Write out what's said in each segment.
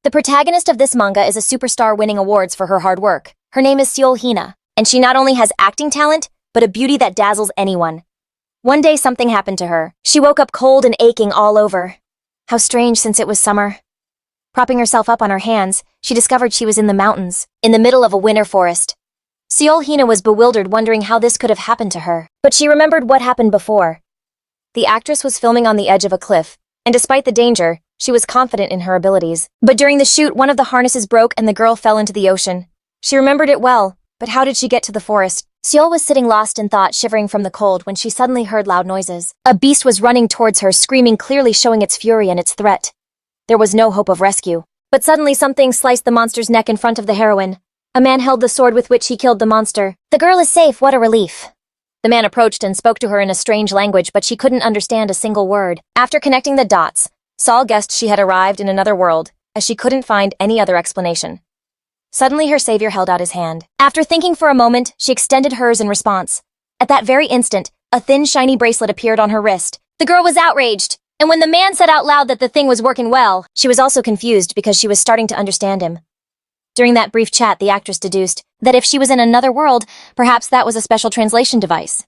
The protagonist of this manga is a superstar winning awards for her hard work. Her name is Seol Selena, and she not only has acting talent, but a beauty that dazzles anyone. One day something happened to her. She woke up cold and aching all over. How strange since it was summer. Propping herself up on her hands, she discovered she was in the mountains, in the middle of a winter forest. Seol Selena was bewildered, wondering how this could have happened to her. But she remembered what happened before. The actress was filming on the edge of a cliff, and despite the danger, she was confident in her abilities. But during the shoot, one of the harnesses broke and the girl fell into the ocean. She remembered it well, but how did she get to the forest? Seol was sitting lost in thought, shivering from the cold, when she suddenly heard loud noises. A beast was running towards her, screaming, clearly showing its fury and its threat. There was no hope of rescue. But suddenly something sliced the monster's neck in front of the heroine. A man held the sword with which he killed the monster. The girl is safe, what a relief. The man approached and spoke to her in a strange language, but she couldn't understand a single word. After connecting the dots, Seol guessed she had arrived in another world, as she couldn't find any other explanation. Suddenly her savior held out his hand. After thinking for a moment, she extended hers in response. At that very instant, a thin, shiny bracelet appeared on her wrist. The girl was outraged, and when the man said out loud that the thing was working well, she was also confused because she was starting to understand him. During that brief chat, the actress deduced that if she was in another world, perhaps that was a special translation device.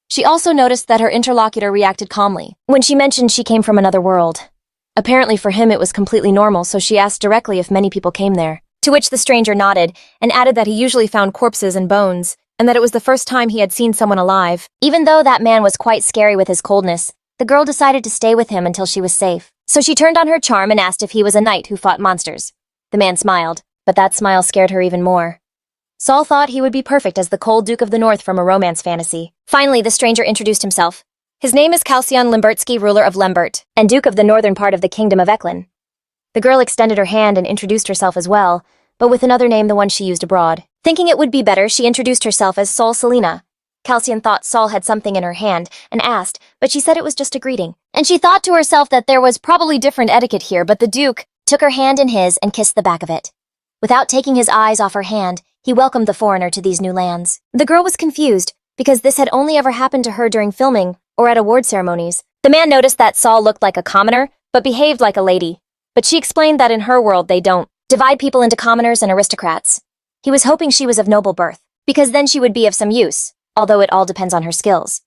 She also noticed that her interlocutor reacted calmly when she mentioned she came from another world. Apparently for him it was completely normal, so she asked directly if many people came there. To which the stranger nodded and added that he usually found corpses and bones, and that it was the first time he had seen someone alive. Even though that man was quite scary with his coldness, the girl decided to stay with him until she was safe. So she turned on her charm and asked if he was a knight who fought monsters. The man smiled, but that smile scared her even more. Seol thought he would be perfect as the cold Duke of the North from a romance fantasy. Finally, the stranger introduced himself. His name is Kalsion Lembertsky, ruler of Lembert, and Duke of the northern part of the Kingdom of Eklund. The girl extended her hand and introduced herself as well, but with another name, the one she used abroad. Thinking it would be better, she introduced herself as Seol Selena. Kalsion thought Seol had something in her hand and asked, but she said it was just a greeting. And she thought to herself that there was probably different etiquette here, but the Duke took her hand in his and kissed the back of it. Without taking his eyes off her hand, he welcomed the foreigner to these new lands. The girl was confused, because this had only ever happened to her during filming or at award ceremonies. The man noticed that Seol looked like a commoner, but behaved like a lady. But she explained that in her world they don't divide people into commoners and aristocrats. He was hoping she was of noble birth, because then she would be of some use, although it all depends on her skills.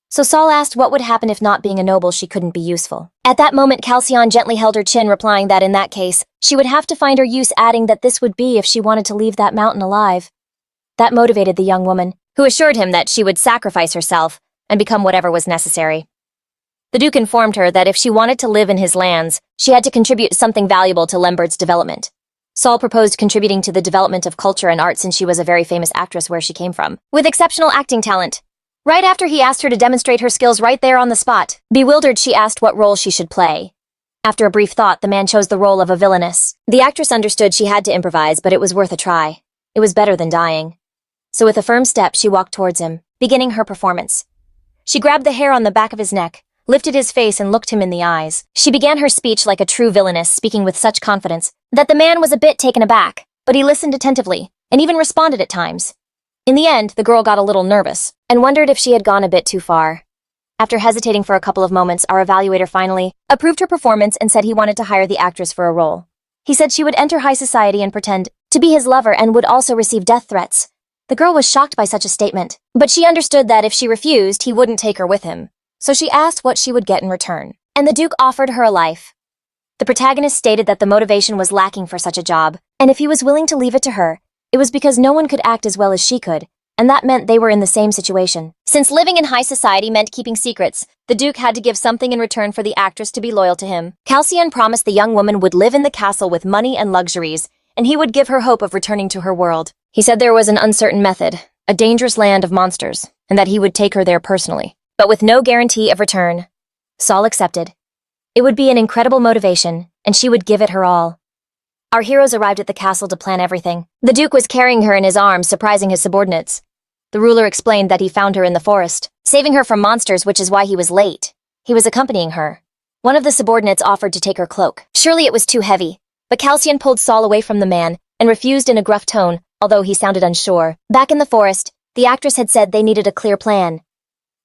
So Seol asked what would happen if not being a noble she couldn't be useful. At that moment, Kalsion gently held her chin, replying that in that case, she would have to find her use, adding that this would be if she wanted to leave that mountain alive. That motivated the young woman, who assured him that she would sacrifice herself and become whatever was necessary. The Duke informed her that if she wanted to live in his lands, she had to contribute something valuable to Lembert's development. Seol proposed contributing to the development of culture and art since she was a very famous actress where she came from, with exceptional acting talent. Right after he asked her to demonstrate her skills right there on the spot, bewildered, she asked what role she should play. After a brief thought, the man chose the role of a villainess. The actress understood she had to improvise, but it was worth a try. It was better than dying. So with a firm step, she walked towards him, beginning her performance. She grabbed the hair on the back of his neck, lifted his face and looked him in the eyes. She began her speech like a true villainess, speaking with such confidence that the man was a bit taken aback, but he listened attentively and even responded at times. In the end, the girl got a little nervous and wondered if she had gone a bit too far. After hesitating for a couple of moments, our evaluator finally approved her performance and said he wanted to hire the actress for a role. He said she would enter high society and pretend to be his lover and would also receive death threats. The girl was shocked by such a statement, but she understood that if she refused, he wouldn't take her with him. So she asked what she would get in return, and the Duke offered her a life. The protagonist stated that the motivation was lacking for such a job, and if he was willing to leave it to her, it was because no one could act as well as she could, and that meant they were in the same situation. Since living in high society meant keeping secrets, the Duke had to give something in return for the actress to be loyal to him. Kalsion promised the young woman would live in the castle with money and luxuries, and he would give her hope of returning to her world. He said there was an uncertain method, a dangerous land of monsters, and that he would take her there personally, but with no guarantee of return. Seol accepted. It would be an incredible motivation, and she would give it her all. Our heroes arrived at the castle to plan everything. The Duke was carrying her in his arms, surprising his subordinates. The ruler explained that he found her in the forest, saving her from monsters, which is why he was late. He was accompanying her. One of the subordinates offered to take her cloak. Surely it was too heavy, but Kalsion pulled Seol away from the man and refused in a gruff tone, although he sounded unsure. Back in the forest, the actress had said they needed a clear plan.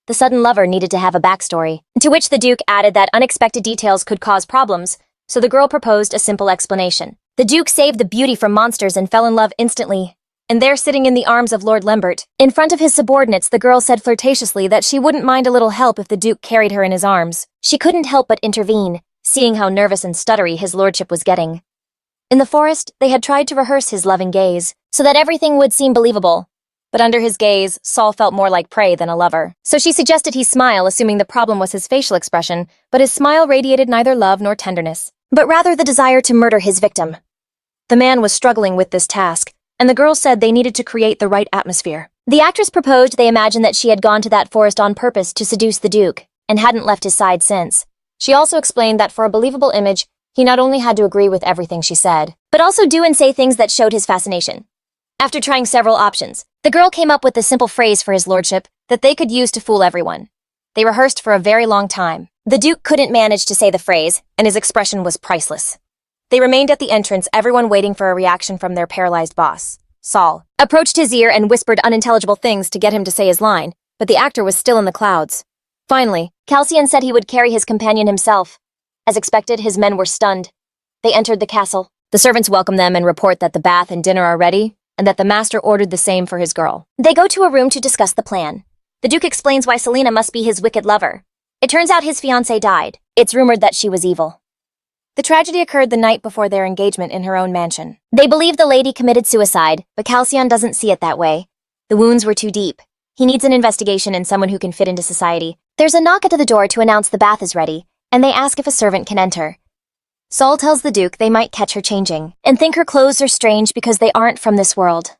The sudden lover needed to have a backstory, to which the Duke added that unexpected details could cause problems, so the girl proposed a simple explanation. The Duke saved the beauty from monsters and fell in love instantly. And there, sitting in the arms of Lord Lambert, in front of his subordinates, the girl said flirtatiously that she wouldn't mind a little help if the Duke carried her in his arms. She couldn't help but intervene, seeing how nervous and stuttery his lordship was getting. In the forest, they had tried to rehearse his loving gaze, so that everything would seem believable. But under his gaze, Saul felt more like prey than a lover. So she suggested he smile, assuming the problem was his facial expression, but his smile radiated neither love nor tenderness, but rather the desire to murder his victim. The man was struggling with this task, and the girl said they needed to create the right atmosphere. The actress proposed they imagine that she had gone to that forest on purpose to seduce the Duke, and hadn't left his side since. She also explained that for a believable image, he not only had to agree with everything she said, but also do and say things that showed his fascination. After trying several options, the girl came up with a simple phrase for his lordship that they could use to fool everyone. They rehearsed for a very long time. The Duke couldn't manage to say the phrase, and his expression was priceless. They remained at the entrance, everyone waiting for a reaction from their paralyzed boss. Saul approached his ear and whispered unintelligible things to get him to say his line, but the actor was still in the clouds. Finally, Calcian said he would carry his companion himself. As expected, his men were stunned. They entered the castle. The servants welcome them and report that the bath and dinner are ready, and that the master ordered the same for his girl. They go to a room to discuss the plan. The Duke explains why Selena must be his wicked lover. It turns out his fiancée died. It's rumored that she was evil. The tragedy occurred the night before their engagement in her own mansion. They believe the lady committed suicide, but Calcian doesn't see it that way. The wounds were too deep. He needs an investigation and someone who can fit into society. There's a knock at the door to announce the bath is ready, and they ask if a servant can enter. Saul tells the Duke they might catch her changing, and think her clothes are strange because they aren't from this world.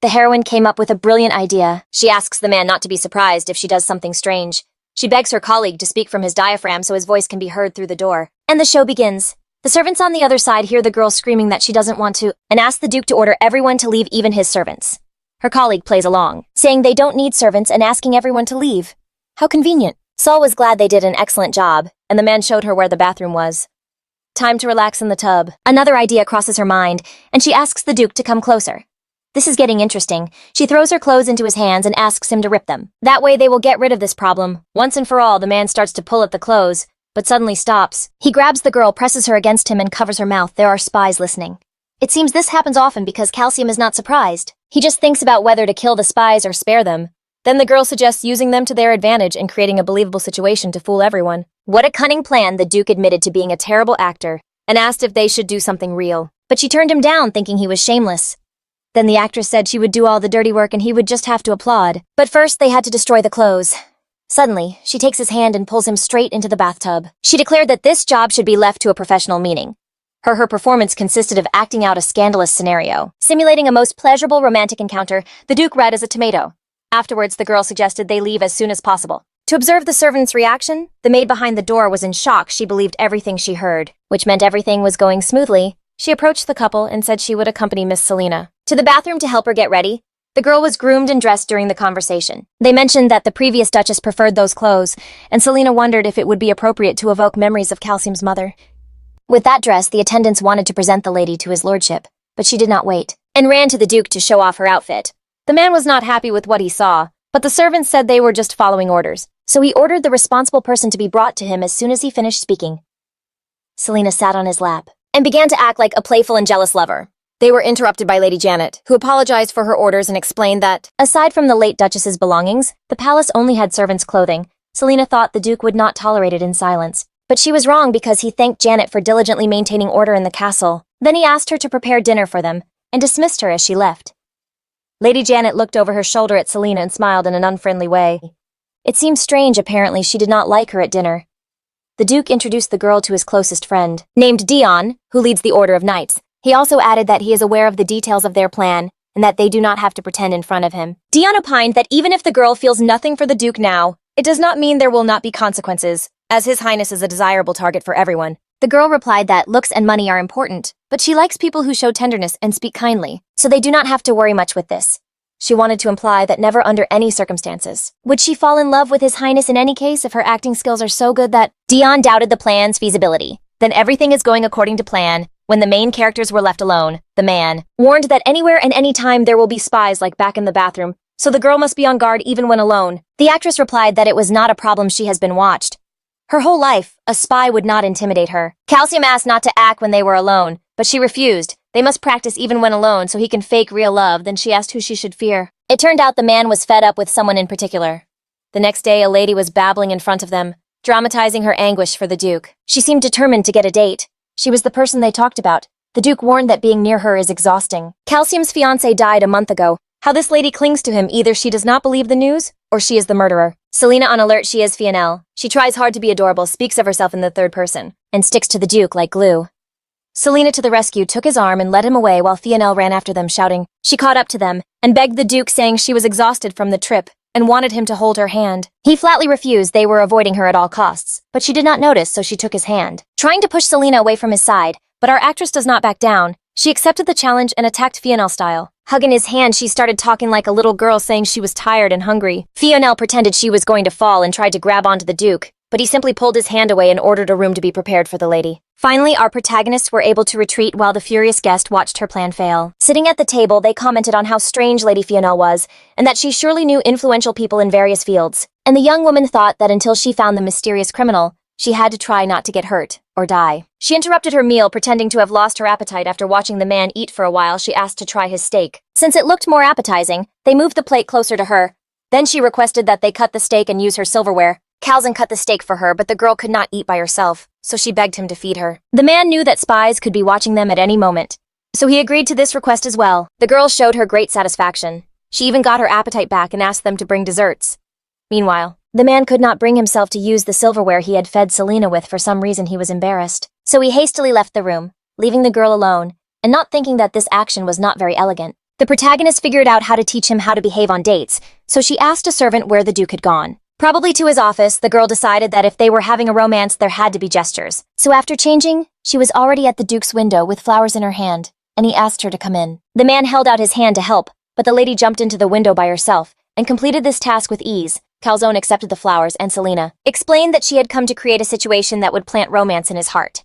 The heroine came up with a brilliant idea. She asks the man not to be surprised if she does something strange. She begs her colleague to speak from his diaphragm so his voice can be heard through the door. And the show begins. The servants on the other side hear the girl screaming that she doesn't want to, and ask the Duke to order everyone to leave, even his servants. Her colleague plays along, saying they don't need servants and asking everyone to leave. How convenient. Saul was glad they did an excellent job, and the man showed her where the bathroom was. Time to relax in the tub. Another idea crosses her mind, and she asks the Duke to come closer. This is getting interesting. She throws her clothes into his hands and asks him to rip them. That way they will get rid of this problem. Once and for all, the man starts to pull at the clothes, but suddenly stops. He grabs the girl, presses her against him, and covers her mouth. There are spies listening. It seems this happens often because Calcium is not surprised. He just thinks about whether to kill the spies or spare them. Then the girl suggests using them to their advantage and creating a believable situation to fool everyone. What a cunning plan. The Duke admitted to being a terrible actor and asked if they should do something real. But she turned him down, thinking he was shameless. Then the actress said she would do all the dirty work and he would just have to applaud. But first they had to destroy the clothes. Suddenly, she takes his hand and pulls him straight into the bathtub. She declared that this job should be left to a professional, meaning her performance consisted of acting out a scandalous scenario, simulating a most pleasurable romantic encounter. The Duke red as a tomato. Afterwards, the girl suggested they leave as soon as possible. To observe the servant's reaction, the maid behind the door was in shock. She believed everything she heard, which meant everything was going smoothly. She approached the couple and said she would accompany Miss Selena to the bathroom to help her get ready. The girl was groomed and dressed during the conversation. They mentioned that the previous Duchess preferred those clothes, and Selena wondered if it would be appropriate to evoke memories of Calcium's mother. With that dress, the attendants wanted to present the lady to his lordship, but she did not wait, and ran to the Duke to show off her outfit. The man was not happy with what he saw, but the servants said they were just following orders, so he ordered the responsible person to be brought to him as soon as he finished speaking. Selena sat on his lap and began to act like a playful and jealous lover. They were interrupted by Lady Janet, who apologized for her orders and explained that, aside from the late Duchess's belongings, the palace only had servants' clothing. Selena thought the Duke would not tolerate it in silence. But she was wrong because he thanked Janet for diligently maintaining order in the castle. Then he asked her to prepare dinner for them, and dismissed her as she left. Lady Janet looked over her shoulder at Selena and smiled in an unfriendly way. It seemed strange. Apparently she did not like her at dinner. The Duke introduced the girl to his closest friend, named Dion, who leads the Order of Knights. He also added that he is aware of the details of their plan, and that they do not have to pretend in front of him. Dion opined that even if the girl feels nothing for the Duke now, it does not mean there will not be consequences, as His Highness is a desirable target for everyone. The girl replied that looks and money are important, but she likes people who show tenderness and speak kindly, so they do not have to worry much with this. She wanted to imply that never under any circumstances would she fall in love with His Highness in any case if her acting skills are so good that Dion doubted the plan's feasibility. Then everything is going according to plan. When the main characters were left alone, the man warned that anywhere and any time there will be spies like back in the bathroom, so the girl must be on guard even when alone. The actress replied that it was not a problem. She has been watched her whole life. A spy would not intimidate her. Calcium asked not to act when they were alone, but she refused. They must practice even when alone so he can fake real love. Then she asked who she should fear. It turned out the man was fed up with someone in particular. The next day, a lady was babbling in front of them, dramatizing her anguish for the Duke. She seemed determined to get a date. She was the person they talked about. The Duke warned that being near her is exhausting. Calcium's fiancé died a month ago. How this lady clings to him, either she does not believe the news, or she is the murderer. Selena on alert, she is Fionel. She tries hard to be adorable, speaks of herself in the third person, and sticks to the Duke like glue. Selena to the rescue took his arm and led him away while Fionel ran after them shouting. She caught up to them, and begged the Duke saying she was exhausted from the trip, and wanted him to hold her hand. He flatly refused. They were avoiding her at all costs, but she did not notice, so she took his hand, trying to push Selena away from his side, but our actress does not back down. She accepted the challenge and attacked Fionel style. Hugging his hand, she started talking like a little girl, saying she was tired and hungry. Fionel pretended she was going to fall and tried to grab onto the Duke, but he simply pulled his hand away and ordered a room to be prepared for the lady. Finally, our protagonists were able to retreat while the furious guest watched her plan fail. Sitting at the table, they commented on how strange Lady Fionel was, and that she surely knew influential people in various fields. And the young woman thought that until she found the mysterious criminal, she had to try not to get hurt or die. She interrupted her meal, pretending to have lost her appetite after watching the man eat for a while. She asked to try his steak. Since it looked more appetizing, they moved the plate closer to her. Then she requested that they cut the steak and use her silverware. Calzin cut the steak for her, but the girl could not eat by herself, so she begged him to feed her. The man knew that spies could be watching them at any moment, so he agreed to this request as well. The girl showed her great satisfaction. She even got her appetite back and asked them to bring desserts. Meanwhile, the man could not bring himself to use the silverware he had fed Selena with. For some reason, he was embarrassed. So he hastily left the room, leaving the girl alone, and not thinking that this action was not very elegant. The protagonist figured out how to teach him how to behave on dates, so she asked a servant where the Duke had gone. Probably to his office. The girl decided that if they were having a romance, there had to be gestures. So after changing, she was already at the Duke's window with flowers in her hand, and he asked her to come in. The man held out his hand to help, but the lady jumped into the window by herself and completed this task with ease. Calzone accepted the flowers, and Selena explained that she had come to create a situation that would plant romance in his heart.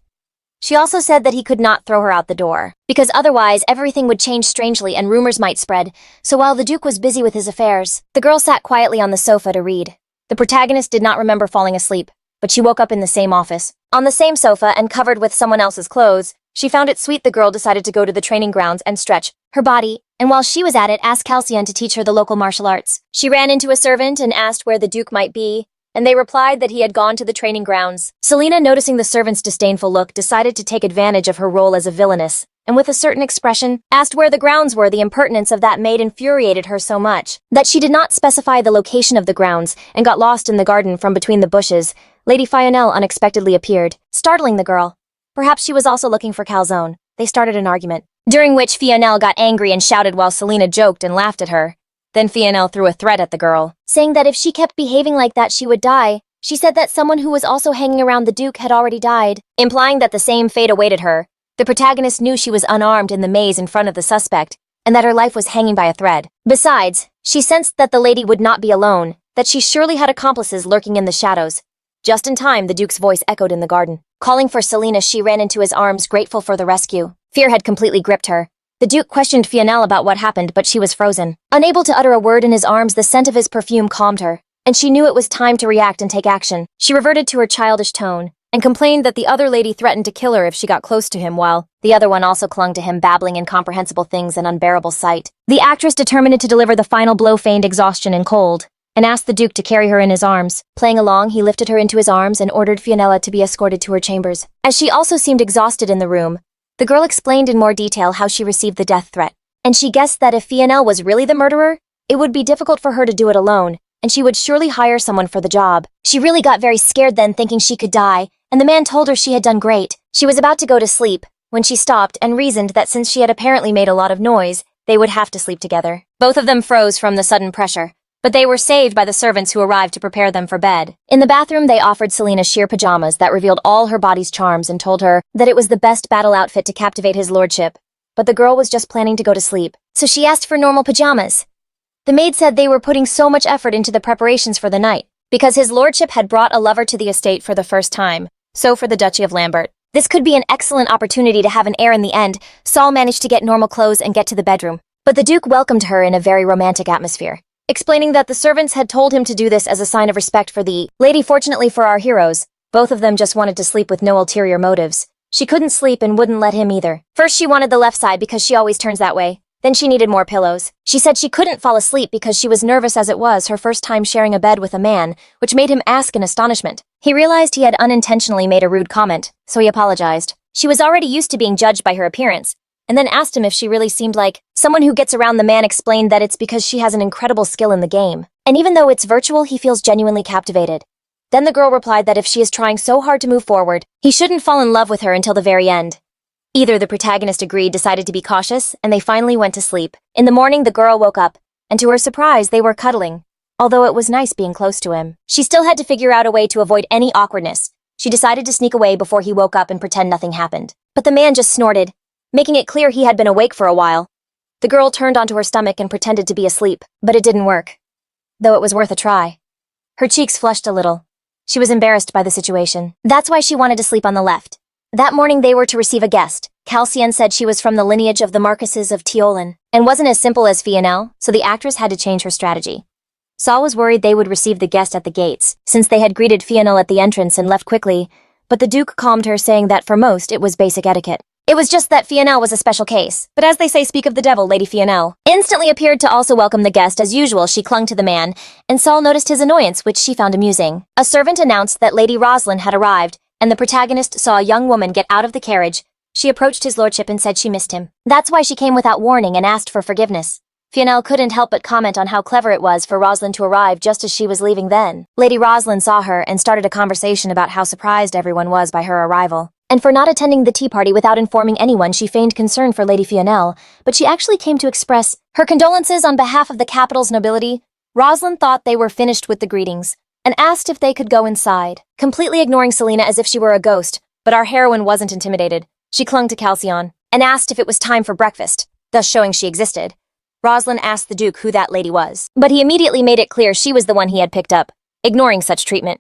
She also said that he could not throw her out the door, because otherwise everything would change strangely and rumors might spread. So while the Duke was busy with his affairs, the girl sat quietly on the sofa to read. The protagonist did not remember falling asleep, but she woke up in the same office, on the same sofa and covered with someone else's clothes. She found it sweet. The girl decided to go to the training grounds and stretch her body, and while she was at it, asked Calcium to teach her the local martial arts. She ran into a servant and asked where the Duke might be, and they replied that he had gone to the training grounds. Selena, noticing the servant's disdainful look, decided to take advantage of her role as a villainess, and with a certain expression, asked where the grounds were. The impertinence of that maid infuriated her so much that she did not specify the location of the grounds and got lost in the garden from between the bushes. Lady Fionel unexpectedly appeared, startling the girl. Perhaps she was also looking for Calzone. They started an argument, during which Fionel got angry and shouted while Selena joked and laughed at her. Then Fionel threw a threat at the girl, saying that if she kept behaving like that, she would die. She said that someone who was also hanging around the Duke had already died, implying that the same fate awaited her. The protagonist knew she was unarmed in the maze in front of the suspect, and that her life was hanging by a thread. Besides, she sensed that the lady would not be alone, that she surely had accomplices lurking in the shadows. Just in time, the Duke's voice echoed in the garden. Calling for Selena, she ran into his arms, grateful for the rescue. Fear had completely gripped her. The Duke questioned Fionel about what happened, but she was frozen. Unable to utter a word in his arms, the scent of his perfume calmed her, and she knew it was time to react and take action. She reverted to her childish tone, and complained that the other lady threatened to kill her if she got close to him, while the other one also clung to him, babbling incomprehensible things, an unbearable sight. The actress, determined to deliver the final blow, feigned exhaustion and cold, and asked the Duke to carry her in his arms. Playing along, he lifted her into his arms and ordered Fionella to be escorted to her chambers. As she also seemed exhausted in the room, the girl explained in more detail how she received the death threat, and she guessed that if Fionel was really the murderer, it would be difficult for her to do it alone, and she would surely hire someone for the job. She really got very scared then, thinking she could die, and the man told her she had done great. She was about to go to sleep when she stopped and reasoned that since she had apparently made a lot of noise, they would have to sleep together. Both of them froze from the sudden pressure, but they were saved by the servants who arrived to prepare them for bed. In the bathroom, they offered Selena sheer pajamas that revealed all her body's charms and told her that it was the best battle outfit to captivate his lordship. But the girl was just planning to go to sleep, so she asked for normal pajamas. The maid said they were putting so much effort into the preparations for the night, because his lordship had brought a lover to the estate for the first time, so for the Duchy of Lambert. This could be an excellent opportunity to have an heir in the end. Saul managed to get normal clothes and get to the bedroom, but the Duke welcomed her in a very romantic atmosphere, explaining that the servants had told him to do this as a sign of respect for the lady. Fortunately for our heroes, both of them just wanted to sleep with no ulterior motives. She couldn't sleep and wouldn't let him either. First she wanted the left side because she always turns that way. Then she needed more pillows. She said she couldn't fall asleep because she was nervous as it was her first time sharing a bed with a man, which made him ask in astonishment. He realized he had unintentionally made a rude comment, so he apologized. She was already used to being judged by her appearance, and then asked him if she really seemed like someone who gets around. The man explained that it's because she has an incredible skill in the game, and even though it's virtual, he feels genuinely captivated. Then the girl replied that if she is trying so hard to move forward, he shouldn't fall in love with her until the very end. Either the protagonist agreed, decided to be cautious, and they finally went to sleep. In the morning, the girl woke up, and to her surprise, they were cuddling. Although it was nice being close to him, she still had to figure out a way to avoid any awkwardness. She decided to sneak away before he woke up and pretend nothing happened. But the man just snorted, making it clear he had been awake for a while. The girl turned onto her stomach and pretended to be asleep, but it didn't work. Though it was worth a try. Her cheeks flushed a little. She was embarrassed by the situation. That's why she wanted to sleep on the left. That morning they were to receive a guest. Calcian said she was from the lineage of the Marquises of Teolin, and wasn't as simple as Fionel, so the actress had to change her strategy. Saul was worried they would receive the guest at the gates, since they had greeted Fionel at the entrance and left quickly, but the Duke calmed her, saying that for most it was basic etiquette. It was just that Fionel was a special case, but as they say, speak of the devil, Lady Fionel instantly appeared to also welcome the guest. As usual, she clung to the man, and Saul noticed his annoyance, which she found amusing. A servant announced that Lady Roslin had arrived, and the protagonist saw a young woman get out of the carriage. She approached his lordship and said she missed him. That's why she came without warning and asked for forgiveness. Fionel couldn't help but comment on how clever it was for Roslin to arrive just as she was leaving then. Lady Roslin saw her and started a conversation about how surprised everyone was by her arrival. And for not attending the tea party without informing anyone, she feigned concern for Lady Fionel, but she actually came to express her condolences on behalf of the capital's nobility. Roslin thought they were finished with the greetings, and asked if they could go inside, completely ignoring Selena as if she were a ghost, but our heroine wasn't intimidated. She clung to Calcion, and asked if it was time for breakfast, thus showing she existed. Roslin asked the Duke who that lady was, but he immediately made it clear she was the one he had picked up, ignoring such treatment.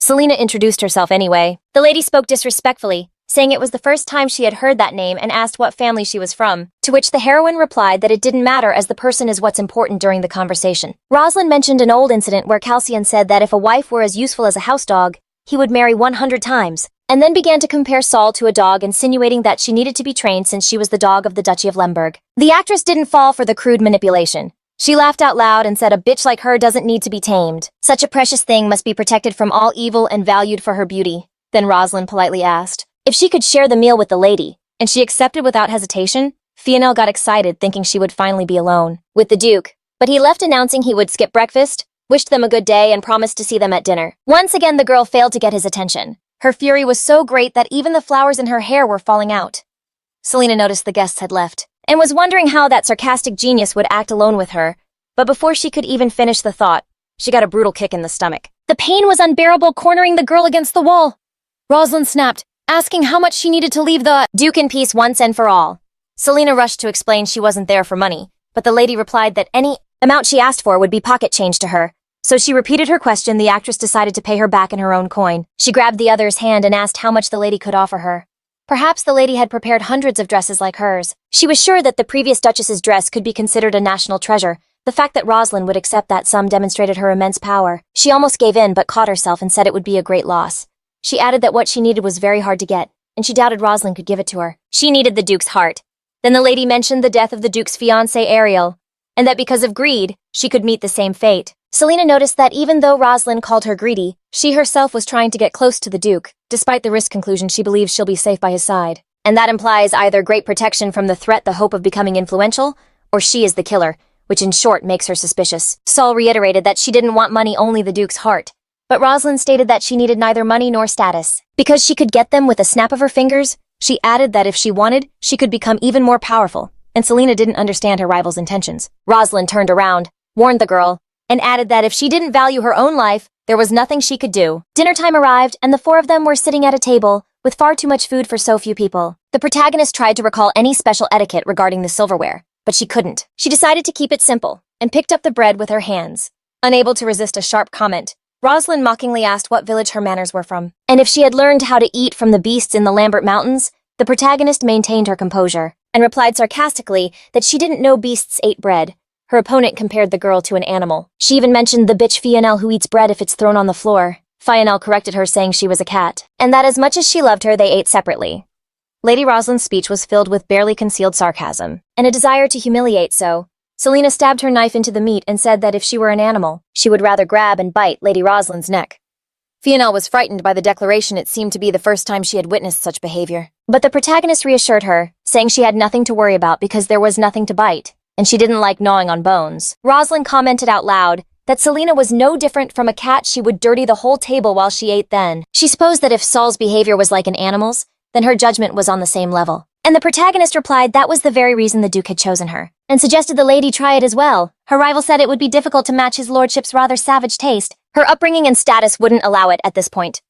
Selena introduced herself anyway. The lady spoke disrespectfully, saying it was the first time she had heard that name and asked what family she was from, to which the heroine replied that it didn't matter as the person is what's important during the conversation. Roslin mentioned an old incident where Calcion said that if a wife were as useful as a house dog, he would marry 100 times, and then began to compare Saul to a dog, insinuating that she needed to be trained since she was the dog of the Duchy of Lemberg. The actress didn't fall for the crude manipulation. She laughed out loud and said a bitch like her doesn't need to be tamed. Such a precious thing must be protected from all evil and valued for her beauty. Then Roslin politely asked if she could share the meal with the lady, and she accepted without hesitation. Fionel got excited, thinking she would finally be alone with the Duke, but he left announcing he would skip breakfast, wished them a good day, and promised to see them at dinner. Once again, the girl failed to get his attention. Her fury was so great that even the flowers in her hair were falling out. Selena noticed the guests had left, and was wondering how that sarcastic genius would act alone with her, but before she could even finish the thought, she got a brutal kick in the stomach. The pain was unbearable, cornering the girl against the wall. Roslin snapped, asking how much she needed to leave the Duke in peace once and for all. Selena rushed to explain she wasn't there for money, but the lady replied that any amount she asked for would be pocket change to her. So she repeated her question. The actress decided to pay her back in her own coin. She grabbed the other's hand and asked how much the lady could offer her. Perhaps the lady had prepared hundreds of dresses like hers. She was sure that the previous duchess's dress could be considered a national treasure. The fact that Roslin would accept that sum demonstrated her immense power. She almost gave in but caught herself and said it would be a great loss. She added that what she needed was very hard to get, and she doubted Roslin could give it to her. She needed the Duke's heart. Then the lady mentioned the death of the Duke's fiancée Ariel, and that because of greed, she could meet the same fate. Selena noticed that even though Roslin called her greedy, she herself was trying to get close to the Duke. Despite the risk conclusion, she believes she'll be safe by his side. And that implies either great protection from the threat, the hope of becoming influential, or she is the killer, which in short makes her suspicious. Saul reiterated that she didn't want money, only the Duke's heart. But Roslin stated that she needed neither money nor status, because she could get them with a snap of her fingers. She added that if she wanted, she could become even more powerful, and Selena didn't understand her rival's intentions. Roslin turned around, warned the girl, and added that if she didn't value her own life, there was nothing she could do. Dinner time arrived, and the four of them were sitting at a table, with far too much food for so few people. The protagonist tried to recall any special etiquette regarding the silverware, but she couldn't. She decided to keep it simple, and picked up the bread with her hands. Unable to resist a sharp comment, Roslin mockingly asked what village her manners were from, and if she had learned how to eat from the beasts in the Lambert Mountains. The protagonist maintained her composure, and replied sarcastically that she didn't know beasts ate bread. Her opponent compared the girl to an animal. She even mentioned the bitch Fionel who eats bread if it's thrown on the floor. Fionel corrected her, saying she was a cat, and that as much as she loved her, they ate separately. Lady Roslin's speech was filled with barely concealed sarcasm and a desire to humiliate Selena stabbed her knife into the meat and said that if she were an animal, she would rather grab and bite Lady Roslin's neck. Fionel was frightened by the declaration. It seemed to be the first time she had witnessed such behavior. But the protagonist reassured her, saying she had nothing to worry about because there was nothing to bite, and she didn't like gnawing on bones. Roslin commented out loud that Selena was no different from a cat. She would dirty the whole table while she ate then. She supposed that if Saul's behavior was like an animal's, then her judgment was on the same level. And the protagonist replied that was the very reason the Duke had chosen her, and suggested the lady try it as well. Her rival said it would be difficult to match his lordship's rather savage taste. Her upbringing and status wouldn't allow it at this point.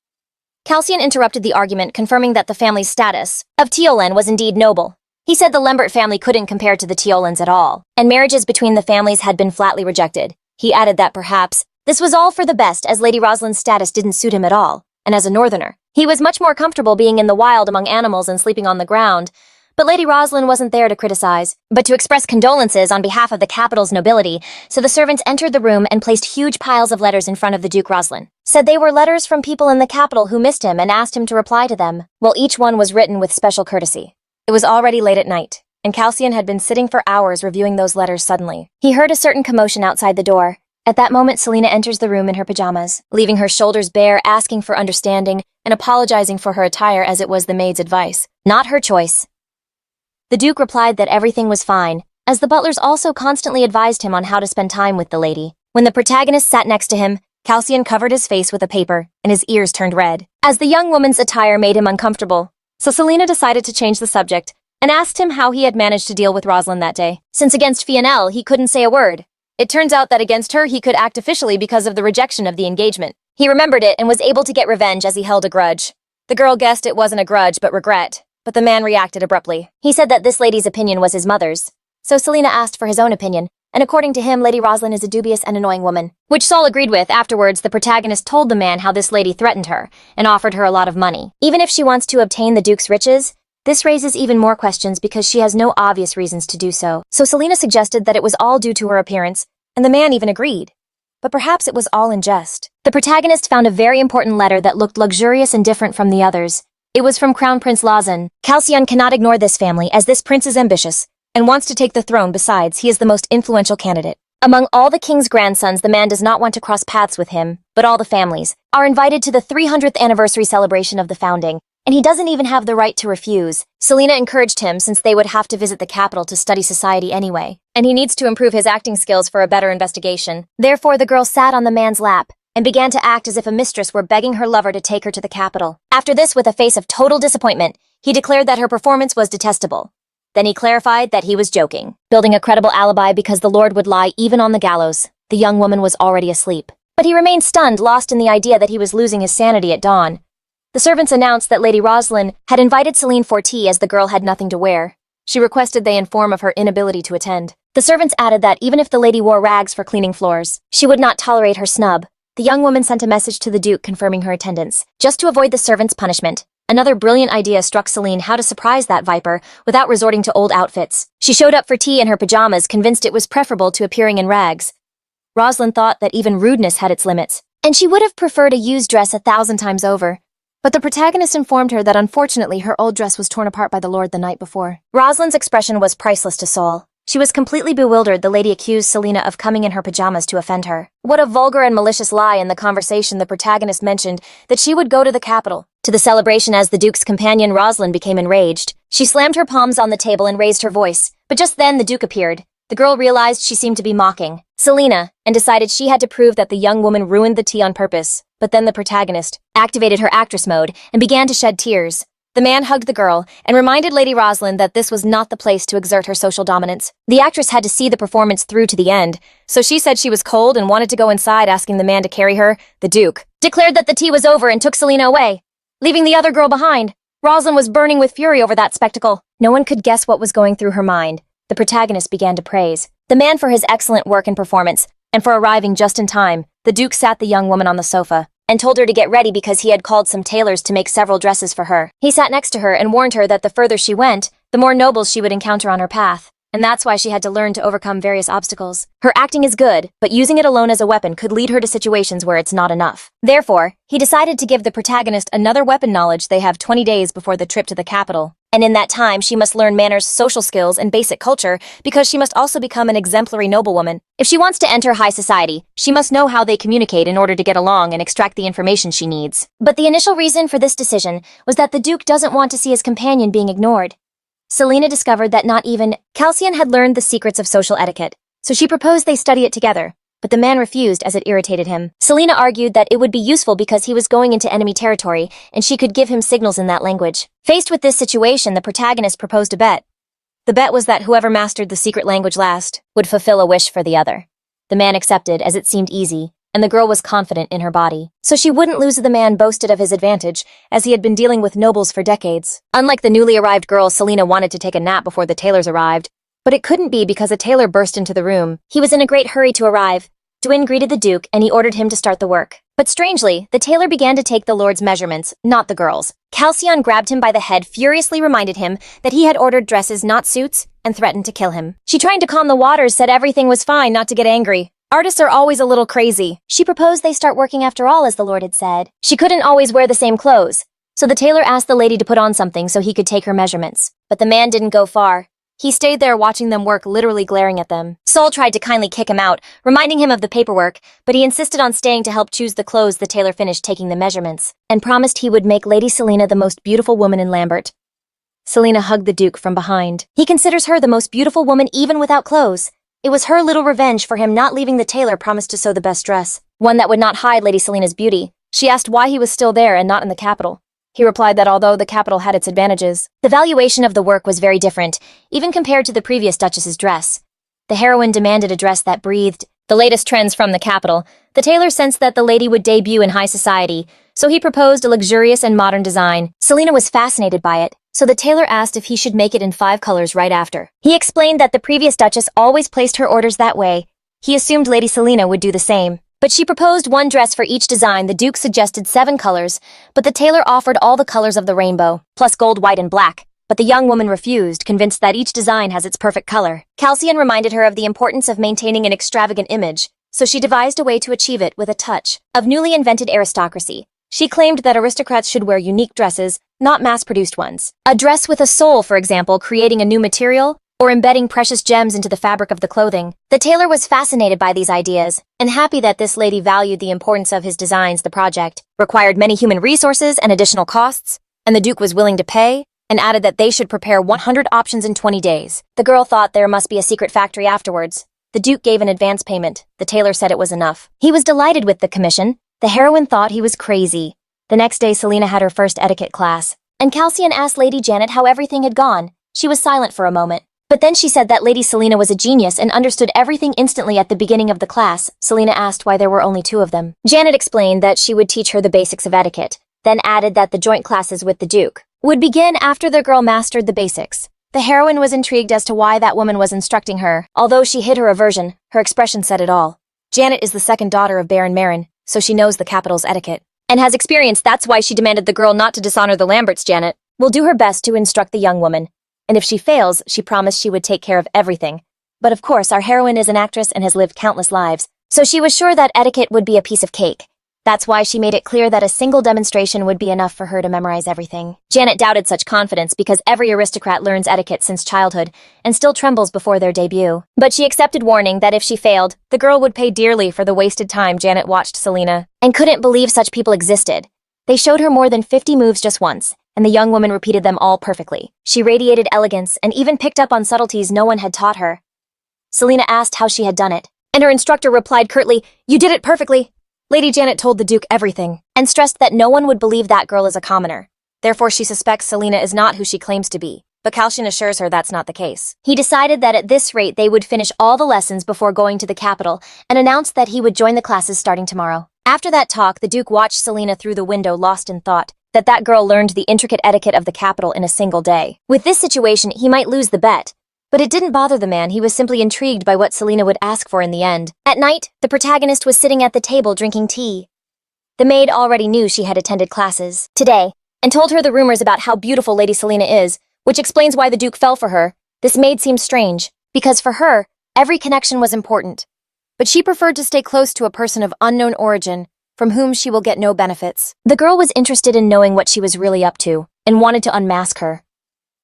Calcian interrupted the argument, confirming that the family's status of Teolan was indeed noble. He said the Lambert family couldn't compare to the Teolans at all, and marriages between the families had been flatly rejected. He added that perhaps this was all for the best, as Lady Roslin's status didn't suit him at all, and as a northerner, he was much more comfortable being in the wild among animals and sleeping on the ground. But Lady Roslin wasn't there to criticize, but to express condolences on behalf of the capital's nobility, so the servants entered the room and placed huge piles of letters in front of the Duke. Roslin said they were letters from people in the capital who missed him and asked him to reply to them, while each one was written with special courtesy. It was already late at night, and Calcian had been sitting for hours reviewing those letters. Suddenly, he heard a certain commotion outside the door. At that moment, Selena enters the room in her pajamas, leaving her shoulders bare, asking for understanding and apologizing for her attire as it was the maid's advice, not her choice. The Duke replied that everything was fine, as the butlers also constantly advised him on how to spend time with the lady. When the protagonist sat next to him, Calcian covered his face with a paper, and his ears turned red, as the young woman's attire made him uncomfortable. So Selena decided to change the subject, and asked him how he had managed to deal with Roslin that day, since against Fionel he couldn't say a word. It turns out that against her he could act officially because of the rejection of the engagement. He remembered it and was able to get revenge as he held a grudge. The girl guessed it wasn't a grudge but regret, but the man reacted abruptly. He said that this lady's opinion was his mother's. So Selena asked for his own opinion, and according to him, Lady Roslin is a dubious and annoying woman, which Saul agreed with. Afterwards, the protagonist told the man how this lady threatened her and offered her a lot of money. Even if she wants to obtain the Duke's riches, this raises even more questions because she has no obvious reasons to do so. So Selena suggested that it was all due to her appearance, and the man even agreed. But perhaps it was all in jest. The protagonist found a very important letter that looked luxurious and different from the others. It was from Crown Prince Lassen. Calcian cannot ignore this family, as this prince is ambitious and wants to take the throne. Besides, he is the most influential candidate. Among all the king's grandsons, the man does not want to cross paths with him, but all the families are invited to the 300th anniversary celebration of the founding, and he doesn't even have the right to refuse. Selena encouraged him since they would have to visit the capital to study society anyway, and he needs to improve his acting skills for a better investigation. Therefore, the girl sat on the man's lap and began to act as if a mistress were begging her lover to take her to the capital. After this, with a face of total disappointment, he declared that her performance was detestable. Then he clarified that he was joking, building a credible alibi because the Lord would lie even on the gallows. The young woman was already asleep, but he remained stunned, lost in the idea that he was losing his sanity at dawn. The servants announced that Lady Roslin had invited Celine for tea as the girl had nothing to wear. She requested they inform of her inability to attend. The servants added that even if the lady wore rags for cleaning floors, she would not tolerate her snub. The young woman sent a message to the Duke confirming her attendance, just to avoid the servants' punishment. Another brilliant idea struck Celine: how to surprise that viper without resorting to old outfits. She showed up for tea in her pajamas, convinced it was preferable to appearing in rags. Roslin thought that even rudeness had its limits, and she would have preferred a used dress 1,000 times over. But the protagonist informed her that unfortunately her old dress was torn apart by the Lord the night before. Roslin's expression was priceless to Saul. She was completely bewildered. The lady accused Selena of coming in her pajamas to offend her. What a vulgar and malicious lie. In the conversation, the protagonist mentioned that she would go to the capital, to the celebration as the Duke's companion. Roslin became enraged. She slammed her palms on the table and raised her voice. But just then the Duke appeared. The girl realized she seemed to be mocking Selena and decided she had to prove that the young woman ruined the tea on purpose. But then the protagonist activated her actress mode and began to shed tears. The man hugged the girl and reminded Lady Roslin that this was not the place to exert her social dominance. The actress had to see the performance through to the end, so she said she was cold and wanted to go inside, asking the man to carry her. The Duke declared that the tea was over and took Selena away, leaving the other girl behind. Roslin was burning with fury over that spectacle. No one could guess what was going through her mind. The protagonist began to praise the man for his excellent work and performance, and for arriving just in time. The Duke sat the young woman on the sofa and told her to get ready because he had called some tailors to make several dresses for her. He sat next to her and warned her that the further she went, the more nobles she would encounter on her path, and that's why she had to learn to overcome various obstacles. Her acting is good, but using it alone as a weapon could lead her to situations where it's not enough. Therefore, he decided to give the protagonist another weapon knowledge. They have 20 days before the trip to the capital. And in that time, she must learn manners, social skills, and basic culture, because she must also become an exemplary noblewoman. If she wants to enter high society, she must know how they communicate in order to get along and extract the information she needs. But the initial reason for this decision was that the Duke doesn't want to see his companion being ignored. Selena discovered that not even Calcian had learned the secrets of social etiquette, so she proposed they study it together. But the man refused as it irritated him. Selena argued that it would be useful because he was going into enemy territory, and she could give him signals in that language. Faced with this situation, the protagonist proposed a bet. The bet was that whoever mastered the secret language last would fulfill a wish for the other. The man accepted, as it seemed easy, and the girl was confident in her body. So she wouldn't lose. The man boasted of his advantage, as he had been dealing with nobles for decades. Unlike the newly arrived girl, Selena wanted to take a nap before the tailors arrived, but it couldn't be because a tailor burst into the room. He was in a great hurry to arrive. Dwin greeted the Duke, and he ordered him to start the work. But strangely, the tailor began to take the Lord's measurements, not the girl's. Calcion grabbed him by the head, furiously reminded him that he had ordered dresses, not suits, and threatened to kill him. She, trying to calm the waters, said everything was fine, not to get angry. Artists are always a little crazy. She proposed they start working after all, as the Lord had said. She couldn't always wear the same clothes, so the tailor asked the lady to put on something so he could take her measurements. But the man didn't go far. He stayed there watching them work, literally glaring at them. Seol tried to kindly kick him out, reminding him of the paperwork, but he insisted on staying to help choose the clothes. The tailor finished taking the measurements, and promised he would make Lady Selena the most beautiful woman in Lambert. Selena hugged the Duke from behind. He considers her the most beautiful woman even without clothes. It was her little revenge for him not leaving. The tailor promised to sew the best dress, one that would not hide Lady Selena's beauty. She asked why he was still there and not in the capital. He replied that although the capital had its advantages, the valuation of the work was very different, even compared to the previous duchess's dress. The heroine demanded a dress that breathed the latest trends from the capital. The tailor sensed that the lady would debut in high society, so he proposed a luxurious and modern design. Selena was fascinated by it, so the tailor asked if he should make it in 5 colors right after. He explained that the previous duchess always placed her orders that way. He assumed Lady Selena would do the same. But she proposed 1 dress for each design. The Duke suggested 7 colors, but the tailor offered all the colors of the rainbow, plus gold, white, and black. But the young woman refused, convinced that each design has its perfect color. Calcion reminded her of the importance of maintaining an extravagant image, so she devised a way to achieve it with a touch of newly invented aristocracy. She claimed that aristocrats should wear unique dresses, not mass-produced ones. A dress with a soul, for example, creating a new material, or embedding precious gems into the fabric of the clothing. The tailor was fascinated by these ideas, and happy that this lady valued the importance of his designs. The project required many human resources and additional costs, and the Duke was willing to pay, and added that they should prepare 100 options in 20 days. The girl thought there must be a secret factory afterwards. The Duke gave an advance payment. The tailor said it was enough. He was delighted with the commission. The heroine thought he was crazy. The next day, Selena had her first etiquette class, and Calcion asked Lady Janet how everything had gone. She was silent for a moment. But then she said that Lady Selena was a genius and understood everything instantly. At the beginning of the class, Selena asked why there were only 2 of them. Janet explained that she would teach her the basics of etiquette, then added that the joint classes with the Duke would begin after the girl mastered the basics. The heroine was intrigued as to why that woman was instructing her. Although she hid her aversion, her expression said it all. Janet is the second daughter of Baron Marin, so she knows the capital's etiquette, and has experience. That's why she demanded the girl not to dishonor the Lamberts. Janet will do her best to instruct the young woman, and if she fails, she promised she would take care of everything. But of course, our heroine is an actress and has lived countless lives, so she was sure that etiquette would be a piece of cake. That's why she made it clear that a single demonstration would be enough for her to memorize everything. Janet doubted such confidence because every aristocrat learns etiquette since childhood and still trembles before their debut. But she accepted warning that if she failed, the girl would pay dearly for the wasted time. Janet watched Selena and couldn't believe such people existed. They showed her more than 50 moves just once, and the young woman repeated them all perfectly. She radiated elegance and even picked up on subtleties no one had taught her. Selena asked how she had done it, and her instructor replied curtly, "You did it perfectly." Lady Janet told the Duke everything, and stressed that no one would believe that girl is a commoner. Therefore, she suspects Selena is not who she claims to be, but Calcion assures her that's not the case. He decided that at this rate they would finish all the lessons before going to the capital, and announced that he would join the classes starting tomorrow. After that talk, the Duke watched Selena through the window, lost in thought that that girl learned the intricate etiquette of the capital in a single day. With this situation, he might lose the bet. But it didn't bother the man. He was simply intrigued by what Selena would ask for in the end. At night, the protagonist was sitting at the table drinking tea. The maid already knew she had attended classes today, and told her the rumors about how beautiful Lady Selena is, which explains why the Duke fell for her. This maid seemed strange, because for her, every connection was important. But she preferred to stay close to a person of unknown origin, from whom she will get no benefits. The girl was interested in knowing what she was really up to, and wanted to unmask her.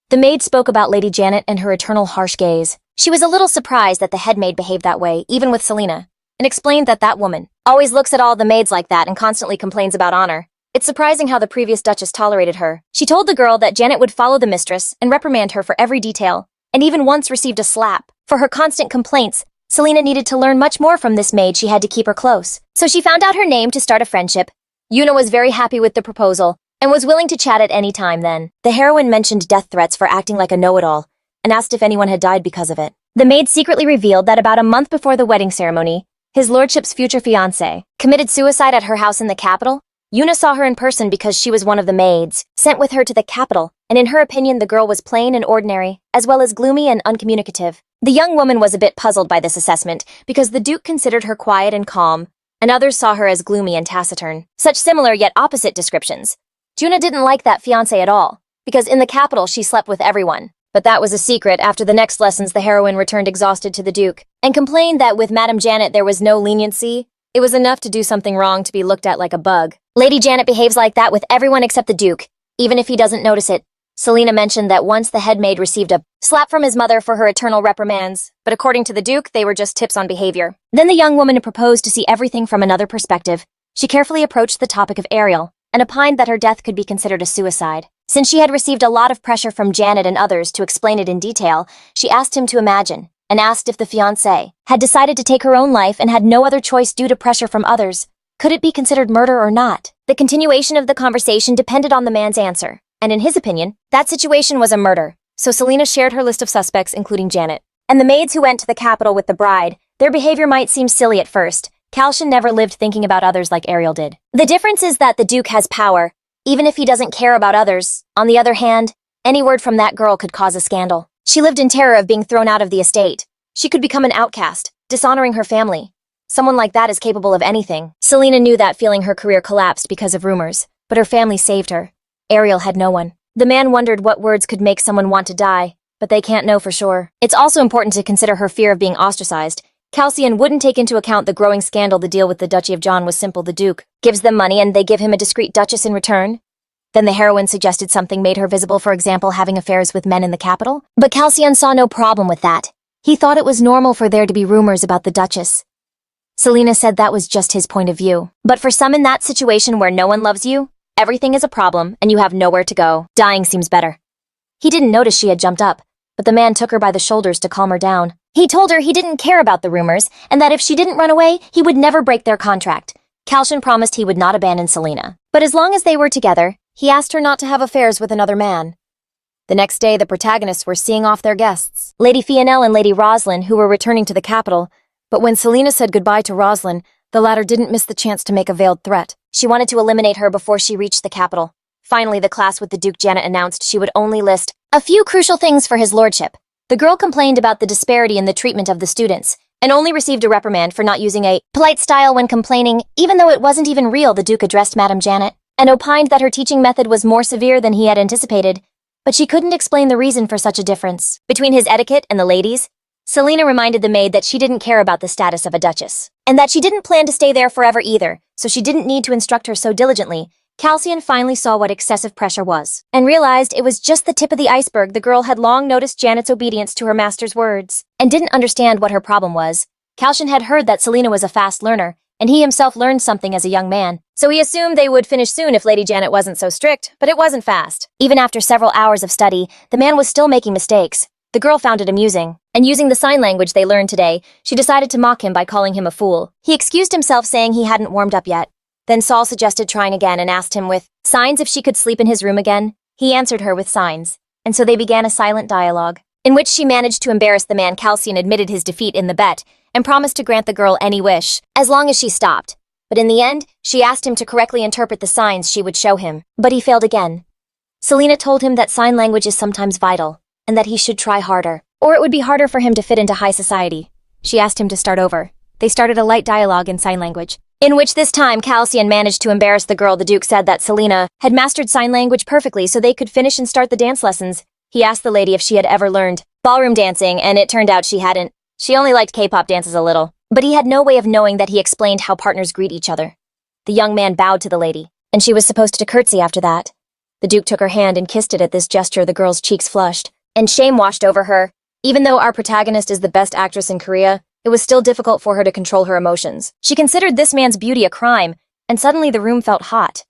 The maid spoke about Lady Janet and her eternal harsh gaze. She was a little surprised that the head maid behaved that way, even with Selena, and explained that that woman always looks at all the maids like that and constantly complains about honor. It's surprising how the previous duchess tolerated her. She told the girl that Janet would follow the mistress and reprimand her for every detail, and even once received a slap. For her constant complaints, Selena needed to learn much more from this maid. She had to keep her close. So she found out her name to start a friendship. Yuna was very happy with the proposal and was willing to chat at any time then. The heroine mentioned death threats for acting like a know-it-all and asked if anyone had died because of it. The maid secretly revealed that about a month before the wedding ceremony, his lordship's future fiancé committed suicide at her house in the capital. Yuna saw her in person because she was one of the maids sent with her to the capital, and in her opinion the girl was plain and ordinary, as well as gloomy and uncommunicative. The young woman was a bit puzzled by this assessment because the Duke considered her quiet and calm, and others saw her as gloomy and taciturn. Such similar yet opposite descriptions. Yuna didn't like that fiancé at all, because in the capital she slept with everyone. But that was a secret. After the next lessons, the heroine returned exhausted to the Duke and complained that with Madame Janet there was no leniency. It was enough to do something wrong to be looked at like a bug. Lady Janet behaves like that with everyone except the Duke, even if he doesn't notice it. Selena mentioned that once the head maid received a slap from his mother for her eternal reprimands, but according to the Duke, they were just tips on behavior. Then the young woman proposed to see everything from another perspective. She carefully approached the topic of Ariel and opined that her death could be considered a suicide. Since she had received a lot of pressure from Janet and others to explain it in detail, she asked him to imagine, and asked if the fiancé had decided to take her own life and had no other choice due to pressure from others. Could it be considered murder or not? The continuation of the conversation depended on the man's answer, and in his opinion, that situation was a murder. So Selena shared her list of suspects, including Janet. And the maids who went to the capital with the bride, their behavior might seem silly at first. Calcian never lived thinking about others like Ariel did. The difference is that the Duke has power, even if he doesn't care about others. On the other hand, any word from that girl could cause a scandal. She lived in terror of being thrown out of the estate. She could become an outcast, dishonoring her family. Someone like that is capable of anything. Selena knew that, feeling her career collapsed because of rumors, but her family saved her. Ariel had no one. The man wondered what words could make someone want to die, but they can't know for sure. It's also important to consider her fear of being ostracized. Calcian wouldn't take into account the growing scandal. The deal with the Duchy of John was simple. The Duke gives them money and they give him a discreet duchess in return. Then the heroine suggested something made her visible, for example, having affairs with men in the capital. But Calcian saw no problem with that. He thought it was normal for there to be rumors about the duchess. Selena said that was just his point of view. But for some in that situation where no one loves you, everything is a problem and you have nowhere to go, dying seems better. He didn't notice she had jumped up, but the man took her by the shoulders to calm her down. He told her he didn't care about the rumors and that if she didn't run away, he would never break their contract. Calcian promised he would not abandon Selena. But as long as they were together, he asked her not to have affairs with another man. The next day, the protagonists were seeing off their guests, Lady Fionel and Lady Roslin, who were returning to the capital. But when Selena said goodbye to Roslin, the latter didn't miss the chance to make a veiled threat. She wanted to eliminate her before she reached the capital. Finally, the class with the Duke Janet announced she would only list a few crucial things for his lordship. The girl complained about the disparity in the treatment of the students, and only received a reprimand for not using a polite style when complaining. Even though it wasn't even real, the Duke addressed Madame Janet, and opined that her teaching method was more severe than he had anticipated, but she couldn't explain the reason for such a difference between his etiquette and the ladies. Selena reminded the maid that she didn't care about the status of a duchess, and that she didn't plan to stay there forever either, so she didn't need to instruct her so diligently. Calcian finally saw what excessive pressure was, and realized it was just the tip of the iceberg. The girl had long noticed Janet's obedience to her master's words, and didn't understand what her problem was. Calcian had heard that Selena was a fast learner, and he himself learned something as a young man, so he assumed they would finish soon if Lady Janet wasn't so strict, but it wasn't fast. Even after several hours of study, the man was still making mistakes. The girl found it amusing, and using the sign language they learned today, she decided to mock him by calling him a fool. He excused himself, saying he hadn't warmed up yet. Then Saul suggested trying again and asked him with signs if she could sleep in his room again. He answered her with signs, and so they began a silent dialogue, in which she managed to embarrass the man. Calcian admitted his defeat in the bet, and promised to grant the girl any wish, as long as she stopped. But in the end, she asked him to correctly interpret the signs she would show him, but he failed again. Selena told him that sign language is sometimes vital, and that he should try harder, or it would be harder for him to fit into high society. She asked him to start over. They started a light dialogue in sign language, in which this time Calcian managed to embarrass the girl. The Duke said that Selena had mastered sign language perfectly so they could finish and start the dance lessons. He asked the lady if she had ever learned ballroom dancing, and it turned out she hadn't. She only liked K-pop dances a little, but he had no way of knowing that. He explained how partners greet each other. The young man bowed to the lady, and she was supposed to curtsy after that. The Duke took her hand and kissed it. At this gesture, the girl's cheeks flushed, and shame washed over her. Even though our protagonist is the best actress in Korea, it was still difficult for her to control her emotions. She considered this man's beauty a crime, and suddenly the room felt hot.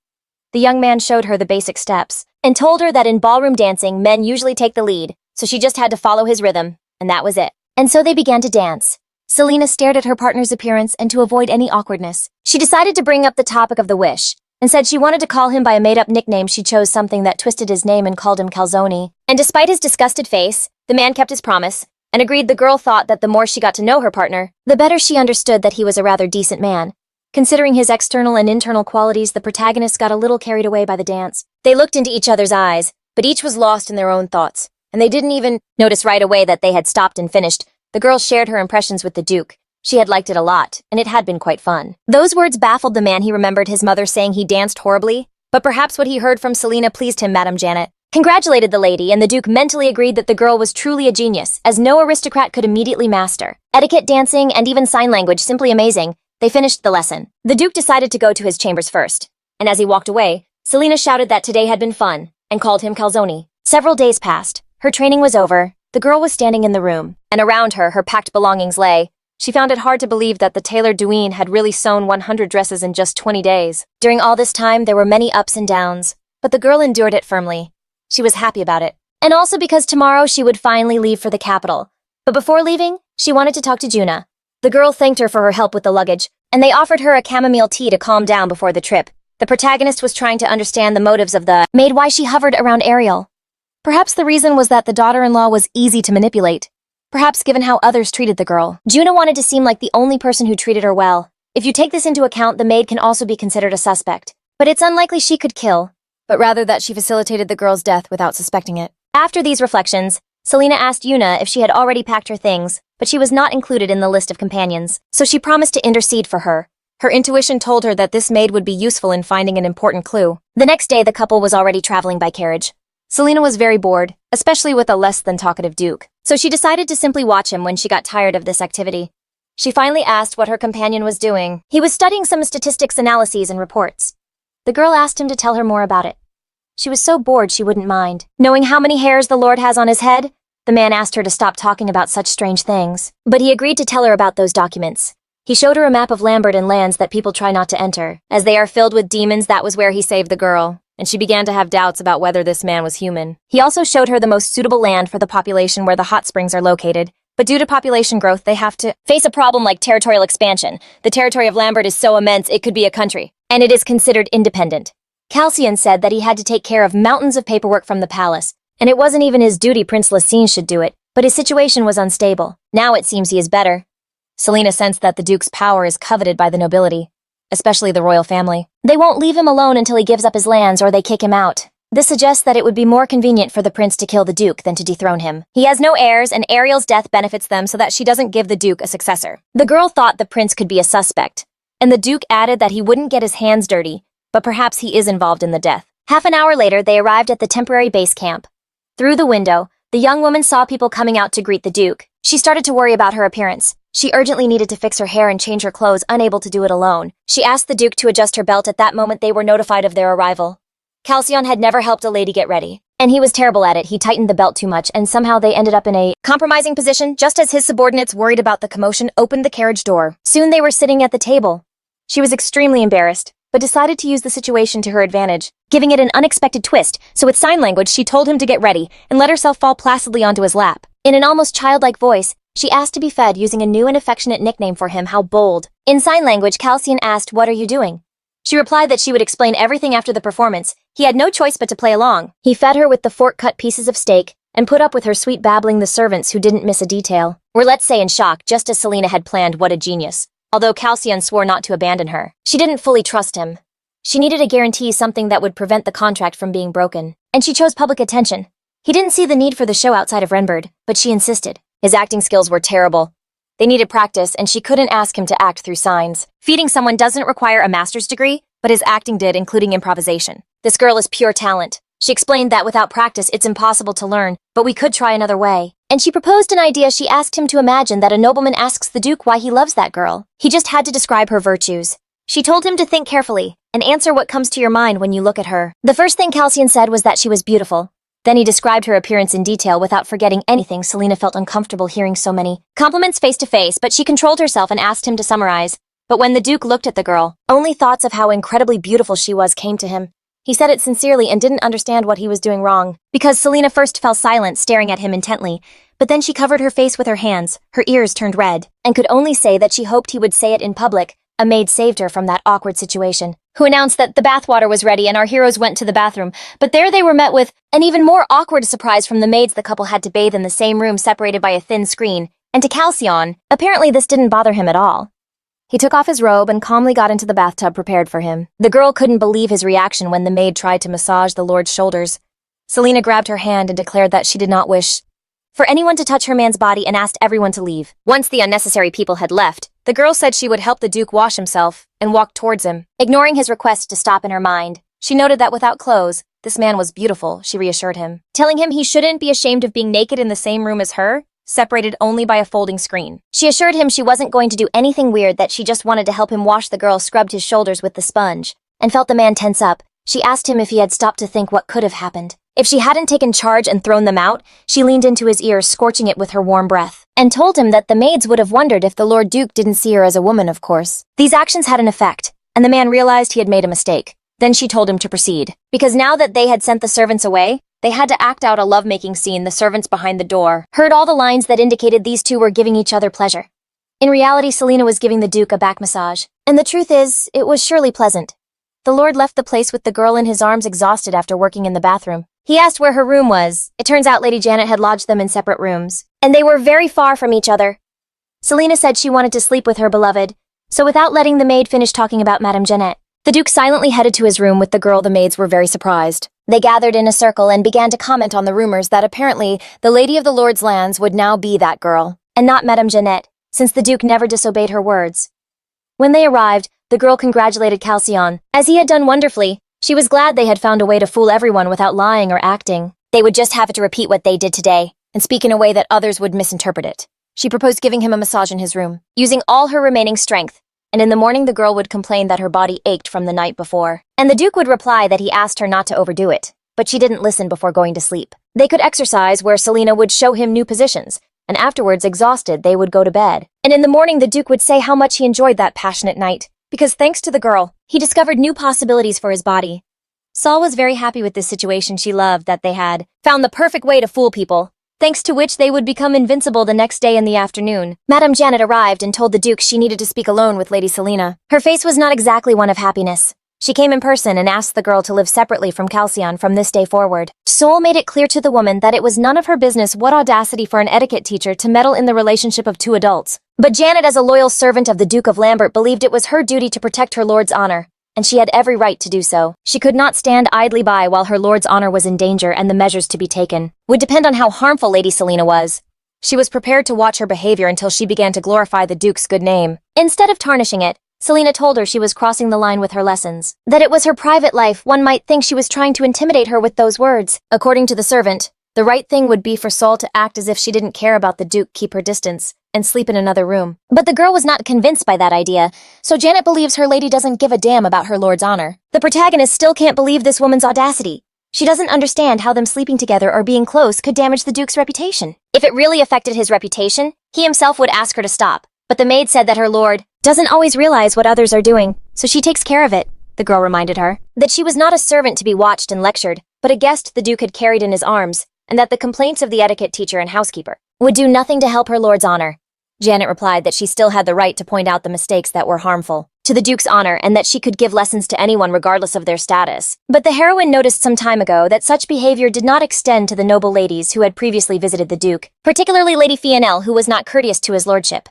The young man showed her the basic steps, and told her that in ballroom dancing, men usually take the lead, so she just had to follow his rhythm, and that was it. And so they began to dance. Selena stared at her partner's appearance, and to avoid any awkwardness, she decided to bring up the topic of the wish, and said she wanted to call him by a made-up nickname. She chose something that twisted his name and called him Calzone. And despite his disgusted face, the man kept his promise, and agreed. The girl thought that the more she got to know her partner, the better she understood that he was a rather decent man. Considering his external and internal qualities, the protagonist got a little carried away by the dance. They looked into each other's eyes, but each was lost in their own thoughts, and they didn't even notice right away that they had stopped and finished. The girl shared her impressions with the Duke. She had liked it a lot, and it had been quite fun. Those words baffled the man. He remembered his mother saying he danced horribly, but perhaps what he heard from Selena pleased him. Madame Janet congratulated the lady, and the Duke mentally agreed that the girl was truly a genius, as no aristocrat could immediately master. Etiquette, dancing, and even sign language, simply amazing. They finished the lesson. The Duke decided to go to his chambers first, and as he walked away, Selena shouted that today had been fun, and called him Calzone. Several days passed. Her training was over. The girl was standing in the room, and around her, her packed belongings lay. She found it hard to believe that the tailor Duane had really sewn 100 dresses in just 20 days. During all this time, there were many ups and downs, but the girl endured it firmly. She was happy about it, and also because tomorrow she would finally leave for the capital. But before leaving, she wanted to talk to Juna. The girl thanked her for her help with the luggage, and they offered her a chamomile tea to calm down before the trip. The protagonist was trying to understand the motives of the maid, why she hovered around Ariel. Perhaps the reason was that the daughter-in-law was easy to manipulate. Perhaps given how others treated the girl. Juna wanted to seem like the only person who treated her well. If you take this into account, the maid can also be considered a suspect. But it's unlikely she could kill, but rather that she facilitated the girl's death without suspecting it. After these reflections, Selena asked Yuna if she had already packed her things, but she was not included in the list of companions, so she promised to intercede for her. Her intuition told her that this maid would be useful in finding an important clue. The next day, the couple was already traveling by carriage. Selena was very bored, especially with a less than talkative Duke, so she decided to simply watch him when she got tired of this activity. She finally asked what her companion was doing. He was studying some statistics, analyses, and reports. The girl asked him to tell her more about it. She was so bored she wouldn't mind. Knowing how many hairs the Lord has on his head, the man asked her to stop talking about such strange things. But he agreed to tell her about those documents. He showed her a map of Lambert and lands that people try not to enter, as they are filled with demons. That was where he saved the girl, and she began to have doubts about whether this man was human. He also showed her the most suitable land for the population where the hot springs are located, but due to population growth, they have to face a problem like territorial expansion. The territory of Lambert is so immense it could be a country, and it is considered independent. Calcian said that he had to take care of mountains of paperwork from the palace, and it wasn't even his duty. Prince Lassen should do it, but his situation was unstable. Now it seems he is better. Selena sensed that the Duke's power is coveted by the nobility, especially the royal family. They won't leave him alone until he gives up his lands or they kick him out. This suggests that it would be more convenient for the prince to kill the Duke than to dethrone him. He has no heirs, and Ariel's death benefits them so that she doesn't give the Duke a successor. The girl thought the prince could be a suspect, and the Duke added that he wouldn't get his hands dirty, but perhaps he is involved in the death. Half an hour later, they arrived at the temporary base camp. Through the window, the young woman saw people coming out to greet the Duke. She started to worry about her appearance. She urgently needed to fix her hair and change her clothes, unable to do it alone. She asked the Duke to adjust her belt. At that moment, they were notified of their arrival. Calcion had never helped a lady get ready, and he was terrible at it. He tightened the belt too much, and somehow they ended up in a compromising position. Just as his subordinates, worried about the commotion, opened the carriage door. Soon they were sitting at the table. She was extremely embarrassed, but decided to use the situation to her advantage, giving it an unexpected twist. So with sign language, she told him to get ready, and let herself fall placidly onto his lap. In an almost childlike voice, she asked to be fed using a new and affectionate nickname for him. How bold. In sign language, Calcion asked, "What are you doing?" She replied that she would explain everything after the performance. He had no choice but to play along. He fed her with the fork-cut pieces of steak, and put up with her sweet babbling. The servants, who didn't miss a detail, were, let's say, in shock, just as Selena had planned. What a genius. Although Calcion swore not to abandon her, she didn't fully trust him. She needed a guarantee, something that would prevent the contract from being broken. And she chose public attention. He didn't see the need for the show outside of Renberg, but she insisted. His acting skills were terrible. They needed practice, and she couldn't ask him to act through signs. Feeding someone doesn't require a master's degree, but his acting did, including improvisation. This girl is pure talent. She explained that without practice, it's impossible to learn, but we could try another way. And she proposed an idea. She asked him to imagine that a nobleman asks the Duke why he loves that girl. He just had to describe her virtues. She told him to think carefully, and answer what comes to your mind when you look at her. The first thing Calcian said was that she was beautiful. Then he described her appearance in detail without forgetting anything. Selena felt uncomfortable hearing so many compliments face to face, but she controlled herself and asked him to summarize. But when the Duke looked at the girl, only thoughts of how incredibly beautiful she was came to him. He said it sincerely and didn't understand what he was doing wrong, because Selena first fell silent, staring at him intently, but then she covered her face with her hands, her ears turned red, and could only say that she hoped he would say it in public. A maid saved her from that awkward situation, who announced that the bathwater was ready and our heroes went to the bathroom, but there they were met with an even more awkward surprise from the maids. The couple had to bathe in the same room separated by a thin screen, and to Calcion, apparently this didn't bother him at all. He took off his robe and calmly got into the bathtub prepared for him. The girl couldn't believe his reaction when the maid tried to massage the Lord's shoulders. Selena grabbed her hand and declared that she did not wish for anyone to touch her man's body and asked everyone to leave. Once the unnecessary people had left, the girl said she would help the Duke wash himself and walked towards him. Ignoring his request to stop in her mind, she noted that without clothes, this man was beautiful, she reassured him, telling him he shouldn't be ashamed of being naked in the same room as her, separated only by a folding screen. She assured him she wasn't going to do anything weird, that she just wanted to help him wash. The girl scrubbed his shoulders with the sponge and felt the man tense up. She asked him if he had stopped to think what could have happened. If she hadn't taken charge and thrown them out, she leaned into his ear, scorching it with her warm breath, and told him that the maids would have wondered if the Lord Duke didn't see her as a woman, of course. These actions had an effect, and the man realized he had made a mistake. Then she told him to proceed, because now that they had sent the servants away, they had to act out a lovemaking scene. The servants behind the door heard all the lines that indicated these two were giving each other pleasure. In reality, Selena was giving the Duke a back massage, and the truth is, it was surely pleasant. The Lord left the place with the girl in his arms, exhausted after working in the bathroom. He asked where her room was. It turns out Lady Janet had lodged them in separate rooms, and they were very far from each other. Selena said she wanted to sleep with her beloved, so without letting the maid finish talking about Madame Janet, the Duke silently headed to his room with the girl. The maids were very surprised. They gathered in a circle and began to comment on the rumors that apparently the Lady of the Lord's lands would now be that girl, and not Madame Janet, since the Duke never disobeyed her words. When they arrived, the girl congratulated Calcion, as he had done wonderfully. She was glad they had found a way to fool everyone without lying or acting. They would just have to repeat what they did today, and speak in a way that others would misinterpret it. She proposed giving him a massage in his room, using all her remaining strength, and in the morning the girl would complain that her body ached from the night before. And the Duke would reply that he asked her not to overdo it, but she didn't listen before going to sleep. They could exercise, where Selena would show him new positions, and afterwards, exhausted, they would go to bed. And in the morning the Duke would say how much he enjoyed that passionate night, because thanks to the girl, he discovered new possibilities for his body. Saul was very happy with this situation. She loved that they had found the perfect way to fool people, thanks to which they would become invincible. The next day in the afternoon, Madame Janet arrived and told the Duke she needed to speak alone with Lady Selena. Her face was not exactly one of happiness. She came in person and asked the girl to live separately from Calcion from this day forward. Seol made it clear to the woman that it was none of her business. What audacity for an etiquette teacher to meddle in the relationship of two adults. But Janet, as a loyal servant of the Duke of Lambert, believed it was her duty to protect her lord's honor, and she had every right to do so. She could not stand idly by while her lord's honor was in danger, and the measures to be taken would depend on how harmful Lady Selena was. She was prepared to watch her behavior until she began to glorify the Duke's good name. Instead of tarnishing it, Selena told her she was crossing the line with her lessons, that it was her private life. One might think she was trying to intimidate her with those words. According to the servant, the right thing would be for Seol to act as if she didn't care about the Duke, keep her distance, and sleep in another room. But the girl was not convinced by that idea, so Janet believes her lady doesn't give a damn about her lord's honor. The protagonist still can't believe this woman's audacity. She doesn't understand how them sleeping together or being close could damage the Duke's reputation. If it really affected his reputation, he himself would ask her to stop. But the maid said that her lord doesn't always realize what others are doing, so she takes care of it. The girl reminded her that she was not a servant to be watched and lectured, but a guest the Duke had carried in his arms, and that the complaints of the etiquette teacher and housekeeper would do nothing to help her lord's honor. Janet replied that she still had the right to point out the mistakes that were harmful to the Duke's honor, and that she could give lessons to anyone regardless of their status. But the heroine noticed some time ago that such behavior did not extend to the noble ladies who had previously visited the Duke, particularly Lady Fionel, who was not courteous to his lordship.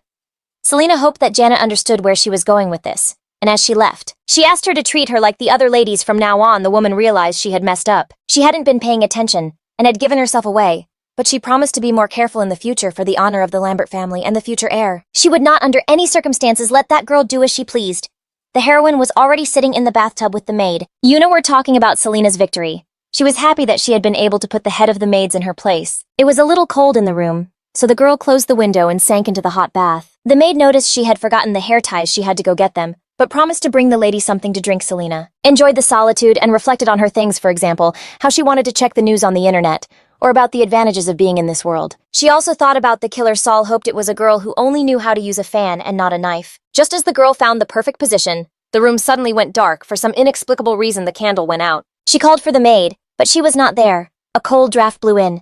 Selena hoped that Janet understood where she was going with this, and as she left, she asked her to treat her like the other ladies from now on. The woman realized she had messed up. She hadn't been paying attention, and had given herself away, but she promised to be more careful in the future for the honor of the Lambert family and the future heir. She would not under any circumstances let that girl do as she pleased. The heroine was already sitting in the bathtub with the maid. Were talking about Selena's victory. She was happy that she had been able to put the head of the maids in her place. It was a little cold in the room, so the girl closed the window and sank into the hot bath. The maid noticed she had forgotten the hair ties. She had to go get them, but promised to bring the lady something to drink. Selena enjoyed the solitude and reflected on her things, for example, how she wanted to check the news on the internet, or about the advantages of being in this world. She also thought about the killer. Saul hoped it was a girl who only knew how to use a fan and not a knife. Just as the girl found the perfect position, the room suddenly went dark. For some inexplicable reason, the candle went out. She called for the maid, but she was not there. A cold draft blew in.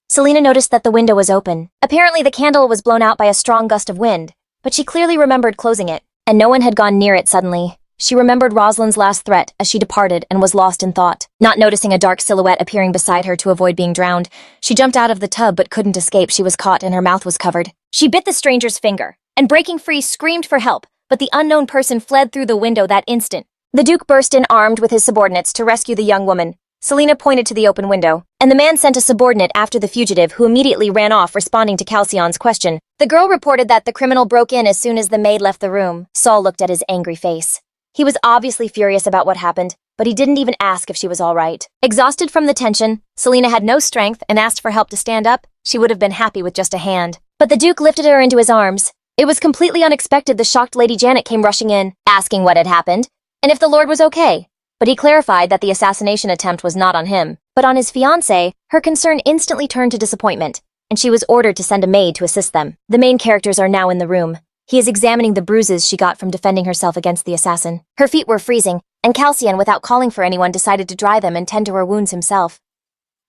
Selena noticed that the window was open. Apparently, the candle was blown out by a strong gust of wind, but she clearly remembered closing it, and no one had gone near it. Suddenly, she remembered Roslin's last threat as she departed and was lost in thought. Not noticing a dark silhouette appearing beside her to avoid being drowned, she jumped out of the tub but couldn't escape. She was caught and her mouth was covered. She bit the stranger's finger, and breaking free, screamed for help, but the unknown person fled through the window that instant. The Duke burst in armed with his subordinates to rescue the young woman. Selena pointed to the open window, and the man sent a subordinate after the fugitive, who immediately ran off, responding to Calcion's question. The girl reported that the criminal broke in as soon as the maid left the room. Saul looked at his angry face. He was obviously furious about what happened, but he didn't even ask if she was all right. Exhausted from the tension, Selena had no strength and asked for help to stand up. She would have been happy with just a hand. But the Duke lifted her into his arms. It was completely unexpected. The shocked Lady Janet came rushing in, asking what had happened, and if the Lord was okay. But he clarified that the assassination attempt was not on him, but on his fiancée. Her concern instantly turned to disappointment, and she was ordered to send a maid to assist them. The main characters are now in the room. He is examining the bruises she got from defending herself against the assassin. Her feet were freezing, and Calcion, without calling for anyone, decided to dry them and tend to her wounds himself.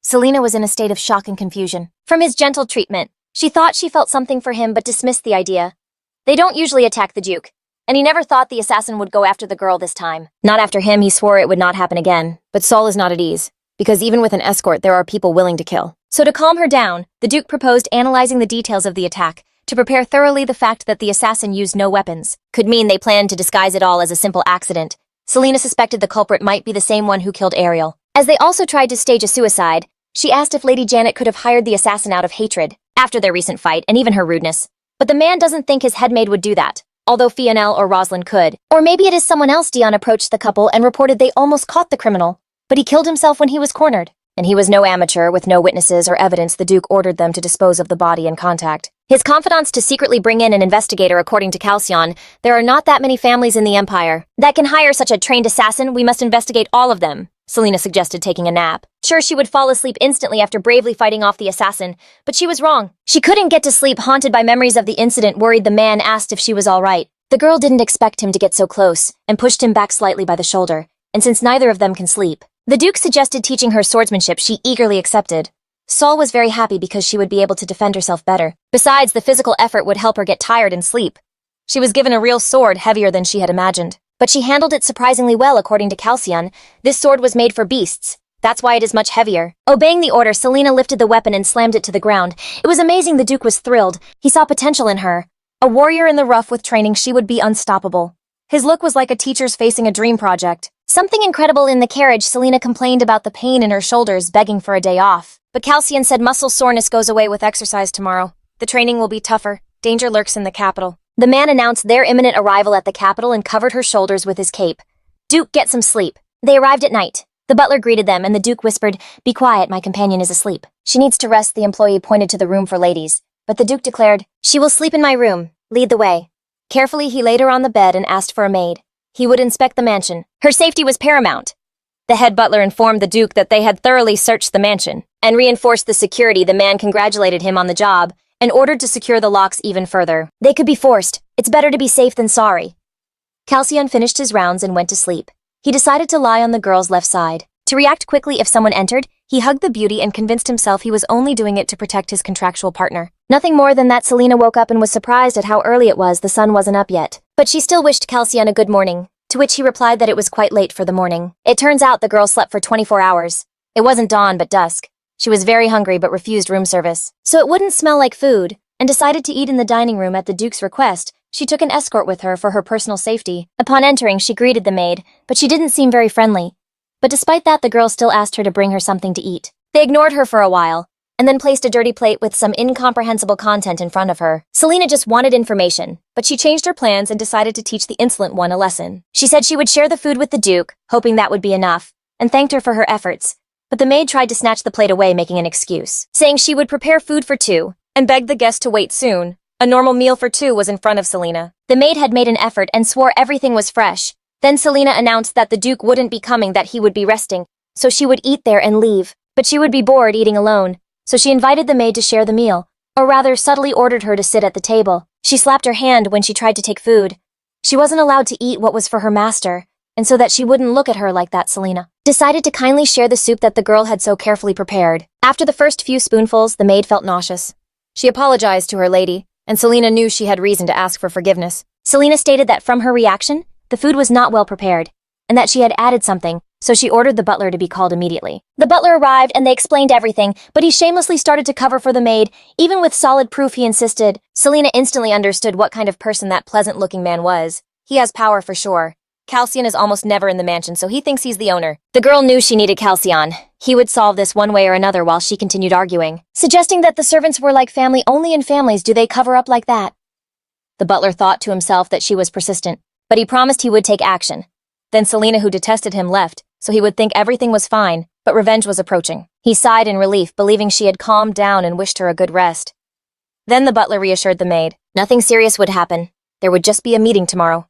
Selena was in a state of shock and confusion. From his gentle treatment, she thought she felt something for him but dismissed the idea. They don't usually attack the Duke, and he never thought the assassin would go after the girl this time. Not after him. He swore it would not happen again. But Saul is not at ease, because even with an escort there are people willing to kill. So to calm her down, the Duke proposed analyzing the details of the attack, to prepare thoroughly. The fact that the assassin used no weapons could mean they planned to disguise it all as a simple accident. Selena suspected the culprit might be the same one who killed Ariel. As they also tried to stage a suicide, she asked if Lady Janet could have hired the assassin out of hatred, after their recent fight and even her rudeness. But the man doesn't think his headmaid would do that, although Fionel or Roslin could. Or maybe it is someone else. Dion approached the couple and reported they almost caught the criminal, but he killed himself when he was cornered. And he was no amateur. With no witnesses or evidence, the Duke ordered them to dispose of the body in contact. His confidants to secretly bring in an investigator. According to Calcion, there are not that many families in the Empire that can hire such a trained assassin. We must investigate all of them. Selena suggested taking a nap. Sure, she would fall asleep instantly after bravely fighting off the assassin, but she was wrong. She couldn't get to sleep, haunted by memories of the incident. Worried, the man asked if she was all right. The girl didn't expect him to get so close, and pushed him back slightly by the shoulder. And since neither of them can sleep, the Duke suggested teaching her swordsmanship. She eagerly accepted. Saul was very happy because she would be able to defend herself better. Besides, the physical effort would help her get tired and sleep. She was given a real sword, heavier than she had imagined. But she handled it surprisingly well. According to Calcion, this sword was made for beasts. That's why it is much heavier. Obeying the order, Selena lifted the weapon and slammed it to the ground. It was amazing. The Duke was thrilled. He saw potential in her. A warrior in the rough. With training, she would be unstoppable. His look was like a teacher's facing a dream project. Something incredible. In the carriage, Selena complained about the pain in her shoulders, begging for a day off. But Calcion said muscle soreness goes away with exercise tomorrow. The training will be tougher. Danger lurks in the capital. The man announced their imminent arrival at the capital and covered her shoulders with his cape. Duke, get some sleep. They arrived at night. The butler greeted them, and the Duke whispered, "Be quiet, my companion is asleep. She needs to rest." The employee pointed to the room for ladies, but the Duke declared, "She will sleep in my room. Lead the way." Carefully, he laid her on the bed and asked for a maid. He would inspect the mansion. Her safety was paramount. The head butler informed the Duke that they had thoroughly searched the mansion and reinforced the security. The man congratulated him on the job and ordered to secure the locks even further. They could be forced. It's better to be safe than sorry. Calcion finished his rounds and went to sleep. He decided to lie on the girl's left side. To react quickly if someone entered, he hugged the beauty and convinced himself he was only doing it to protect his contractual partner. Nothing more than that. Selena woke up and was surprised at how early it was. The sun wasn't up yet. But she still wished Calcion a good morning, to which he replied that it was quite late for the morning. It turns out the girl slept for 24 hours. It wasn't dawn but dusk. She was very hungry but refused room service, so it wouldn't smell like food, and decided to eat in the dining room at the Duke's request. She took an escort with her for her personal safety. Upon entering, she greeted the maid, but she didn't seem very friendly. But despite that, the girl still asked her to bring her something to eat. They ignored her for a while, and then placed a dirty plate with some incomprehensible content in front of her. Selena just wanted information, but she changed her plans and decided to teach the insolent one a lesson. She said she would share the food with the Duke, hoping that would be enough, and thanked her for her efforts. But the maid tried to snatch the plate away, making an excuse, saying she would prepare food for two, and begged the guest to wait soon. A normal meal for two was in front of Selena. The maid had made an effort and swore everything was fresh. Then Selena announced that the Duke wouldn't be coming, that he would be resting, so she would eat there and leave. But she would be bored eating alone, so she invited the maid to share the meal, or rather subtly ordered her to sit at the table. She slapped her hand when she tried to take food. She wasn't allowed to eat what was for her master, and so that she wouldn't look at her like that, Selena decided to kindly share the soup that the girl had so carefully prepared. After the first few spoonfuls, the maid felt nauseous. She apologized to her lady, and Selena knew she had reason to ask for forgiveness. Selena stated that from her reaction, the food was not well prepared, and that she had added something, so she ordered the butler to be called immediately. The butler arrived and they explained everything, but he shamelessly started to cover for the maid. Even with solid proof, he insisted. Selena instantly understood what kind of person that pleasant-looking man was. He has power for sure. Calcian is almost never in the mansion, so he thinks he's the owner. The girl knew she needed Calcian. He would solve this one way or another while she continued arguing, suggesting that the servants were like family. Only in families do they cover up like that. The butler thought to himself that she was persistent, but he promised he would take action. Then Selena, who detested him, left, so he would think everything was fine, but revenge was approaching. He sighed in relief, believing she had calmed down and wished her a good rest. Then the butler reassured the maid. Nothing serious would happen. There would just be a meeting tomorrow.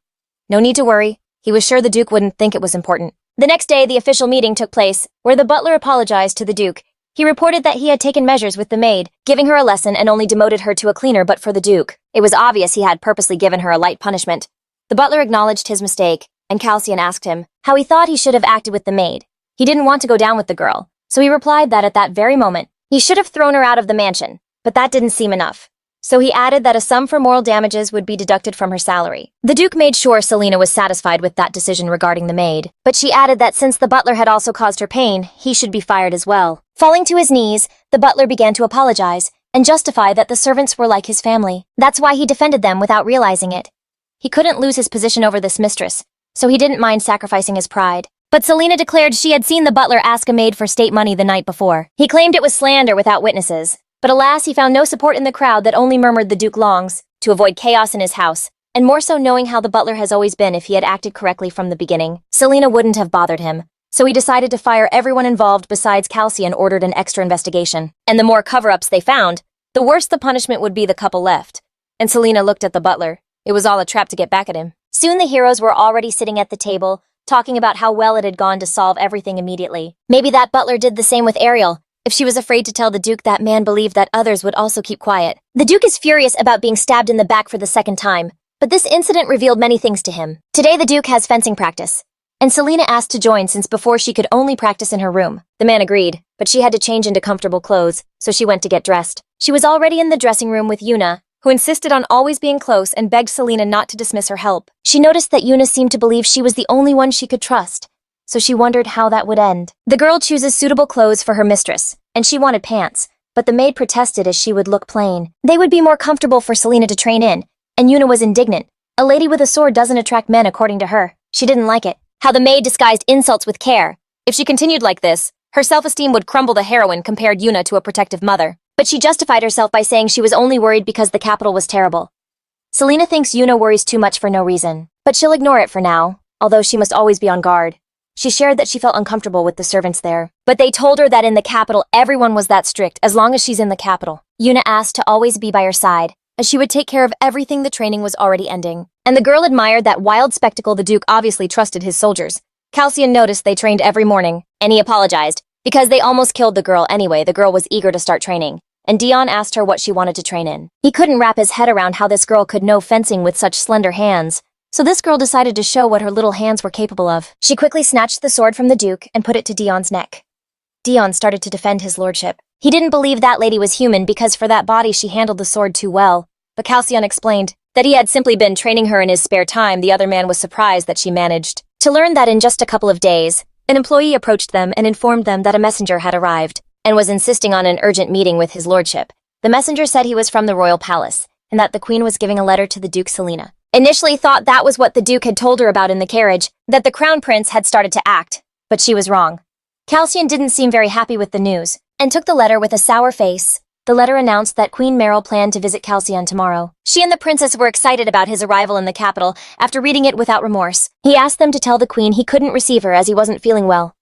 No need to worry. He was sure the Duke wouldn't think it was important. The next day, the official meeting took place, where the butler apologized to the Duke. He reported that he had taken measures with the maid, giving her a lesson and only demoted her to a cleaner, but for the Duke, it was obvious he had purposely given her a light punishment. The butler acknowledged his mistake, and Calcian asked him how he thought he should have acted with the maid. He didn't want to go down with the girl, so he replied that at that very moment, he should have thrown her out of the mansion, but that didn't seem enough. So he added that a sum for moral damages would be deducted from her salary. The Duke made sure Selena was satisfied with that decision regarding the maid, but she added that since the butler had also caused her pain, he should be fired as well. Falling to his knees, the butler began to apologize and justify that the servants were like his family. That's why he defended them without realizing it. He couldn't lose his position over this mistress, so he didn't mind sacrificing his pride. But Selena declared she had seen the butler ask a maid for state money the night before. He claimed it was slander without witnesses. But alas, he found no support in the crowd that only murmured the Duke longs to avoid chaos in his house, and more so knowing how the butler has always been. If he had acted correctly from the beginning, Selena wouldn't have bothered him. So he decided to fire everyone involved besides Calcian, ordered an extra investigation. And the more cover-ups they found, the worse the punishment would be. The couple left, and Selena looked at the butler. It was all a trap to get back at him. Soon the heroes were already sitting at the table, talking about how well it had gone to solve everything immediately. Maybe that butler did the same with Ariel. If she was afraid to tell the Duke, that man believed that others would also keep quiet. The Duke is furious about being stabbed in the back for the second time, but this incident revealed many things to him. Today the Duke has fencing practice, and Selena asked to join since before she could only practice in her room. The man agreed, but she had to change into comfortable clothes, so she went to get dressed. She was already in the dressing room with Yuna, who insisted on always being close and begged Selena not to dismiss her help. She noticed that Yuna seemed to believe she was the only one she could trust, so she wondered how that would end. The girl chooses suitable clothes for her mistress, and she wanted pants, but the maid protested as she would look plain. They would be more comfortable for Selena to train in, and Yuna was indignant. A lady with a sword doesn't attract men, according to her. She didn't like it. How the maid disguised insults with care. If she continued like this, her self-esteem would crumble. The heroine compared Yuna to a protective mother, but she justified herself by saying she was only worried because the capital was terrible. Selena thinks Yuna worries too much for no reason, but she'll ignore it for now, although she must always be on guard. She shared that she felt uncomfortable with the servants there, but they told her that in the capital everyone was that strict as long as she's in the capital. Yuna asked to always be by her side, as she would take care of everything. The training was already ending, and the girl admired that wild spectacle. The Duke obviously trusted his soldiers. Calcian noticed they trained every morning, and he apologized, because they almost killed the girl anyway. The girl was eager to start training, and Dion asked her what she wanted to train in. He couldn't wrap his head around how this girl could know fencing with such slender hands. So this girl decided to show what her little hands were capable of. She quickly snatched the sword from the Duke and put it to Dion's neck. Dion started to defend his lordship. He didn't believe that lady was human because for that body she handled the sword too well. But Calcian explained that he had simply been training her in his spare time. The other man was surprised that she managed to learn that in just a couple of days. An employee approached them and informed them that a messenger had arrived and was insisting on an urgent meeting with his lordship. The messenger said he was from the royal palace and that the queen was giving a letter to the Duke. Selena initially thought that was what the Duke had told her about in the carriage, that the crown prince had started to act, but she was wrong. Calcian didn't seem very happy with the news, and took the letter with a sour face. The letter announced that Queen Meryl planned to visit Calcian tomorrow. She and the princess were excited about his arrival in the capital. After reading it without remorse, he asked them to tell the queen he couldn't receive her as he wasn't feeling well.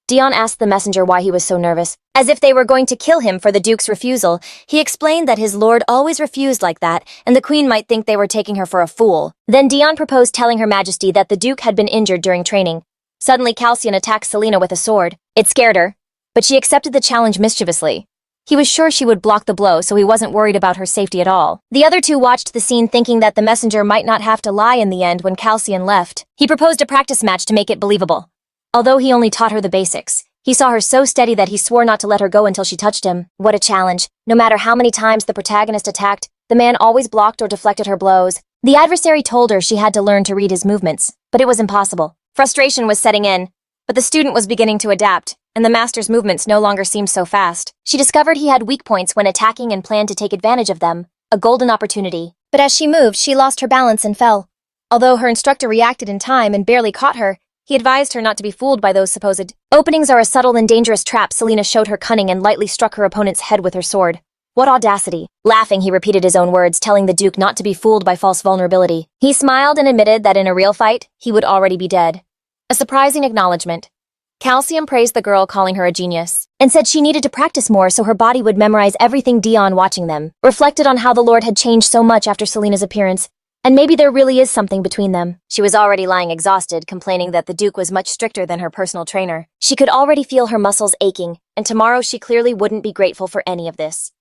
Dion asked the messenger why he was so nervous. As if they were going to kill him for the Duke's refusal, he explained that his lord always refused like that, and the Queen might think they were taking her for a fool. Then Dion proposed telling Her Majesty that the Duke had been injured during training. Suddenly, Calcian attacked Selena with a sword. It scared her, but she accepted the challenge mischievously. He was sure she would block the blow, so he wasn't worried about her safety at all. The other two watched the scene thinking that the messenger might not have to lie in the end when Calcian left. He proposed a practice match to make it believable. Although he only taught her the basics, he saw her so steady that he swore not to let her go until she touched him. What a challenge. No matter how many times the protagonist attacked, the man always blocked or deflected her blows. The adversary told her she had to learn to read his movements, but it was impossible. Frustration was setting in, but the student was beginning to adapt, and the master's movements no longer seemed so fast. She discovered he had weak points when attacking and planned to take advantage of them, a golden opportunity. But as she moved, she lost her balance and fell. Although her instructor reacted in time and barely caught her, he advised her not to be fooled by those supposed openings are a subtle and dangerous trap. Selena showed her cunning and lightly struck her opponent's head with her sword. What audacity. Laughing, he repeated his own words, telling the Duke not to be fooled by false vulnerability. He smiled and admitted that in a real fight, he would already be dead. A surprising acknowledgement. Calcium praised the girl, calling her a genius, and said she needed to practice more so her body would memorize everything. Dion, watching them, reflected on how the Lord had changed so much after Selena's appearance, and maybe there really is something between them. She was already lying exhausted, complaining that the Duke was much stricter than her personal trainer. She could already feel her muscles aching, and tomorrow she clearly wouldn't be grateful for any of this.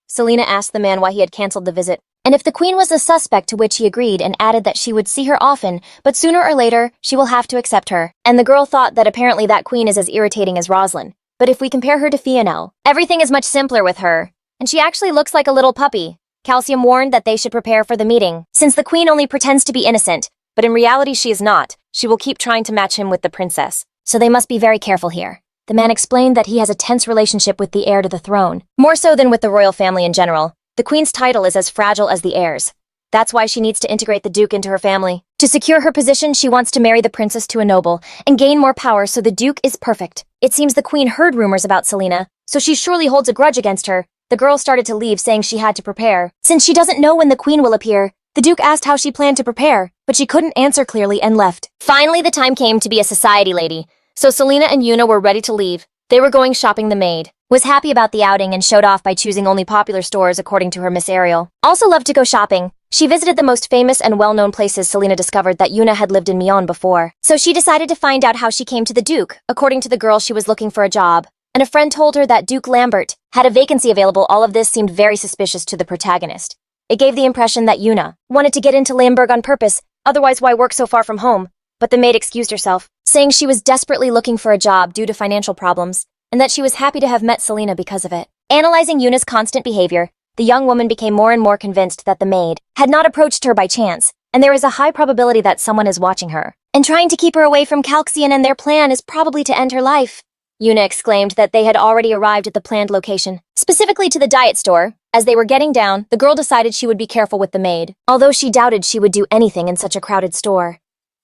Selena asked the man why he had cancelled the visit, and if the Queen was a suspect, to which he agreed and added that she would see her often, but sooner or later, she will have to accept her. And the girl thought that apparently that Queen is as irritating as Roslin. But if we compare her to Fionel, everything is much simpler with her, and she actually looks like a little puppy. Calcium warned that they should prepare for the meeting, since the Queen only pretends to be innocent, but in reality she is not. She will keep trying to match him with the princess, so they must be very careful here. The man explained that he has a tense relationship with the heir to the throne, more so than with the royal family in general. The Queen's title is as fragile as the heir's. That's why she needs to integrate the Duke into her family. To secure her position, she wants to marry the princess to a noble and gain more power, so the Duke is perfect. It seems the Queen heard rumors about Selena, so she surely holds a grudge against her. The girl started to leave, saying she had to prepare. Since she doesn't know when the Queen will appear, the Duke asked how she planned to prepare, but she couldn't answer clearly and left. Finally, the time came to be a society lady, so Selena and Yuna were ready to leave. They were going shopping. The maid was happy about the outing and showed off by choosing only popular stores according to her Miss Ariel. Also loved to go shopping. She visited the most famous and well-known places. Selena discovered that Yuna had lived in Mion before, so she decided to find out how she came to the Duke. According to the girl, she was looking for a job, and a friend told her that Duke Lambert had a vacancy available. All of this seemed very suspicious to the protagonist. It gave the impression that Yuna wanted to get into Lamberg on purpose, otherwise why work so far from home? But the maid excused herself, saying she was desperately looking for a job due to financial problems, and that she was happy to have met Selena because of it. Analyzing Yuna's constant behavior, the young woman became more and more convinced that the maid had not approached her by chance, and there is a high probability that someone is watching her and trying to keep her away from Calcian, and their plan is probably to end her life. Yuna exclaimed that they had already arrived at the planned location, specifically to the diet store. As they were getting down, the girl decided she would be careful with the maid, although she doubted she would do anything in such a crowded store.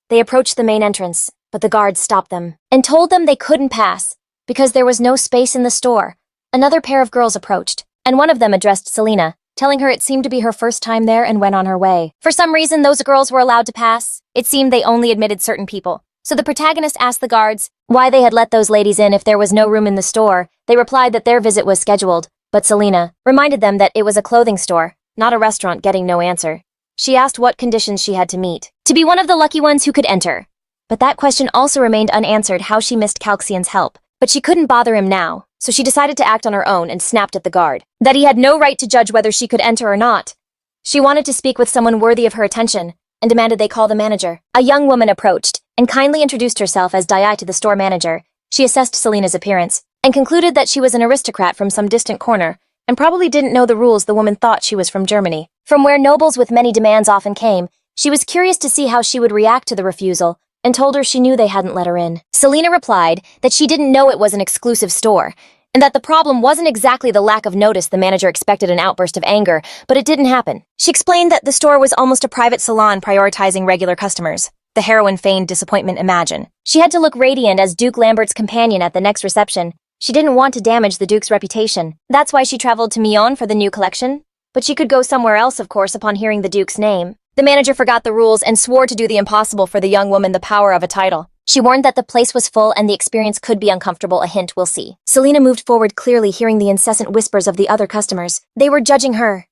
They approached the main entrance, but the guards stopped them and told them they couldn't pass because there was no space in the store. Another pair of girls approached, and one of them addressed Selena, telling her it seemed to be her first time there, and went on her way. For some reason, those girls were allowed to pass. It seemed they only admitted certain people. So the protagonist asked the guards why they had let those ladies in if there was no room in the store. They replied that their visit was scheduled, but Selena reminded them that it was a clothing store, not a restaurant. Getting no answer, she asked what conditions she had to meet to be one of the lucky ones who could enter. But that question also remained unanswered, how she missed Calcian's help. But she couldn't bother him now, so she decided to act on her own and snapped at the guard that he had no right to judge whether she could enter or not. She wanted to speak with someone worthy of her attention and demanded they call the manager. A young woman approached and kindly introduced herself as Dai to the store manager. She assessed Selena's appearance and concluded that she was an aristocrat from some distant corner and probably didn't know the rules. The woman thought she was from Germany, from where nobles with many demands often came. She was curious to see how she would react to the refusal and told her she knew they hadn't let her in. Selena replied that she didn't know it was an exclusive store, and that the problem wasn't exactly the lack of notice. The manager expected an outburst of anger, but it didn't happen. She explained that the store was almost a private salon, prioritizing regular customers. The heroine feigned disappointment. Imagine. She had to look radiant as Duke Lambert's companion at the next reception. She didn't want to damage the Duke's reputation. That's why she traveled to Mion for the new collection. But she could go somewhere else, of course, upon hearing the Duke's name. The manager forgot the rules and swore to do the impossible for the young woman, the power of a title. She warned that the place was full and the experience could be uncomfortable, a hint, we'll see. Selena moved forward, clearly hearing the incessant whispers of the other customers. They were judging her.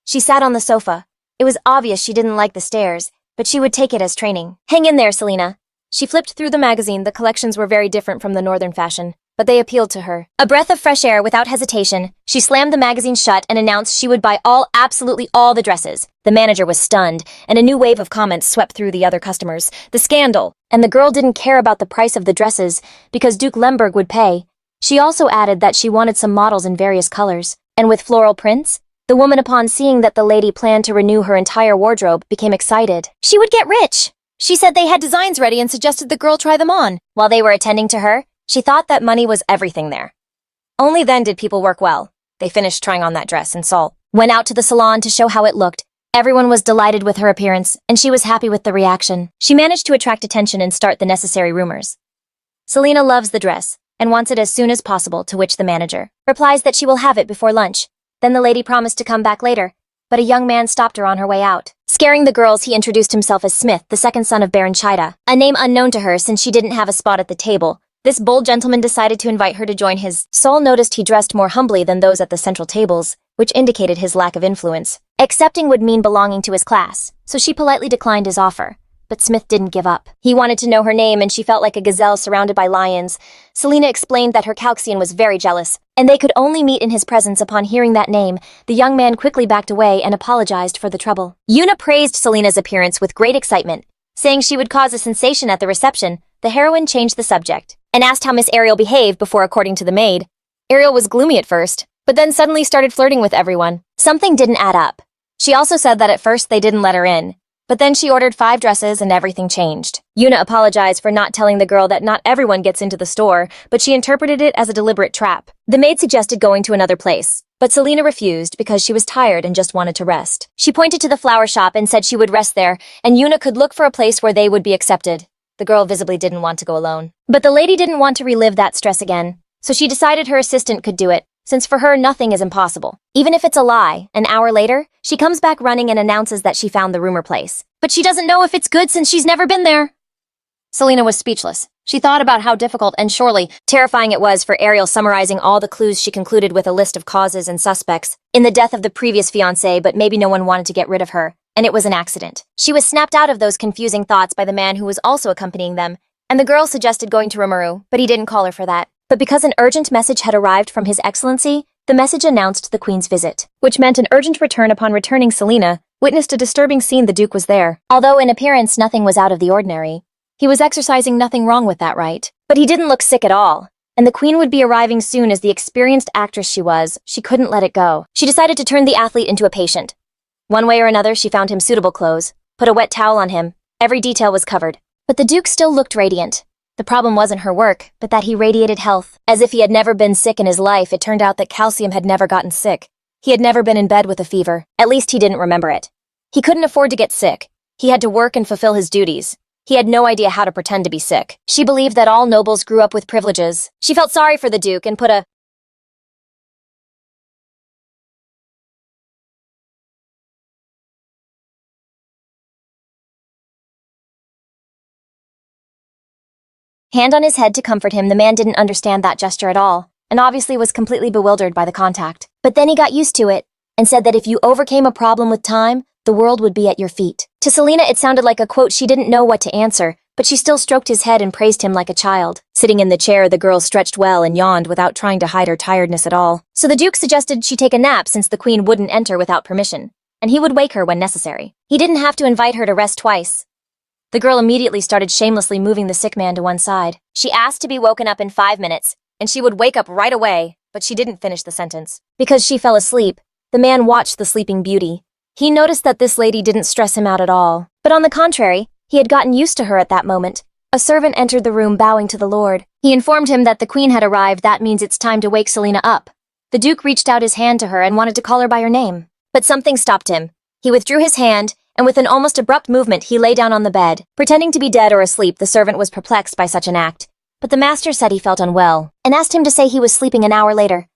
She sat on the sofa. It was obvious she didn't like the stares, but she would take it as training. Hang in there, Selena. She flipped through the magazine. The collections were very different from the northern fashion, but they appealed to her. A breath of fresh air without hesitation, she slammed the magazine shut and announced she would buy absolutely all the dresses. The manager was stunned, and a new wave of comments swept through the other customers. The scandal! And the girl didn't care about the price of the dresses, because Duke Lemberg would pay. She also added that she wanted some models in various colors, and with floral prints. The woman, upon seeing that the lady planned to renew her entire wardrobe, became excited. She would get rich! She said they had designs ready and suggested the girl try them on. While they were attending to her, she thought that money was everything there. Only then did people work well. They finished trying on that dress, and Seol went out to the salon to show how it looked. Everyone was delighted with her appearance, and she was happy with the reaction. She managed to attract attention and start the necessary rumors. Selena loves the dress, and wants it as soon as possible, to which the manager replies that she will have it before lunch. Then the lady promised to come back later, but a young man stopped her on her way out. Scaring the girls, he introduced himself as Smith, the second son of Baron Chida, a name unknown to her since she didn't have a spot at the table. This bold gentleman decided to invite her to join his. Seol noticed he dressed more humbly than those at the central tables, which indicated his lack of influence. Accepting would mean belonging to his class, so she politely declined his offer. But Smith didn't give up. He wanted to know her name, and she felt like a gazelle surrounded by lions. Selena explained that her Calxian was very jealous, and they could only meet in his presence. Upon hearing that name, the young man quickly backed away and apologized for the trouble. Yuna praised Selena's appearance with great excitement, saying she would cause a sensation at the reception. The heroine changed the subject and asked how Miss Ariel behaved before, according to the maid. Ariel was gloomy at first, but then suddenly started flirting with everyone. Something didn't add up. She also said that at first they didn't let her in, but then she ordered 5 dresses and everything changed. Yuna apologized for not telling the girl that not everyone gets into the store, but she interpreted it as a deliberate trap. The maid suggested going to another place, but Selena refused because she was tired and just wanted to rest. She pointed to the flower shop and said she would rest there, and Yuna could look for a place where they would be accepted. The girl visibly didn't want to go alone. But the lady didn't want to relive that stress again, so she decided her assistant could do it, since for her nothing is impossible. Even if it's a lie. An hour later, she comes back running and announces that she found the rumor place. But she doesn't know if it's good since she's never been there. Selena was speechless. She thought about how difficult and surely terrifying it was for Ariel. Summarizing all the clues, she concluded with a list of causes and suspects in the death of the previous fiancé, but maybe no one wanted to get rid of her, and it was an accident. She was snapped out of those confusing thoughts by the man who was also accompanying them, and the girl suggested going to Rimuru, but he didn't call her for that. But because an urgent message had arrived from His Excellency, the message announced the Queen's visit, which meant an urgent return. Upon returning, Selena witnessed a disturbing scene. The Duke was there. Although in appearance nothing was out of the ordinary, he was exercising nothing wrong with that right. But he didn't look sick at all, and the Queen would be arriving soon. As the experienced actress she was, she couldn't let it go. She decided to turn the athlete into a patient. One way or another, she found him suitable clothes, put a wet towel on him. Every detail was covered. But the Duke still looked radiant. The problem wasn't her work, but that he radiated health. As if he had never been sick in his life, it turned out that Calcium had never gotten sick. He had never been in bed with a fever. At least he didn't remember it. He couldn't afford to get sick. He had to work and fulfill his duties. He had no idea how to pretend to be sick. She believed that all nobles grew up with privileges. She felt sorry for the Duke and put a hand on his head to comfort him. The man didn't understand that gesture at all, and obviously was completely bewildered by the contact. But then he got used to it, and said that if you overcame a problem with time, the world would be at your feet. To Selena it sounded like a quote. She didn't know what to answer, but she still stroked his head and praised him like a child. Sitting in the chair, the girl stretched well and yawned without trying to hide her tiredness at all. So the Duke suggested she take a nap since the Queen wouldn't enter without permission, and he would wake her when necessary. He didn't have to invite her to rest twice. The girl immediately started shamelessly moving the sick man to one side. She asked to be woken up in 5 minutes, and she would wake up right away, but she didn't finish the sentence. Because she fell asleep, the man watched the sleeping beauty. He noticed that this lady didn't stress him out at all, but on the contrary, he had gotten used to her at that moment. A servant entered the room bowing to the Lord. He informed him that the Queen had arrived. That means it's time to wake Selena up. The Duke reached out his hand to her and wanted to call her by her name, but something stopped him. He withdrew his hand, and with an almost abrupt movement he lay down on the bed. Pretending to be dead or asleep, the servant was perplexed by such an act, but the master said he felt unwell, and asked him to say he was sleeping an hour later.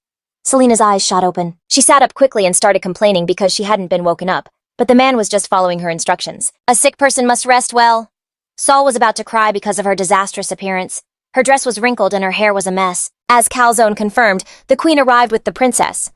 Selena's eyes shot open. She sat up quickly and started complaining because she hadn't been woken up, but the man was just following her instructions. A sick person must rest well. Seol was about to cry because of her disastrous appearance. Her dress was wrinkled and her hair was a mess. As Calzone confirmed, the queen arrived with the princess.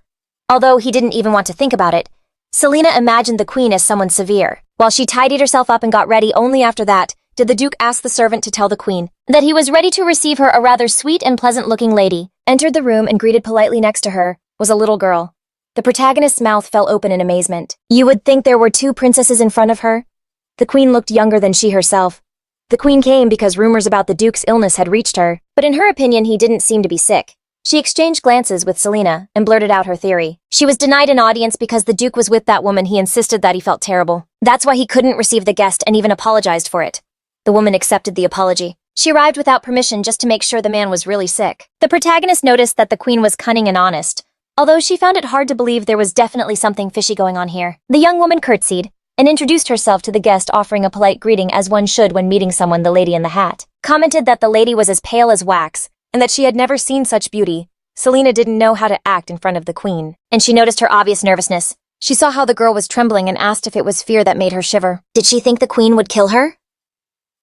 Although he didn't even want to think about it, Selena imagined the queen as someone severe. While she tidied herself up and got ready, only after that did the duke ask the servant to tell the queen that he was ready to receive her. A rather sweet and pleasant-looking lady entered the room and greeted politely. Next to her was a little girl. The protagonist's mouth fell open in amazement. You would think there were two princesses in front of her. The queen looked younger than she herself. The queen came because rumors about the duke's illness had reached her, but in her opinion he didn't seem to be sick. She exchanged glances with Selena and blurted out her theory. She was denied an audience because the duke was with that woman. He insisted that he felt terrible. That's why he couldn't receive the guest and even apologized for it. The woman accepted the apology. She arrived without permission just to make sure the man was really sick. The protagonist noticed that the queen was cunning and honest, although she found it hard to believe there was definitely something fishy going on here. The young woman curtsied and introduced herself to the guest, offering a polite greeting as one should when meeting someone. The lady in the hat commented that the lady was as pale as wax and that she had never seen such beauty. Selena didn't know how to act in front of the queen, and she noticed her obvious nervousness. She saw how the girl was trembling and asked if it was fear that made her shiver. Did she think the queen would kill her?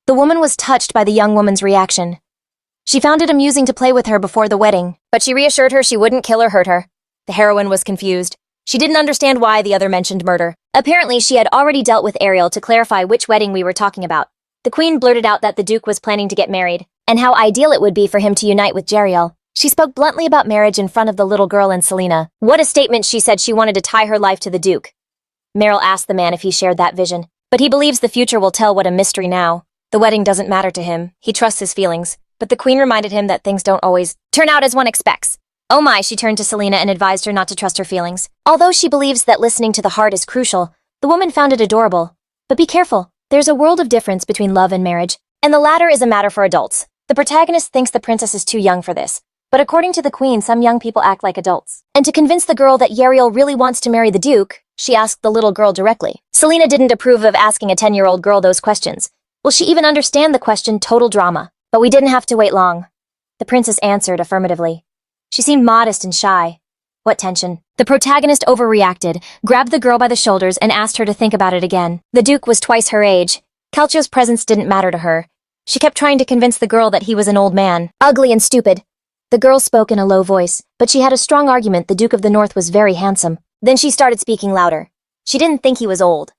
The woman was touched by the young woman's reaction. She found it amusing to play with her before the wedding, but she reassured her she wouldn't kill or hurt her. The heroine was confused. She didn't understand why the other mentioned murder. Apparently, she had already dealt with Ariel to clarify which wedding we were talking about. The queen blurted out that the duke was planning to get married, and how ideal it would be for him to unite with Jeriel. She spoke bluntly about marriage in front of the little girl and Selena. What a statement! She said she wanted to tie her life to the duke. Meryl asked the man if he shared that vision, but he believes the future will tell. What a mystery now. The wedding doesn't matter to him. He trusts his feelings, but the queen reminded him that things don't always turn out as one expects. Oh my, she turned to Selena and advised her not to trust her feelings. Although she believes that listening to the heart is crucial, the woman found it adorable. But be careful. There's a world of difference between love and marriage, and the latter is a matter for adults. The protagonist thinks the princess is too young for this, but according to the queen, some young people act like adults. And to convince the girl that Jeriel really wants to marry the duke, she asked the little girl directly. Selena didn't approve of asking a 10-year-old girl those questions. Will she even understand the question? Total drama. But we didn't have to wait long. The princess answered affirmatively. She seemed modest and shy. What tension. The protagonist overreacted, grabbed the girl by the shoulders and asked her to think about it again. The duke was twice her age. Calcio's presence didn't matter to her. She kept trying to convince the girl that he was an old man, ugly and stupid. The girl spoke in a low voice, but she had a strong argument. The Duke of the North was very handsome. Then she started speaking louder. She didn't think he was old.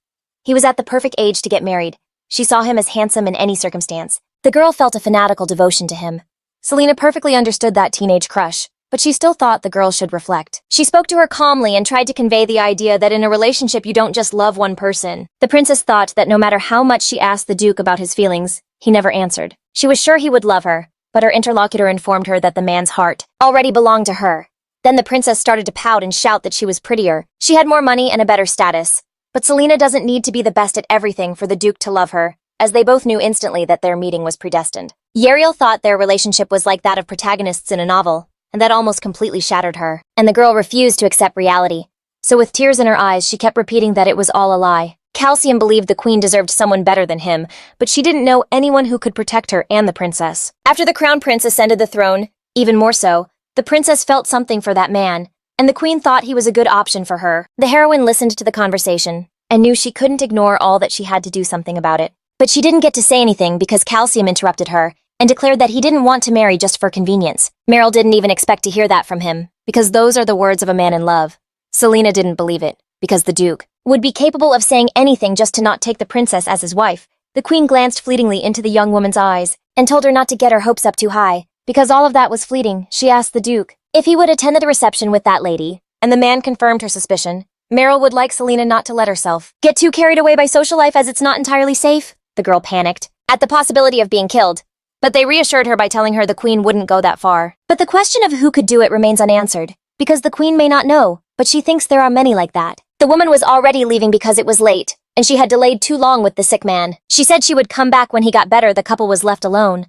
He was at the perfect age to get married. She saw him as handsome in any circumstance. The girl felt a fanatical devotion to him. Selena perfectly understood that teenage crush, but she still thought the girl should reflect. She spoke to her calmly and tried to convey the idea that in a relationship you don't just love one person. The princess thought that no matter how much she asked the Duke about his feelings, he never answered. She was sure he would love her, but her interlocutor informed her that the man's heart already belonged to her. Then the princess started to pout and shout that she was prettier. She had more money and a better status. But Selena doesn't need to be the best at everything for the Duke to love her, as they both knew instantly that their meeting was predestined. Jeriel thought their relationship was like that of protagonists in a novel, and that almost completely shattered her. And the girl refused to accept reality. So with tears in her eyes, she kept repeating that it was all a lie. Calcium believed the queen deserved someone better than him, but she didn't know anyone who could protect her and the princess. After the crown prince ascended the throne, even more so, the princess felt something for that man, and the queen thought he was a good option for her. The heroine listened to the conversation, and knew she couldn't ignore all that she had to do something about it. But she didn't get to say anything because Calcium interrupted her, and declared that he didn't want to marry just for convenience. Meryl didn't even expect to hear that from him, because those are the words of a man in love. Selena didn't believe it, because the Duke would be capable of saying anything just to not take the princess as his wife. The queen glanced fleetingly into the young woman's eyes, and told her not to get her hopes up too high. Because all of that was fleeting, she asked the Duke if he would attend the reception with that lady, and the man confirmed her suspicion. Meryl would like Selena not to let herself get too carried away by social life, as it's not entirely safe. The girl panicked at the possibility of being killed, but they reassured her by telling her the queen wouldn't go that far. But the question of who could do it remains unanswered, because the queen may not know, but she thinks there are many like that. The woman was already leaving because it was late, and she had delayed too long with the sick man. She said she would come back when he got better. The couple was left alone.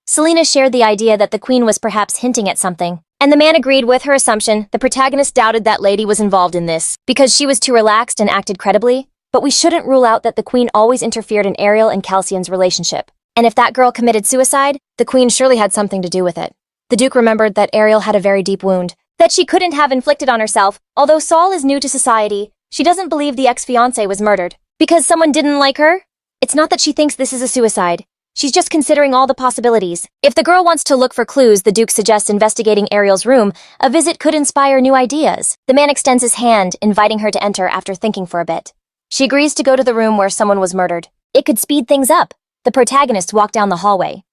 Selena shared the idea that the queen was perhaps hinting at something, and the man agreed with her assumption. The protagonist doubted that lady was involved in this, because she was too relaxed and acted credibly, but we shouldn't rule out that the queen always interfered in Ariel and Calcium's relationship. And if that girl committed suicide, the queen surely had something to do with it. The Duke remembered that Ariel had a very deep wound that she couldn't have inflicted on herself. Although Seol is new to society, she doesn't believe the ex-fiancé was murdered because someone didn't like her. It's not that she thinks this is a suicide. She's just considering all the possibilities. If the girl wants to look for clues, the Duke suggests investigating Ariel's room. A visit could inspire new ideas. The man extends his hand, inviting her to enter after thinking for a bit. She agrees to go to the room where someone was murdered. It could speed things up. The protagonists walk down the hallway.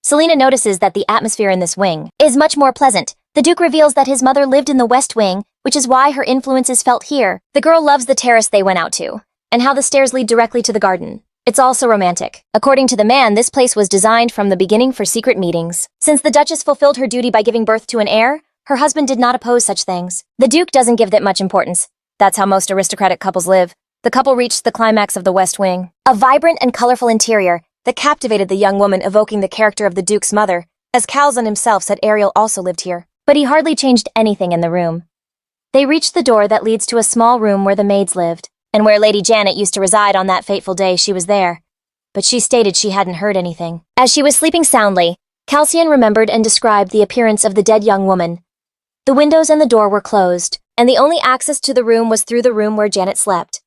Selena notices that the atmosphere in this wing is much more pleasant. The Duke reveals that his mother lived in the West Wing, which is why her influence is felt here. The girl loves the terrace they went out to, and how the stairs lead directly to the garden. It's also romantic. According to the man, this place was designed from the beginning for secret meetings. Since the Duchess fulfilled her duty by giving birth to an heir, her husband did not oppose such things. The Duke doesn't give that much importance. That's how most aristocratic couples live. The couple reached the climax of the West Wing. A vibrant and colorful interior that captivated the young woman, evoking the character of the Duke's mother. As Calzon himself said, Ariel also lived here. But he hardly changed anything in the room. They reached the door that leads to a small room where the maids lived, and where Lady Janet used to reside on that fateful day she was there. But she stated she hadn't heard anything. As she was sleeping soundly, Calcian remembered and described the appearance of the dead young woman. The windows and the door were closed, and the only access to the room was through the room where Janet slept.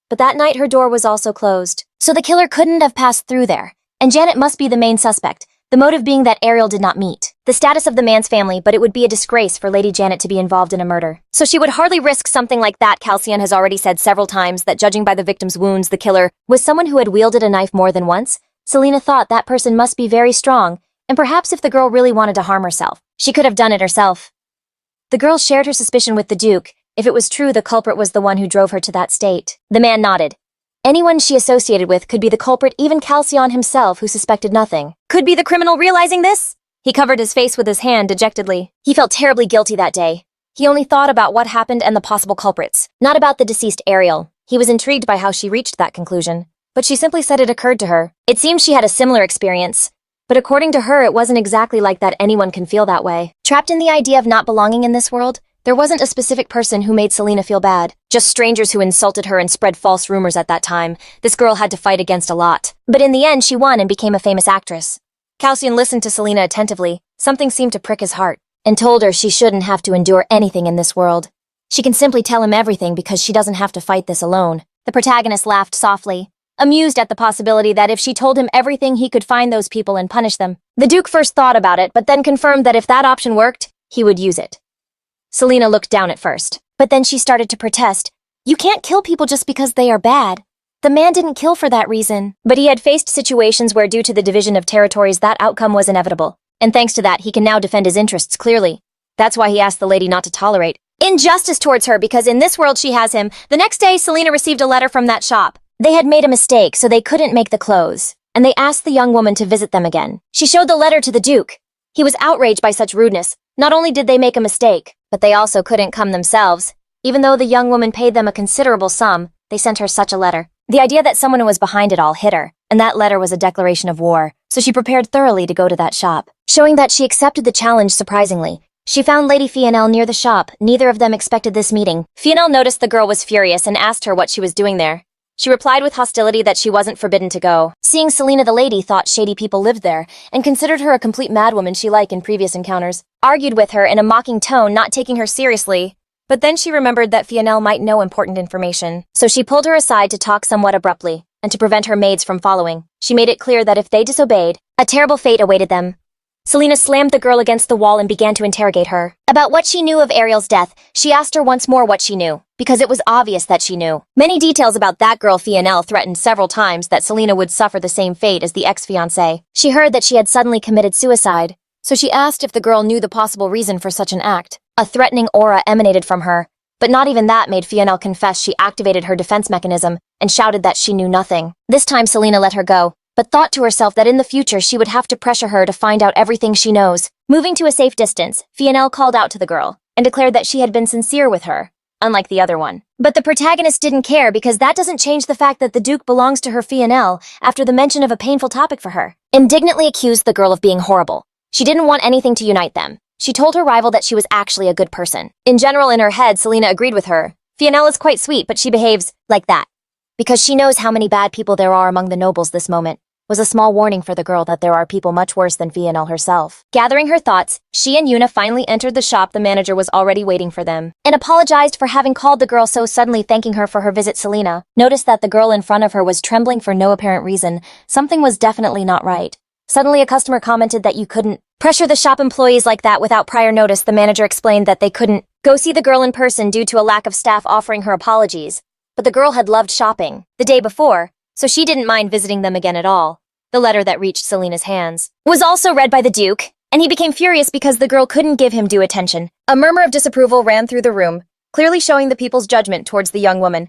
But that night her door was also closed, so the killer couldn't have passed through there, and Janet must be the main suspect, the motive being that Ariel did not meet the status of the man's family, but it would be a disgrace for Lady Janet to be involved in a murder. So she would hardly risk something like that. Calcian has already said several times that judging by the victim's wounds, the killer was someone who had wielded a knife more than once. Selena thought that person must be very strong, and perhaps if the girl really wanted to harm herself, she could have done it herself. The girl shared her suspicion with the Duke. If it was true, the culprit was the one who drove her to that state. The man nodded. Anyone she associated with could be the culprit, even Calcian himself, who suspected nothing. Could be the criminal realizing this? He covered his face with his hand dejectedly. He felt terribly guilty that day. He only thought about what happened and the possible culprits, not about the deceased Ariel. He was intrigued by how she reached that conclusion, but she simply said it occurred to her. It seems she had a similar experience, but according to her, it wasn't exactly like that. Anyone can feel that way. Trapped in the idea of not belonging in this world, there wasn't a specific person who made Selena feel bad, just strangers who insulted her and spread false rumors at that time. This girl had to fight against a lot. But in the end, she won and became a famous actress. Calcian listened to Selena attentively. Something seemed to prick his heart, and told her she shouldn't have to endure anything in this world. She can simply tell him everything because she doesn't have to fight this alone. The protagonist laughed softly, amused at the possibility that if she told him everything, he could find those people and punish them. The Duke first thought about it, but then confirmed that if that option worked, he would use it. Selena looked down at first, but then she started to protest. You can't kill people just because they are bad. The man didn't kill for that reason, but he had faced situations where due to the division of territories that outcome was inevitable. And thanks to that, he can now defend his interests clearly. That's why he asked the lady not to tolerate injustice towards her, because in this world she has him. The next day, Selena received a letter from that shop. They had made a mistake, so they couldn't make the clothes, and they asked the young woman to visit them again. She showed the letter to the Duke. He was outraged by such rudeness. Not only did they make a mistake, but they also couldn't come themselves. Even though the young woman paid them a considerable sum, they sent her such a letter. The idea that someone who was behind it all hit her, and that letter was a declaration of war, so she prepared thoroughly to go to that shop. Showing that she accepted the challenge surprisingly, she found Lady Fionel near the shop. Neither of them expected this meeting. Fionel noticed the girl was furious and asked her what she was doing there. She replied with hostility that she wasn't forbidden to go. Seeing Selena, the lady thought shady people lived there, and considered her a complete madwoman she liked in previous encounters. Argued with her in a mocking tone, not taking her seriously. But then she remembered that Fionel might know important information, so she pulled her aside to talk somewhat abruptly, and to prevent her maids from following. She made it clear that if they disobeyed, a terrible fate awaited them. Selena slammed the girl against the wall and began to interrogate her. About what she knew of Ariel's death, she asked her once more what she knew, because it was obvious that she knew. Many details about that girl. Fionel threatened several times that Selena would suffer the same fate as the ex-fiancé. She heard that she had suddenly committed suicide, so she asked if the girl knew the possible reason for such an act. A threatening aura emanated from her, but not even that made Fionel confess. She activated her defense mechanism and shouted that she knew nothing. This time Selena let her go, but thought to herself that in the future she would have to pressure her to find out everything she knows. Moving to a safe distance, Fionel called out to the girl and declared that she had been sincere with her, unlike the other one. But the protagonist didn't care, because that doesn't change the fact that the Duke belongs to her. Fionel, after the mention of a painful topic for her, indignantly accused the girl of being horrible. She didn't want anything to unite them. She told her rival that she was actually a good person. In general, in her head, Selena agreed with her. Fionel is quite sweet, but she behaves like that because she knows how many bad people there are among the nobles. This moment was a small warning for the girl that there are people much worse than Fionel herself. Gathering her thoughts, she and Yuna finally entered the shop. The manager was already waiting for them and apologized for having called the girl so suddenly, thanking her for her visit. Selena noticed that the girl in front of her was trembling for no apparent reason. Something was definitely not right. Suddenly, a customer commented that you couldn't pressure the shop employees like that without prior notice. The manager explained that they couldn't go see the girl in person due to a lack of staff offering her apologies. But the girl had loved shopping the day before, so she didn't mind visiting them again at all. The letter that reached Selena's hands was also read by the Duke, and he became furious because the girl couldn't give him due attention. A murmur of disapproval ran through the room, clearly showing the people's judgment towards the young woman.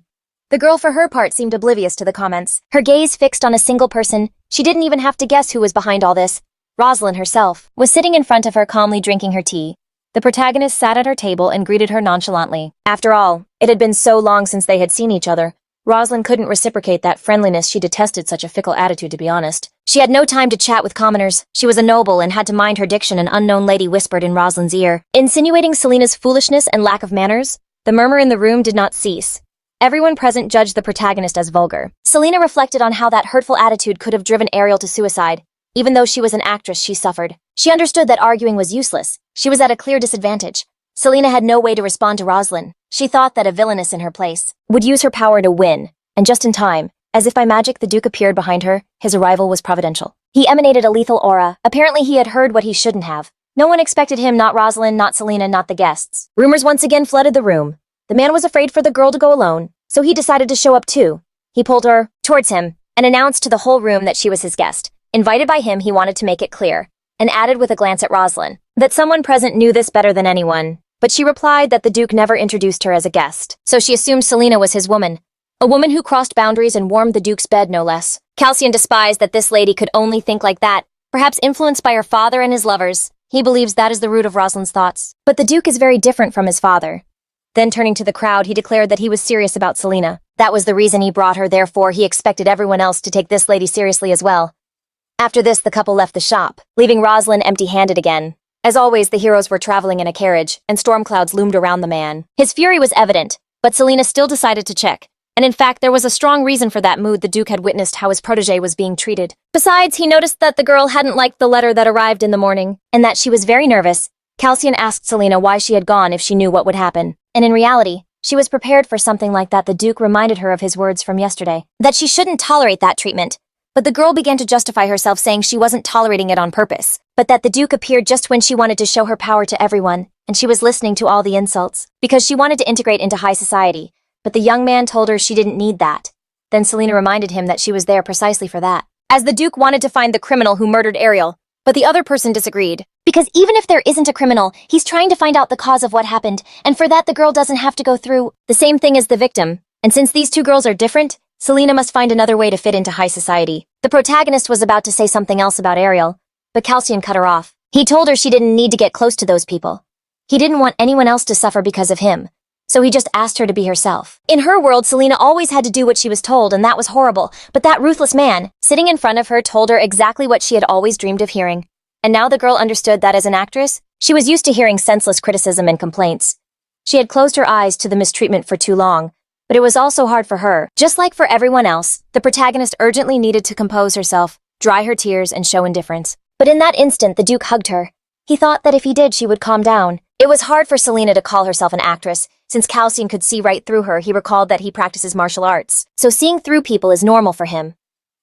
The girl, for her part, seemed oblivious to the comments, her gaze fixed on a single person. She didn't even have to guess who was behind all this. Roslin herself was sitting in front of her, calmly drinking her tea. The protagonist sat at her table and greeted her nonchalantly. After all, it had been so long since they had seen each other. Roslin couldn't reciprocate that friendliness. She detested such a fickle attitude, to be honest. She had no time to chat with commoners. She was a noble and had to mind her diction. An unknown lady whispered in Roslin's ear, insinuating Selena's foolishness and lack of manners. The murmur in the room did not cease. Everyone present judged the protagonist as vulgar. Selena reflected on how that hurtful attitude could have driven Ariel to suicide. Even though she was an actress, she suffered. She understood that arguing was useless. She was at a clear disadvantage. Selena had no way to respond to Roslin. She thought that a villainess in her place would use her power to win. And just in time, as if by magic, the Duke appeared behind her. His arrival was providential. He emanated a lethal aura. Apparently he had heard what he shouldn't have. No one expected him, not Roslin, not Selena, not the guests. Rumors once again flooded the room. The man was afraid for the girl to go alone, so he decided to show up too. He pulled her towards him and announced to the whole room that she was his guest. Invited by him, he wanted to make it clear, and added with a glance at Roslin that someone present knew this better than anyone. But she replied that the Duke never introduced her as a guest, so she assumed Selena was his woman. A woman who crossed boundaries and warmed the Duke's bed, no less. Calcian despised that this lady could only think like that, perhaps influenced by her father and his lovers. He believes that is the root of Roslin's thoughts. But the Duke is very different from his father. Then turning to the crowd, he declared that he was serious about Selena. That was the reason he brought her, therefore he expected everyone else to take this lady seriously as well. After this, the couple left the shop, leaving Roslin empty-handed again. As always, the heroes were traveling in a carriage, and storm clouds loomed around the man. His fury was evident, but Selena still decided to check. And in fact, there was a strong reason for that mood. The Duke had witnessed how his protégé was being treated. Besides, he noticed that the girl hadn't liked the letter that arrived in the morning, and that she was very nervous. Calcian asked Selena why she had gone if she knew what would happen. And in reality, she was prepared for something like that. The Duke reminded her of his words from yesterday, that she shouldn't tolerate that treatment. But the girl began to justify herself, saying she wasn't tolerating it on purpose, but that the Duke appeared just when she wanted to show her power to everyone, and she was listening to all the insults, because she wanted to integrate into high society. But the young man told her she didn't need that. Then Selena reminded him that she was there precisely for that, as the Duke wanted to find the criminal who murdered Ariel. But the other person disagreed. Because even if there isn't a criminal, he's trying to find out the cause of what happened, and for that the girl doesn't have to go through the same thing as the victim. And since these two girls are different, Selena must find another way to fit into high society. The protagonist was about to say something else about Ariel, but Calcian cut her off. He told her she didn't need to get close to those people. He didn't want anyone else to suffer because of him, so he just asked her to be herself. In her world, Selena always had to do what she was told, and that was horrible. But that ruthless man, sitting in front of her, told her exactly what she had always dreamed of hearing. And now the girl understood that as an actress, she was used to hearing senseless criticism and complaints. She had closed her eyes to the mistreatment for too long, but it was also hard for her. Just like for everyone else, the protagonist urgently needed to compose herself, dry her tears, and show indifference. But in that instant, the Duke hugged her. He thought that if he did, she would calm down. It was hard for Selena to call herself an actress. Since Calcian could see right through her, he recalled that he practices martial arts, so seeing through people is normal for him.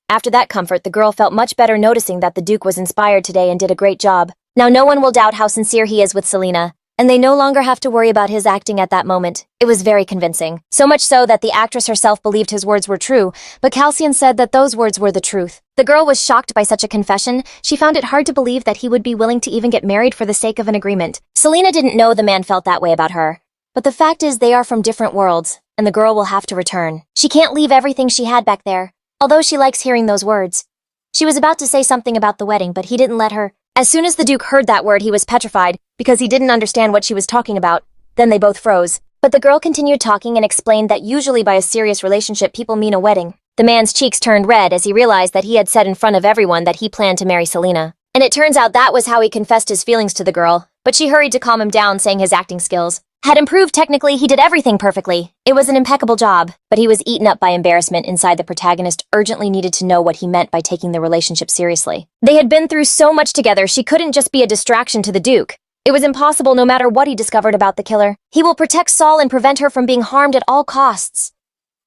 After that comfort, the girl felt much better, noticing that the Duke was inspired today and did a great job. Now no one will doubt how sincere he is with Selena, and they no longer have to worry about his acting at that moment. It was very convincing, so much so that the actress herself believed his words were true, but Calcian said that those words were the truth. The girl was shocked by such a confession. She found it hard to believe that he would be willing to even get married for the sake of an agreement. Selena didn't know the man felt that way about her, but the fact is they are from different worlds, and the girl will have to return. She can't leave everything she had back there, although she likes hearing those words. She was about to say something about the wedding, but he didn't let her. As soon as the Duke heard that word, he was petrified, because he didn't understand what she was talking about. Then they both froze. But the girl continued talking and explained that usually by a serious relationship people mean a wedding. The man's cheeks turned red as he realized that he had said in front of everyone that he planned to marry Selena. And it turns out that was how he confessed his feelings to the girl, but she hurried to calm him down, saying his acting skills had improved technically, he did everything perfectly. It was an impeccable job, but he was eaten up by embarrassment inside. The protagonist urgently needed to know what he meant by taking the relationship seriously. They had been through so much together, she couldn't just be a distraction to the Duke. It was impossible no matter what he discovered about the killer. He will protect Seol and prevent her from being harmed at all costs.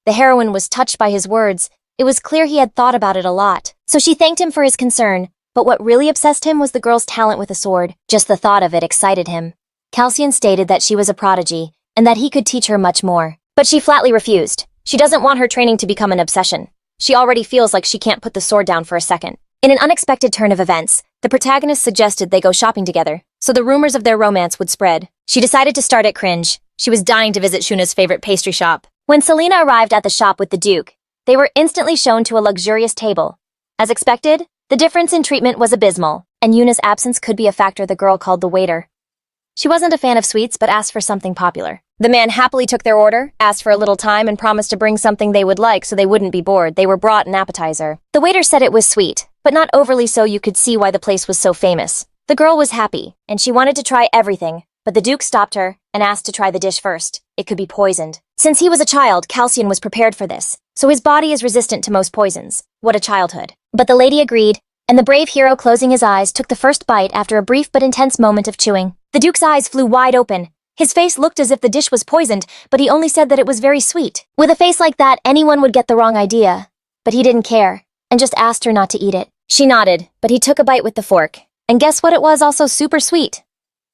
The heroine was touched by his words. It was clear he had thought about it a lot. So she thanked him for his concern, but what really obsessed him was the girl's talent with a sword. Just the thought of it excited him. Cassian stated that she was a prodigy, and that he could teach her much more. But she flatly refused. She doesn't want her training to become an obsession. She already feels like she can't put the sword down for a second. In an unexpected turn of events, the protagonist suggested they go shopping together, so the rumors of their romance would spread. She decided to start at Cringe. She was dying to visit Shuna's favorite pastry shop. When Selena arrived at the shop with the Duke, they were instantly shown to a luxurious table. As expected, the difference in treatment was abysmal, and Yuna's absence could be a factor. The girl called the waiter. She wasn't a fan of sweets, but asked for something popular. The man happily took their order, asked for a little time, and promised to bring something they would like so they wouldn't be bored. They were brought an appetizer. The waiter said it was sweet, but not overly so. You could see why the place was so famous. The girl was happy, and she wanted to try everything, but the Duke stopped her and asked to try the dish first. It could be poisoned. Since he was a child, Cassian was prepared for this, so his body is resistant to most poisons. What a childhood. But the lady agreed, and the brave hero, closing his eyes, took the first bite after a brief but intense moment of chewing. The Duke's eyes flew wide open. His face looked as if the dish was poisoned, but he only said that it was very sweet. With a face like that, anyone would get the wrong idea. But he didn't care, and just asked her not to eat it. She nodded, but he took a bite with the fork. And guess what? It was also super sweet.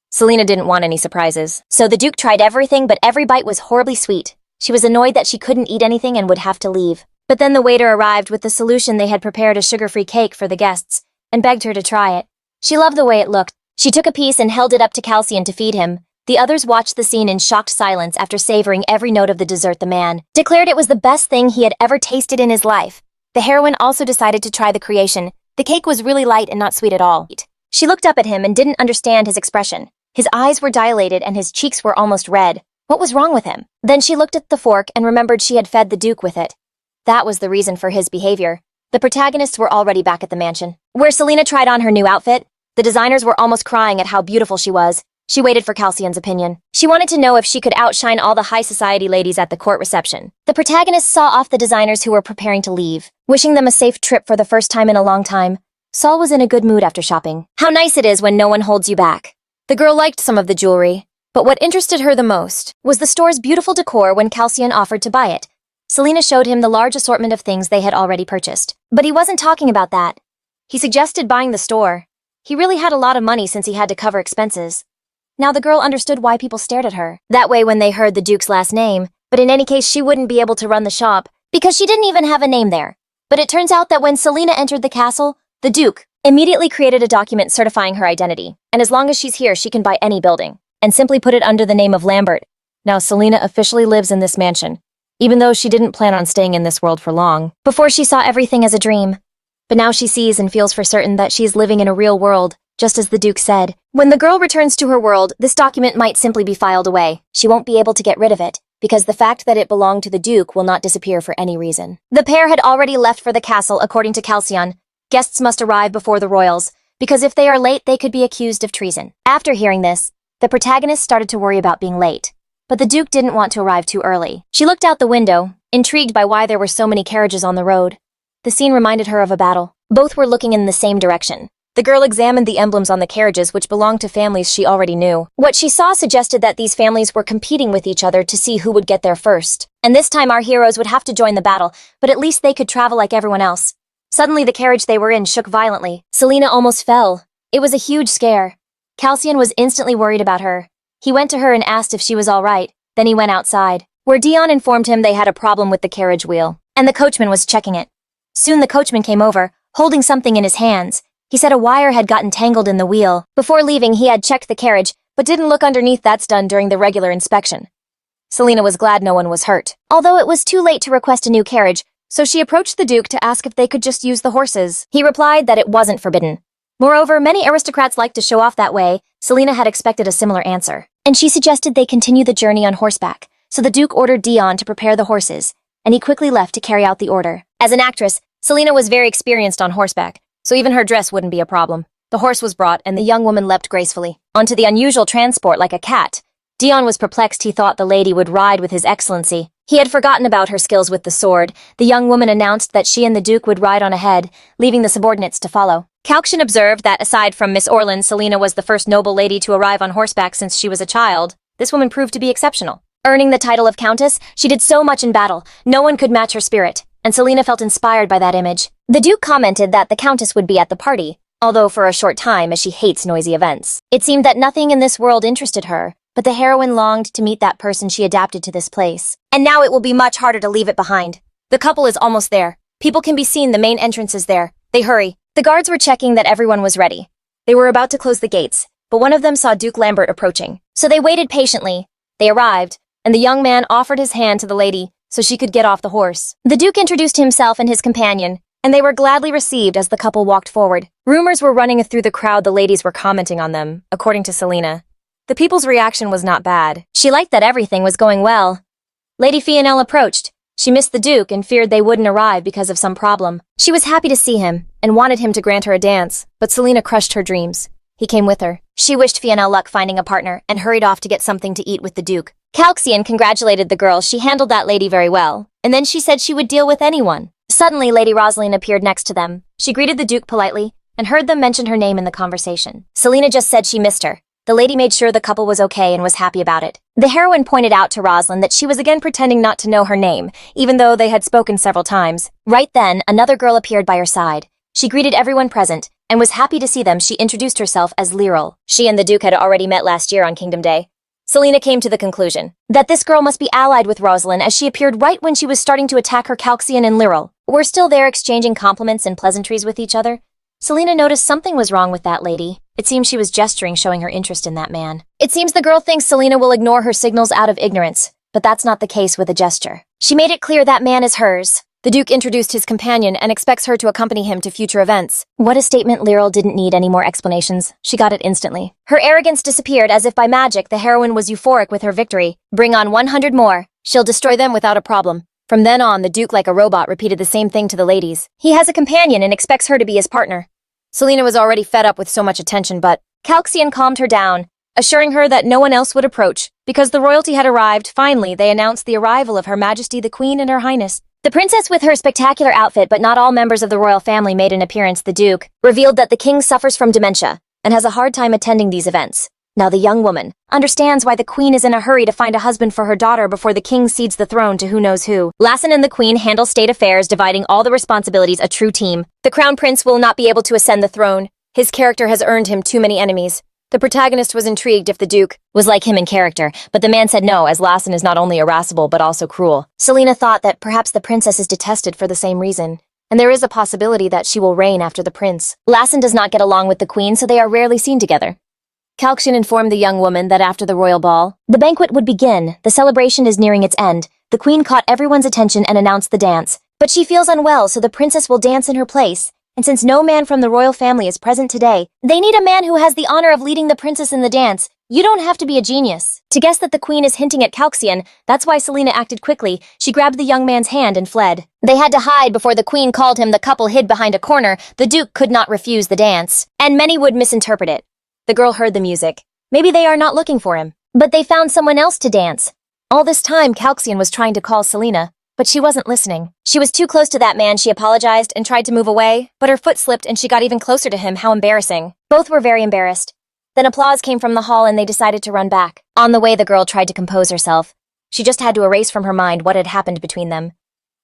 Selena didn't want any surprises, so the Duke tried everything, but every bite was horribly sweet. She was annoyed that she couldn't eat anything and would have to leave. But then the waiter arrived with the solution. They had prepared a sugar-free cake for the guests, and begged her to try it. She loved the way it looked. She took a piece and held it up to Cassian to feed him. The others watched the scene in shocked silence. After savoring every note of the dessert, the man declared it was the best thing he had ever tasted in his life. The heroine also decided to try the creation. The cake was really light and not sweet at all. She looked up at him and didn't understand his expression. His eyes were dilated and his cheeks were almost red. What was wrong with him? Then she looked at the fork and remembered she had fed the Duke with it. That was the reason for his behavior. The protagonists were already back at the mansion, where Selena tried on her new outfit. The designers were almost crying at how beautiful she was. She waited for Cassian's opinion. She wanted to know if she could outshine all the high society ladies at the court reception. The protagonist saw off the designers who were preparing to leave, wishing them a safe trip for the first time in a long time. Seol was in a good mood after shopping. How nice it is when no one holds you back. The girl liked some of the jewelry, but what interested her the most was the store's beautiful decor. When Cassian offered to buy it, Selena showed him the large assortment of things they had already purchased. But he wasn't talking about that. He suggested buying the store. He really had a lot of money since he had to cover expenses. Now the girl understood why people stared at her. That way when they heard the Duke's last name, but in any case she wouldn't be able to run the shop, because she didn't even have a name there. But it turns out that when Selena entered the castle, the Duke immediately created a document certifying her identity, and as long as she's here she can buy any building, and simply put it under the name of Lambert. Now Selena officially lives in this mansion, even though she didn't plan on staying in this world for long. Before she saw everything as a dream. But now she sees and feels for certain that she's living in a real world, just as the Duke said. When the girl returns to her world, this document might simply be filed away. She won't be able to get rid of it, because the fact that it belonged to the Duke will not disappear for any reason. The pair had already left for the castle. According to Cassian, guests must arrive before the royals, because if they are late they could be accused of treason. After hearing this, the protagonist started to worry about being late. But the Duke didn't want to arrive too early. She looked out the window, intrigued by why there were so many carriages on the road. The scene reminded her of a battle. Both were looking in the same direction. The girl examined the emblems on the carriages, which belonged to families she already knew. What she saw suggested that these families were competing with each other to see who would get there first. And this time our heroes would have to join the battle, but at least they could travel like everyone else. Suddenly the carriage they were in shook violently. Selena almost fell. It was a huge scare. Cassian was instantly worried about her. He went to her and asked if she was all right. Then he went outside, where Dion informed him they had a problem with the carriage wheel, and the coachman was checking it. Soon the coachman came over, holding something in his hands. He said a wire had gotten tangled in the wheel. Before leaving, he had checked the carriage, but didn't look underneath. That's done during the regular inspection. Selena was glad no one was hurt, although it was too late to request a new carriage, so she approached the Duke to ask if they could just use the horses. He replied that it wasn't forbidden. Moreover, many aristocrats like to show off that way. Selena had expected a similar answer, and she suggested they continue the journey on horseback, so the Duke ordered Dion to prepare the horses, and he quickly left to carry out the order. As an actress, Selena was very experienced on horseback, so even her dress wouldn't be a problem. The horse was brought, and the young woman leapt gracefully onto the unusual transport like a cat. Dion was perplexed. He thought the lady would ride with his excellency. He had forgotten about her skills with the sword. The young woman announced that she and the Duke would ride on ahead, leaving the subordinates to follow. Calxian observed that aside from Miss Orlin, Selena was the first noble lady to arrive on horseback since she was a child. This woman proved to be exceptional. Earning the title of countess, she did so much in battle, no one could match her spirit, and Selena felt inspired by that image. The Duke commented that the countess would be at the party, although for a short time, as she hates noisy events. It seemed that nothing in this world interested her, but the heroine longed to meet that person she adapted to this place. And now it will be much harder to leave it behind. The couple is almost there. People can be seen, the main entrance is there. They hurry. The guards were checking that everyone was ready. They were about to close the gates, but one of them saw Duke Lambert approaching. So they waited patiently. They arrived, and the young man offered his hand to the lady so she could get off the horse. The Duke introduced himself and his companion, and they were gladly received as the couple walked forward. Rumors were running through the crowd. The ladies were commenting on them, according to Selena. The people's reaction was not bad. She liked that everything was going well. Lady Fionel approached. She missed the Duke and feared they wouldn't arrive because of some problem. She was happy to see him and wanted him to grant her a dance, but Selena crushed her dreams. He came with her. She wished Fionel luck finding a partner and hurried off to get something to eat with the Duke. Calxian congratulated the girl. She handled that lady very well, and then she said she would deal with anyone. Suddenly, Lady Roslin appeared next to them. She greeted the Duke politely and heard them mention her name in the conversation. Selena just said she missed her. The lady made sure the couple was okay and was happy about it. The heroine pointed out to Roslin that she was again pretending not to know her name, even though they had spoken several times. Right then, another girl appeared by her side. She greeted everyone present and was happy to see them. She introduced herself as Lyril. She and the Duke had already met last year on Kingdom Day. Selena came to the conclusion that this girl must be allied with Roslin, as she appeared right when she was starting to attack her. Calxian and Lyril were still there exchanging compliments and pleasantries with each other. Selena noticed something was wrong with that lady. It seemed she was gesturing, showing her interest in that man. It seems the girl thinks Selena will ignore her signals out of ignorance, but that's not the case with a gesture. She made it clear that man is hers. The Duke introduced his companion and expects her to accompany him to future events. What a statement. Lyril didn't need any more explanations. She got it instantly. Her arrogance disappeared as if by magic. The heroine was euphoric with her victory. Bring on 100 more. She'll destroy them without a problem. From then on, the Duke, like a robot, repeated the same thing to the ladies. He has a companion and expects her to be his partner. Selena was already fed up with so much attention, but Calxian calmed her down, assuring her that no one else would approach. Because the royalty had arrived, finally they announced the arrival of Her Majesty the Queen and Her Highness. The princess with her spectacular outfit, but not all members of the royal family made an appearance. The Duke revealed that the king suffers from dementia and has a hard time attending these events. Now the young woman understands why the queen is in a hurry to find a husband for her daughter before the king cedes the throne to who knows who. Lassen and the queen handle state affairs, dividing all the responsibilities, a true team. The crown prince will not be able to ascend the throne. His character has earned him too many enemies. The protagonist was intrigued if the Duke was like him in character, but the man said no, as Lassen is not only irascible but also cruel. Selena thought that perhaps the princess is detested for the same reason, and there is a possibility that she will reign after the prince. Lassen does not get along with the queen, so they are rarely seen together. Calxian informed the young woman that after the royal ball, the banquet would begin. The celebration is nearing its end. The queen caught everyone's attention and announced the dance. But she feels unwell, so the princess will dance in her place. And since no man from the royal family is present today, they need a man who has the honor of leading the princess in the dance. You don't have to be a genius to guess that the queen is hinting at Calxian. That's why Selena acted quickly. She grabbed the young man's hand and fled. They had to hide before the queen called him. The couple hid behind a corner. The Duke could not refuse the dance, and many would misinterpret it. The girl heard the music. Maybe they are not looking for him, but they found someone else to dance. All this time, Calxian was trying to call Selena, but she wasn't listening. She was too close to that man. She apologized and tried to move away, but her foot slipped and she got even closer to him. How embarrassing. Both were very embarrassed. Then applause came from the hall and they decided to run back. On the way, the girl tried to compose herself. She just had to erase from her mind what had happened between them.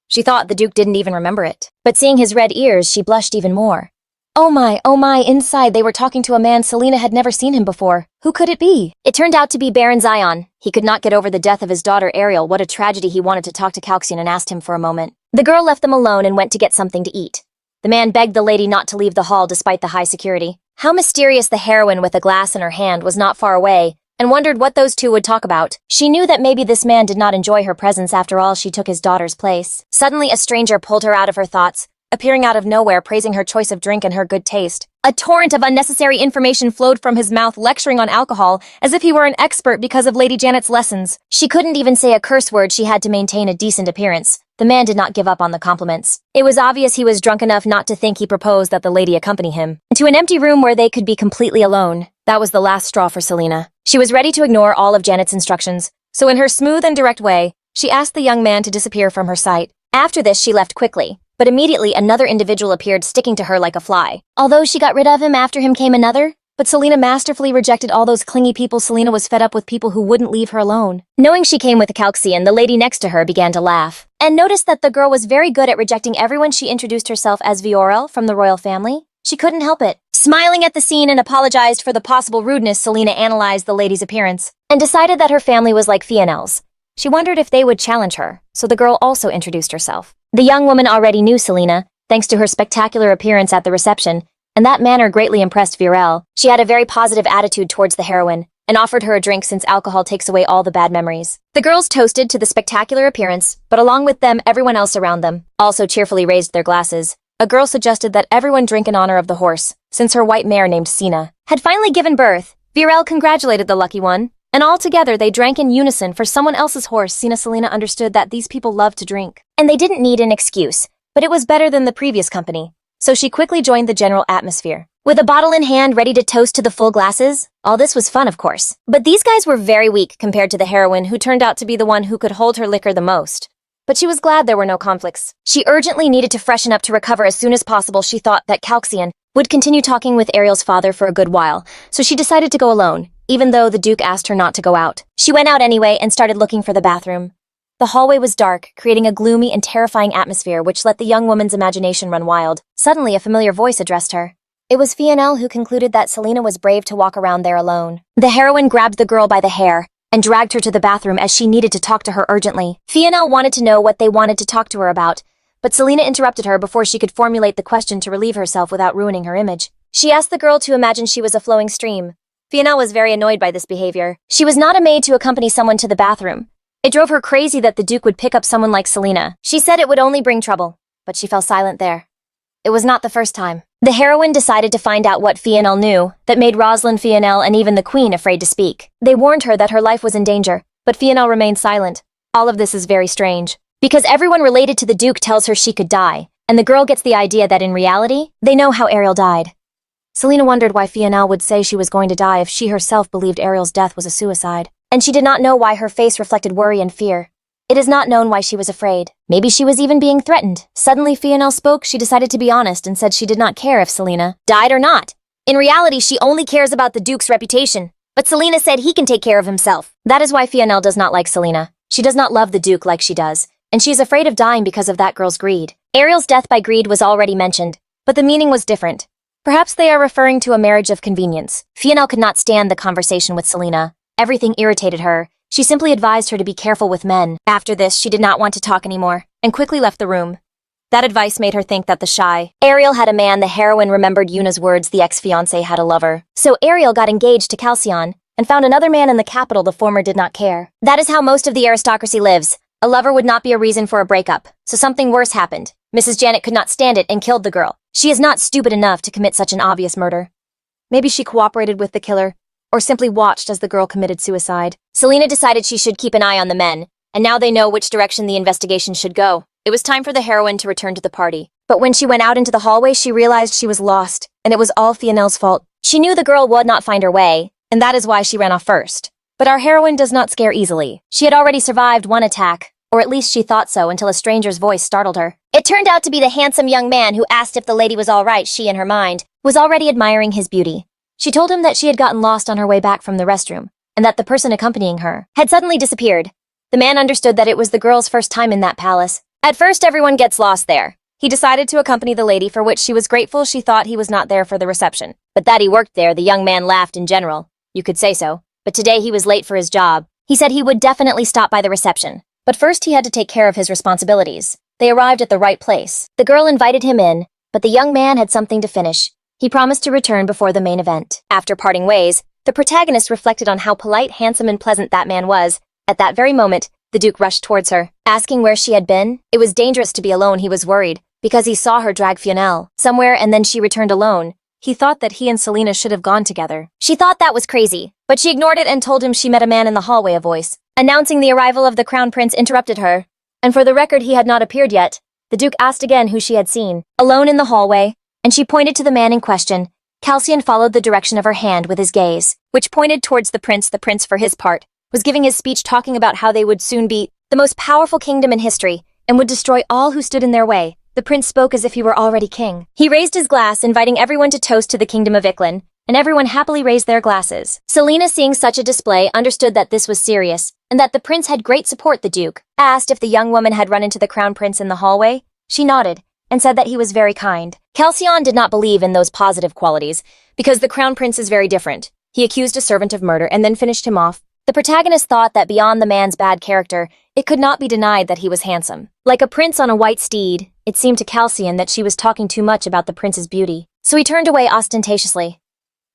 She thought the Duke didn't even remember it, but seeing his red ears, she blushed even more. Oh my, inside they were talking to a man. Selena had never seen him before. Who could it be? It turned out to be Baron Zion. He could not get over the death of his daughter Ariel. What a tragedy. He wanted to talk to Calxian and asked him for a moment. The girl left them alone and went to get something to eat. The man begged the lady not to leave the hall despite the high security. How mysterious. The heroine with a glass in her hand was not far away and wondered what those two would talk about. She knew that maybe this man did not enjoy her presence. After all, she took his daughter's place. Suddenly, a stranger pulled her out of her thoughts, appearing out of nowhere, praising her choice of drink and her good taste. A torrent of unnecessary information flowed from his mouth, lecturing on alcohol, as if he were an expert because of Lady Janet's lessons. She couldn't even say a curse word. She had to maintain a decent appearance. The man did not give up on the compliments. It was obvious he was drunk enough not to think. He proposed that the lady accompany him to an empty room where they could be completely alone. That was the last straw for Selena. She was ready to ignore all of Janet's instructions, so in her smooth and direct way, she asked the young man to disappear from her sight. After this, she left quickly, but immediately another individual appeared, sticking to her like a fly. Although she got rid of him, after him came another, but Selena masterfully rejected all those clingy people. Selena was fed up with people who wouldn't leave her alone. Knowing she came with Calxian, the lady next to her began to laugh, and noticed that the girl was very good at rejecting everyone. She introduced herself as Fionel from the royal family. She couldn't help it. Smiling at the scene and apologized for the possible rudeness, Selena analyzed the lady's appearance and decided that her family was like Fionel's. She wondered if they would challenge her, so the girl also introduced herself. The young woman already knew Selena, thanks to her spectacular appearance at the reception, and that manner greatly impressed Fionel. She had a very positive attitude towards the heroine, and offered her a drink since alcohol takes away all the bad memories. The girls toasted to the spectacular appearance, but along with them, everyone else around them also cheerfully raised their glasses. A girl suggested that everyone drink in honor of the horse, since her white mare named Sina had finally given birth. Fionel congratulated the lucky one, and all together they drank in unison for someone else's horse. Selena understood that these people loved to drink, and they didn't need an excuse, but it was better than the previous company, so she quickly joined the general atmosphere. With a bottle in hand, ready to toast to the full glasses. All this was fun, of course, but these guys were very weak compared to the heroine, who turned out to be the one who could hold her liquor the most. But she was glad there were no conflicts. She urgently needed to freshen up to recover as soon as possible. She thought that Calxian would continue talking with Ariel's father for a good while, so she decided to go alone, even though the Duke asked her not to go out. She went out anyway and started looking for the bathroom. The hallway was dark, creating a gloomy and terrifying atmosphere which let the young woman's imagination run wild. Suddenly, a familiar voice addressed her. It was Fionel, who concluded that Selena was brave to walk around there alone. The heroine grabbed the girl by the hair and dragged her to the bathroom as she needed to talk to her urgently. Fionel wanted to know what they wanted to talk to her about, but Selena interrupted her before she could formulate the question to relieve herself without ruining her image. She asked the girl to imagine she was a flowing stream. Fionel was very annoyed by this behavior. She was not a maid to accompany someone to the bathroom. It drove her crazy that the Duke would pick up someone like Selena. She said it would only bring trouble, but she fell silent there. It was not the first time. The heroine decided to find out what Fionel knew that made Roslin, Fionel, and even the queen afraid to speak. They warned her that her life was in danger, but Fionel remained silent. All of this is very strange, because everyone related to the Duke tells her she could die, and the girl gets the idea that in reality, they know how Ariel died. Selena wondered why Fionel would say she was going to die if she herself believed Ariel's death was a suicide, and she did not know why her face reflected worry and fear. It is not known why she was afraid. Maybe she was even being threatened. Suddenly, Fionel spoke. She decided to be honest and said she did not care if Selena died or not. In reality, she only cares about the Duke's reputation. But Selena said he can take care of himself. That is why Fionel does not like Selena. She does not love the Duke like she does, and she is afraid of dying because of that girl's greed. Ariel's death by greed was already mentioned, but the meaning was different. Perhaps they are referring to a marriage of convenience. Fionel could not stand the conversation with Selena. Everything irritated her. She simply advised her to be careful with men. After this, she did not want to talk anymore, and quickly left the room. That advice made her think that the shy Ariel had a man. The heroine remembered Yuna's words, the ex-fiancé had a lover. So Ariel got engaged to Calxian, and found another man in the capital. The former did not care. That is how most of the aristocracy lives. A lover would not be a reason for a breakup, so something worse happened. Mrs. Janet could not stand it and killed the girl. She is not stupid enough to commit such an obvious murder. Maybe she cooperated with the killer, or simply watched as the girl committed suicide. Selena decided she should keep an eye on the men, and now they know which direction the investigation should go. It was time for the heroine to return to the party. But when she went out into the hallway, she realized she was lost, and it was all Fionel's fault. She knew the girl would not find her way, and that is why she ran off first. But our heroine does not scare easily. She had already survived one attack, or at least she thought so, until a stranger's voice startled her. It turned out to be the handsome young man who asked if the lady was all right. She, in her mind, was already admiring his beauty. She told him that she had gotten lost on her way back from the restroom, and that the person accompanying her had suddenly disappeared. The man understood that it was the girl's first time in that palace. At first, everyone gets lost there. He decided to accompany the lady, for which she was grateful. She thought he was not there for the reception, but that he worked there. The young man laughed. In general, you could say so, but today he was late for his job. He said he would definitely stop by the reception, but first he had to take care of his responsibilities. They arrived at the right place. The girl invited him in, but the young man had something to finish. He promised to return before the main event. After parting ways, the protagonist reflected on how polite, handsome, and pleasant that man was. At that very moment, the Duke rushed towards her, asking where she had been. It was dangerous to be alone. He was worried, because he saw her drag Fionel somewhere and then she returned alone. He thought that he and Selena should have gone together. She thought that was crazy, but she ignored it and told him she met a man in the hallway. A voice announcing the arrival of the crown prince interrupted her, and for the record, he had not appeared yet. The Duke asked again who she had seen, alone in the hallway, and she pointed to the man in question. Calcian followed the direction of her hand with his gaze, which pointed towards the prince. The prince, for his part, was giving his speech talking about how they would soon be the most powerful kingdom in history and would destroy all who stood in their way. The prince spoke as if he were already king. He raised his glass, inviting everyone to toast to the kingdom of Iklan, and everyone happily raised their glasses. Selena, seeing such a display, understood that this was serious, and that the prince had great support. The duke asked if the young woman had run into the crown prince in the hallway. She nodded, and said that he was very kind. Calcion did not believe in those positive qualities, because the crown prince is very different. He accused a servant of murder and then finished him off. The protagonist thought that beyond the man's bad character, it could not be denied that he was handsome. Like a prince on a white steed, it seemed to Calcion that she was talking too much about the prince's beauty, so he turned away ostentatiously.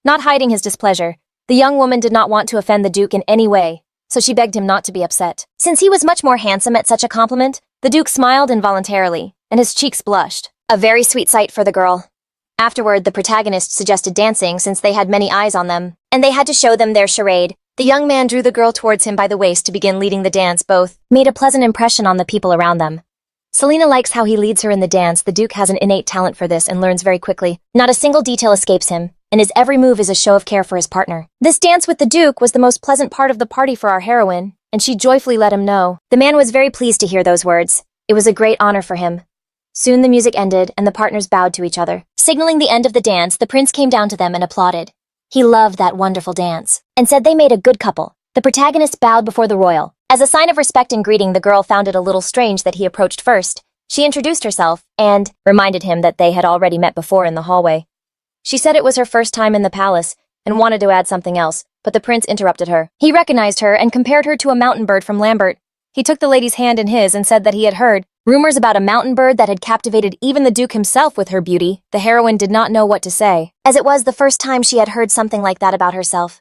Not hiding his displeasure, the young woman did not want to offend the duke in any way, so she begged him not to be upset. Since he was much more handsome at such a compliment, the duke smiled involuntarily, and his cheeks blushed. A very sweet sight for the girl. Afterward, the protagonist suggested dancing since they had many eyes on them, and they had to show them their charade. The young man drew the girl towards him by the waist to begin leading the dance. Both made a pleasant impression on the people around them. Selena likes how he leads her in the dance. The duke has an innate talent for this and learns very quickly. Not a single detail escapes him, and his every move is a show of care for his partner. This dance with the duke was the most pleasant part of the party for our heroine, and she joyfully let him know. The man was very pleased to hear those words. It was a great honor for him. Soon the music ended, and the partners bowed to each other. Signaling the end of the dance, the prince came down to them and applauded. He loved that wonderful dance, and said they made a good couple. The protagonist bowed before the royal. As a sign of respect and greeting, the girl found it a little strange that he approached first. She introduced herself, and reminded him that they had already met before in the hallway. She said it was her first time in the palace, and wanted to add something else, but the prince interrupted her. He recognized her and compared her to a mountain bird from Lambert. He took the lady's hand in his and said that he had heard rumors about a mountain bird that had captivated even the duke himself with her beauty. The heroine did not know what to say, as it was the first time she had heard something like that about herself.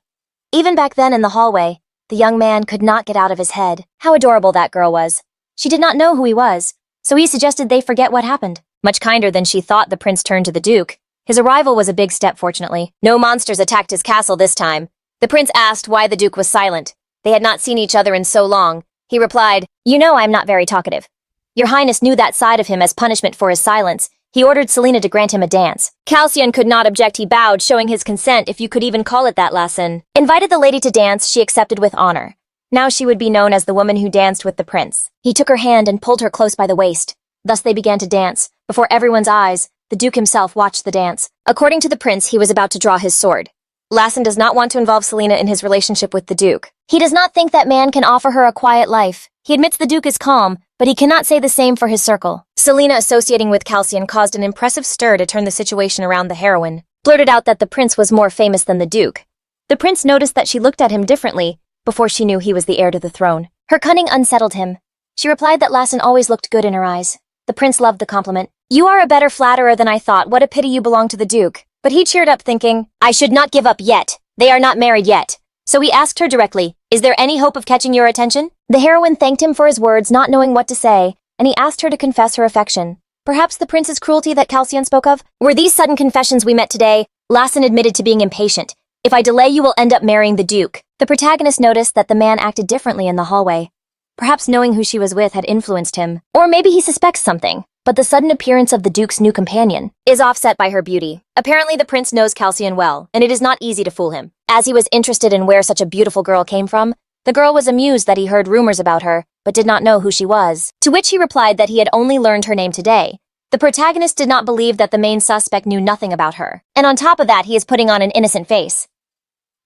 Even back then in the hallway, the young man could not get out of his head how adorable that girl was. She did not know who he was, so he suggested they forget what happened. Much kinder than she thought, the prince turned to the duke. His arrival was a big step, fortunately. No monsters attacked his castle this time. The prince asked why the duke was silent. They had not seen each other in so long. He replied, "You know I'm not very talkative. Your Highness knew that side of him. As punishment for his silence, he ordered Selena to grant him a dance." Calcion could not object. He bowed, showing his consent, if you could even call it that. Lassen invited the lady to dance. She accepted with honor. Now she would be known as the woman who danced with the prince. He took her hand and pulled her close by the waist. Thus they began to dance. Before everyone's eyes, the duke himself watched the dance. According to the prince, he was about to draw his sword. Lassen does not want to involve Selena in his relationship with the duke. He does not think that man can offer her a quiet life. He admits the duke is calm, but he cannot say the same for his circle. Selena associating with Calcion caused an impressive stir to turn the situation around. The heroine blurted out that the prince was more famous than the duke. The prince noticed that she looked at him differently before she knew he was the heir to the throne. Her cunning unsettled him. She replied that Lassen always looked good in her eyes. The prince loved the compliment. "You are a better flatterer than I thought. What a pity you belong to the duke." But he cheered up, thinking, "I should not give up yet. They are not married yet." So he asked her directly, "Is there any hope of catching your attention?" The heroine thanked him for his words, not knowing what to say, and he asked her to confess her affection. Perhaps the prince's cruelty that Calcion spoke of? "Were these sudden confessions we met today?" Lassen admitted to being impatient. "If I delay, you will end up marrying the duke." The protagonist noticed that the man acted differently in the hallway. Perhaps knowing who she was with had influenced him. Or maybe he suspects something. But the sudden appearance of the duke's new companion is offset by her beauty. Apparently the prince knows Calcion well, and it is not easy to fool him. As he was interested in where such a beautiful girl came from, the girl was amused that he heard rumors about her, but did not know who she was. To which he replied that he had only learned her name today. The protagonist did not believe that the main suspect knew nothing about her. And on top of that, he is putting on an innocent face.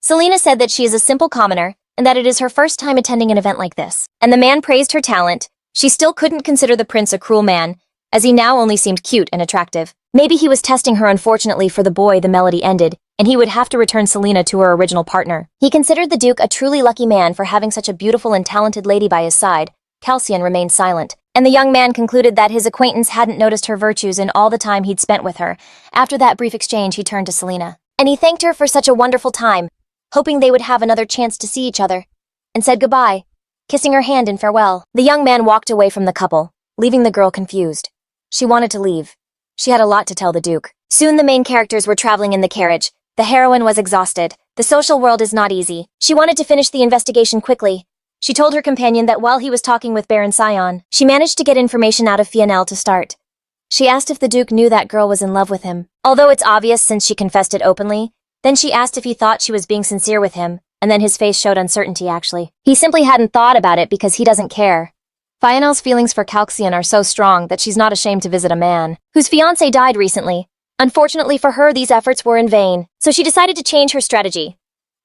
Selena said that she is a simple commoner, and that it is her first time attending an event like this. And the man praised her talent. She still couldn't consider the prince a cruel man, as he now only seemed cute and attractive. Maybe he was testing her. Unfortunately for the boy, the melody ended, and he would have to return Selena to her original partner. He considered the duke a truly lucky man for having such a beautiful and talented lady by his side. Calcion remained silent, and the young man concluded that his acquaintance hadn't noticed her virtues in all the time he'd spent with her. After that brief exchange, he turned to Selena, and he thanked her for such a wonderful time, hoping they would have another chance to see each other, and said goodbye, kissing her hand in farewell. The young man walked away from the couple, leaving the girl confused. She wanted to leave. She had a lot to tell the duke. Soon the main characters were traveling in the carriage. The heroine was exhausted. The social world is not easy. She wanted to finish the investigation quickly. She told her companion that while he was talking with Baron Sion, she managed to get information out of Fionel to start. She asked if the Duke knew that girl was in love with him. Although it's obvious since she confessed it openly, then she asked if he thought she was being sincere with him, and then his face showed uncertainty actually. He simply hadn't thought about it because he doesn't care. Fionel's feelings for Calxion are so strong that she's not ashamed to visit a man whose fiancé died recently. Unfortunately for her, these efforts were in vain, so she decided to change her strategy.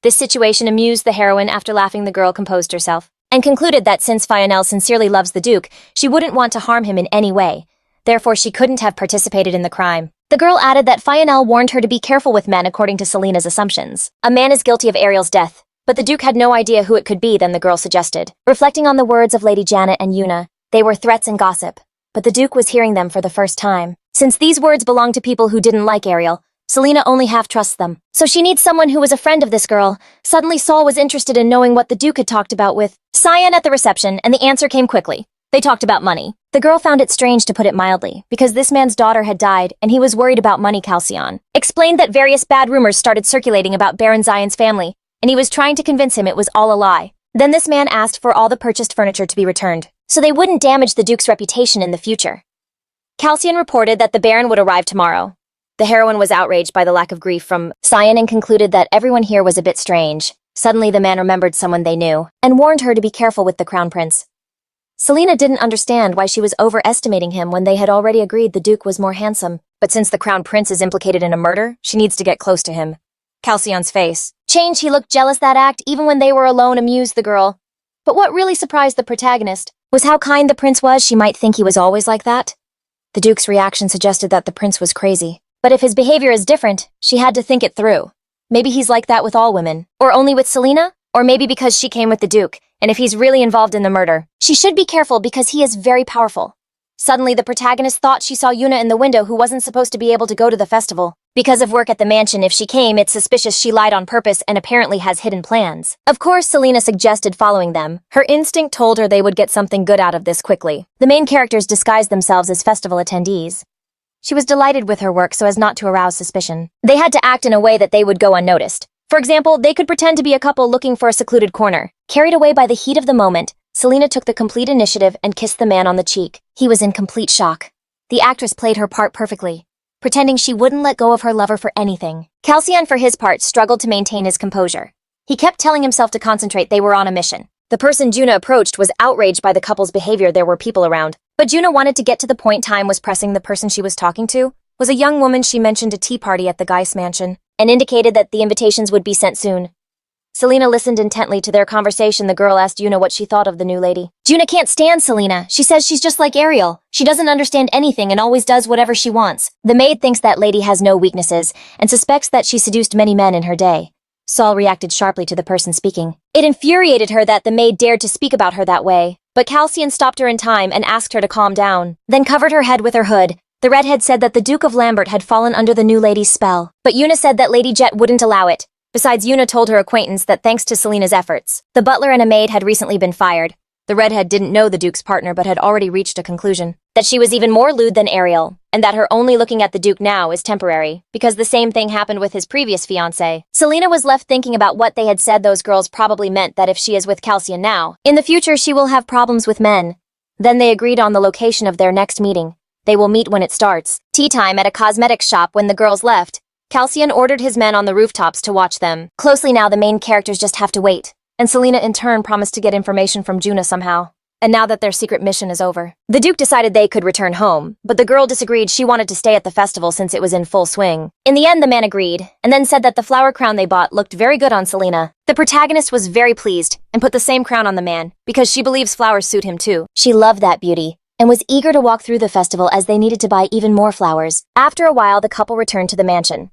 This situation amused the heroine. After laughing, the girl composed herself and concluded that since Fionel sincerely loves the Duke, she wouldn't want to harm him in any way. Therefore, she couldn't have participated in the crime. The girl added that Fionel warned her to be careful with men according to Selena's assumptions. A man is guilty of Ariel's death, but the Duke had no idea who it could be. Then the girl suggested. Reflecting on the words of Lady Janet and Yuna, they were threats and gossip, but the Duke was hearing them for the first time. Since these words belonged to people who didn't like Ariel, Selena only half trusts them. So she needs someone who was a friend of this girl. Suddenly Seol was interested in knowing what the Duke had talked about with Cyan at the reception, and the answer came quickly. They talked about money. The girl found it strange, to put it mildly, because this man's daughter had died and he was worried about money. Calxion explained that various bad rumors started circulating about Baron Zion's family, and he was trying to convince him it was all a lie. Then this man asked for all the purchased furniture to be returned, so they wouldn't damage the Duke's reputation in the future. Calxion reported that the Baron would arrive tomorrow. The heroine was outraged by the lack of grief from Cyan and concluded that everyone here was a bit strange. Suddenly the man remembered someone they knew and warned her to be careful with the Crown Prince. Selena didn't understand why she was overestimating him when they had already agreed the Duke was more handsome. But since the Crown Prince is implicated in a murder, she needs to get close to him. Calcion's face changed. He looked jealous. That act, even when they were alone, amused the girl. But what really surprised the protagonist was how kind the prince was. She might think he was always like that. The Duke's reaction suggested that the prince was crazy. But if his behavior is different, she had to think it through. Maybe he's like that with all women. Or only with Selena? Or maybe because she came with the Duke, and if he's really involved in the murder, she should be careful because he is very powerful. Suddenly, the protagonist thought she saw Yuna in the window, who wasn't supposed to be able to go to the festival. Because of work at the mansion, if she came, it's suspicious she lied on purpose and apparently has hidden plans. Of course, Selena suggested following them. Her instinct told her they would get something good out of this quickly. The main characters disguised themselves as festival attendees. She was delighted with her work so as not to arouse suspicion. They had to act in a way that they would go unnoticed. For example, they could pretend to be a couple looking for a secluded corner. Carried away by the heat of the moment, Selena took the complete initiative and kissed the man on the cheek. He was in complete shock. The actress played her part perfectly, pretending she wouldn't let go of her lover for anything. Calcion, for his part, struggled to maintain his composure. He kept telling himself to concentrate. They were on a mission. The person Juna approached was outraged by the couple's behavior. There were people around, but Juna wanted to get to the point. Time was pressing. The person she was talking to was a young woman. She mentioned a tea party at the Geis mansion and indicated that the invitations would be sent soon. Selena listened intently to their conversation. The girl asked Juna what she thought of the new lady. Juna can't stand Selena. She says she's just like Ariel. She doesn't understand anything and always does whatever she wants. The maid thinks that lady has no weaknesses and suspects that she seduced many men in her day. Seol reacted sharply to the person speaking. It infuriated her that the maid dared to speak about her that way, but Calcion stopped her in time and asked her to calm down, then covered her head with her hood. The redhead said that the Duke of Lambert had fallen under the new lady's spell, but Yuna said that Lady Jet wouldn't allow it. Besides, Yuna told her acquaintance that thanks to Selena's efforts, the butler and a maid had recently been fired. The redhead didn't know the Duke's partner but had already reached a conclusion that she was even more lewd than Ariel, and that her only looking at the Duke now is temporary, because the same thing happened with his previous fiancé. Selena was left thinking about what they had said. Those girls probably meant that if she is with Calcion now, in the future she will have problems with men. Then they agreed on the location of their next meeting. They will meet when it starts. Tea time at a cosmetics shop. When the girls left, Calcion ordered his men on the rooftops to watch them closely. Now the main characters just have to wait. And Selena in turn promised to get information from Juna somehow. And now that their secret mission is over, the Duke decided they could return home, but the girl disagreed. She wanted to stay at the festival since it was in full swing. In the end, the man agreed, and then said that the flower crown they bought looked very good on Selena. The protagonist was very pleased and put the same crown on the man, because she believes flowers suit him too. She loved that beauty, and was eager to walk through the festival as they needed to buy even more flowers. After a while, the couple returned to the mansion.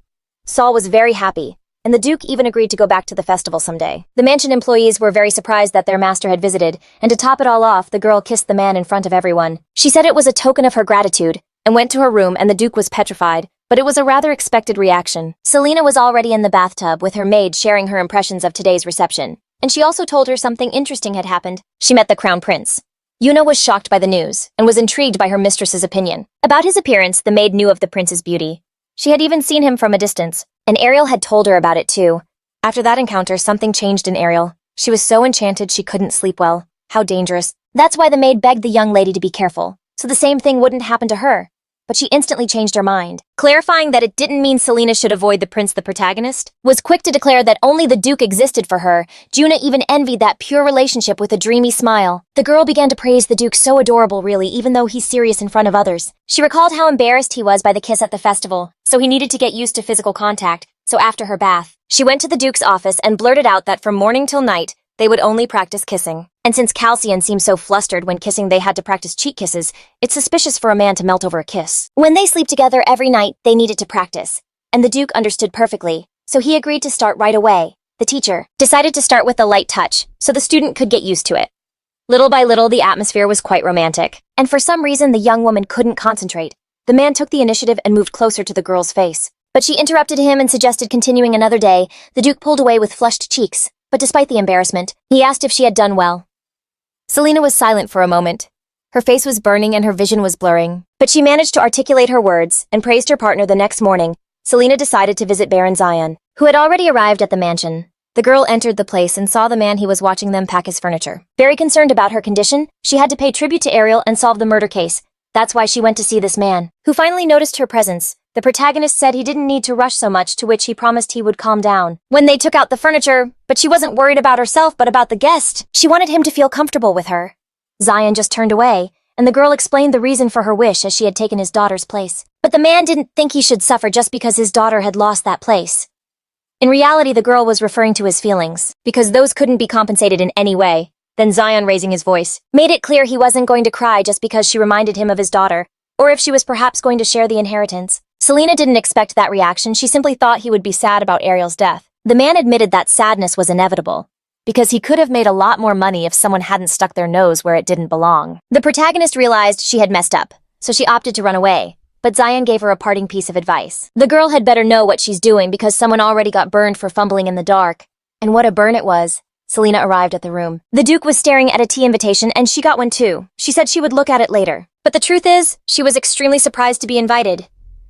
Seol was very happy, and the Duke even agreed to go back to the festival someday. The mansion employees were very surprised that their master had visited, and to top it all off, the girl kissed the man in front of everyone. She said it was a token of her gratitude, and went to her room, and the Duke was petrified, but it was a rather expected reaction. Selena was already in the bathtub with her maid sharing her impressions of today's reception, and she also told her something interesting had happened. She met the Crown Prince. Yuna was shocked by the news, and was intrigued by her mistress's opinion. About his appearance, the maid knew of the prince's beauty. She had even seen him from a distance, and Ariel had told her about it too. After that encounter, something changed in Ariel. She was so enchanted she couldn't sleep well. How dangerous. That's why the maid begged the young lady to be careful, so the same thing wouldn't happen to her. but she instantly changed her mind, clarifying that it didn't mean Selena should avoid the prince, the protagonist, was quick to declare that only the Duke existed for her. Juna even envied that pure relationship with a dreamy smile. The girl began to praise the Duke, so adorable really, even though he's serious in front of others. She recalled how embarrassed he was by the kiss at the festival, so he needed to get used to physical contact. So after her bath, she went to the Duke's office and blurted out that from morning till night, they would only practice kissing. And since Calcian seemed so flustered when kissing they had to practice cheek kisses, it's suspicious for a man to melt over a kiss. When they sleep together every night, they needed to practice. And the Duke understood perfectly, so he agreed to start right away. The teacher decided to start with a light touch, so the student could get used to it. Little by little, the atmosphere was quite romantic. And for some reason, the young woman couldn't concentrate. The man took the initiative and moved closer to the girl's face. But she interrupted him and suggested continuing another day. The Duke pulled away with flushed cheeks. But despite the embarrassment, he asked if she had done well. Selena was silent for a moment. Her face was burning and her vision was blurring. But she managed to articulate her words and praised her partner. The next morning, Selena decided to visit Baron Zion, who had already arrived at the mansion. The girl entered the place and saw the man he was watching them pack his furniture. Very concerned about her condition, she had to pay tribute to Ariel and solve the murder case. That's why she went to see this man, who finally noticed her presence. The protagonist said he didn't need to rush so much, to which he promised he would calm down when they took out the furniture, but she wasn't worried about herself but about the guest. She wanted him to feel comfortable with her. Zion just turned away, and the girl explained the reason for her wish, as she had taken his daughter's place. But the man didn't think he should suffer just because his daughter had lost that place. In reality, the girl was referring to his feelings, because those couldn't be compensated in any way. Then Zion, raising his voice, made it clear he wasn't going to cry just because she reminded him of his daughter, or if she was perhaps going to share the inheritance. Selena didn't expect that reaction. She simply thought he would be sad about Ariel's death. The man admitted that sadness was inevitable, because he could have made a lot more money if someone hadn't stuck their nose where it didn't belong. The protagonist realized she had messed up, so she opted to run away. But Zion gave her a parting piece of advice. The girl had better know what she's doing because someone already got burned for fumbling in the dark. And what a burn it was. Selena arrived at the room. The Duke was staring at a tea invitation and she got one too. She said she would look at it later. But the truth is, she was extremely surprised to be invited.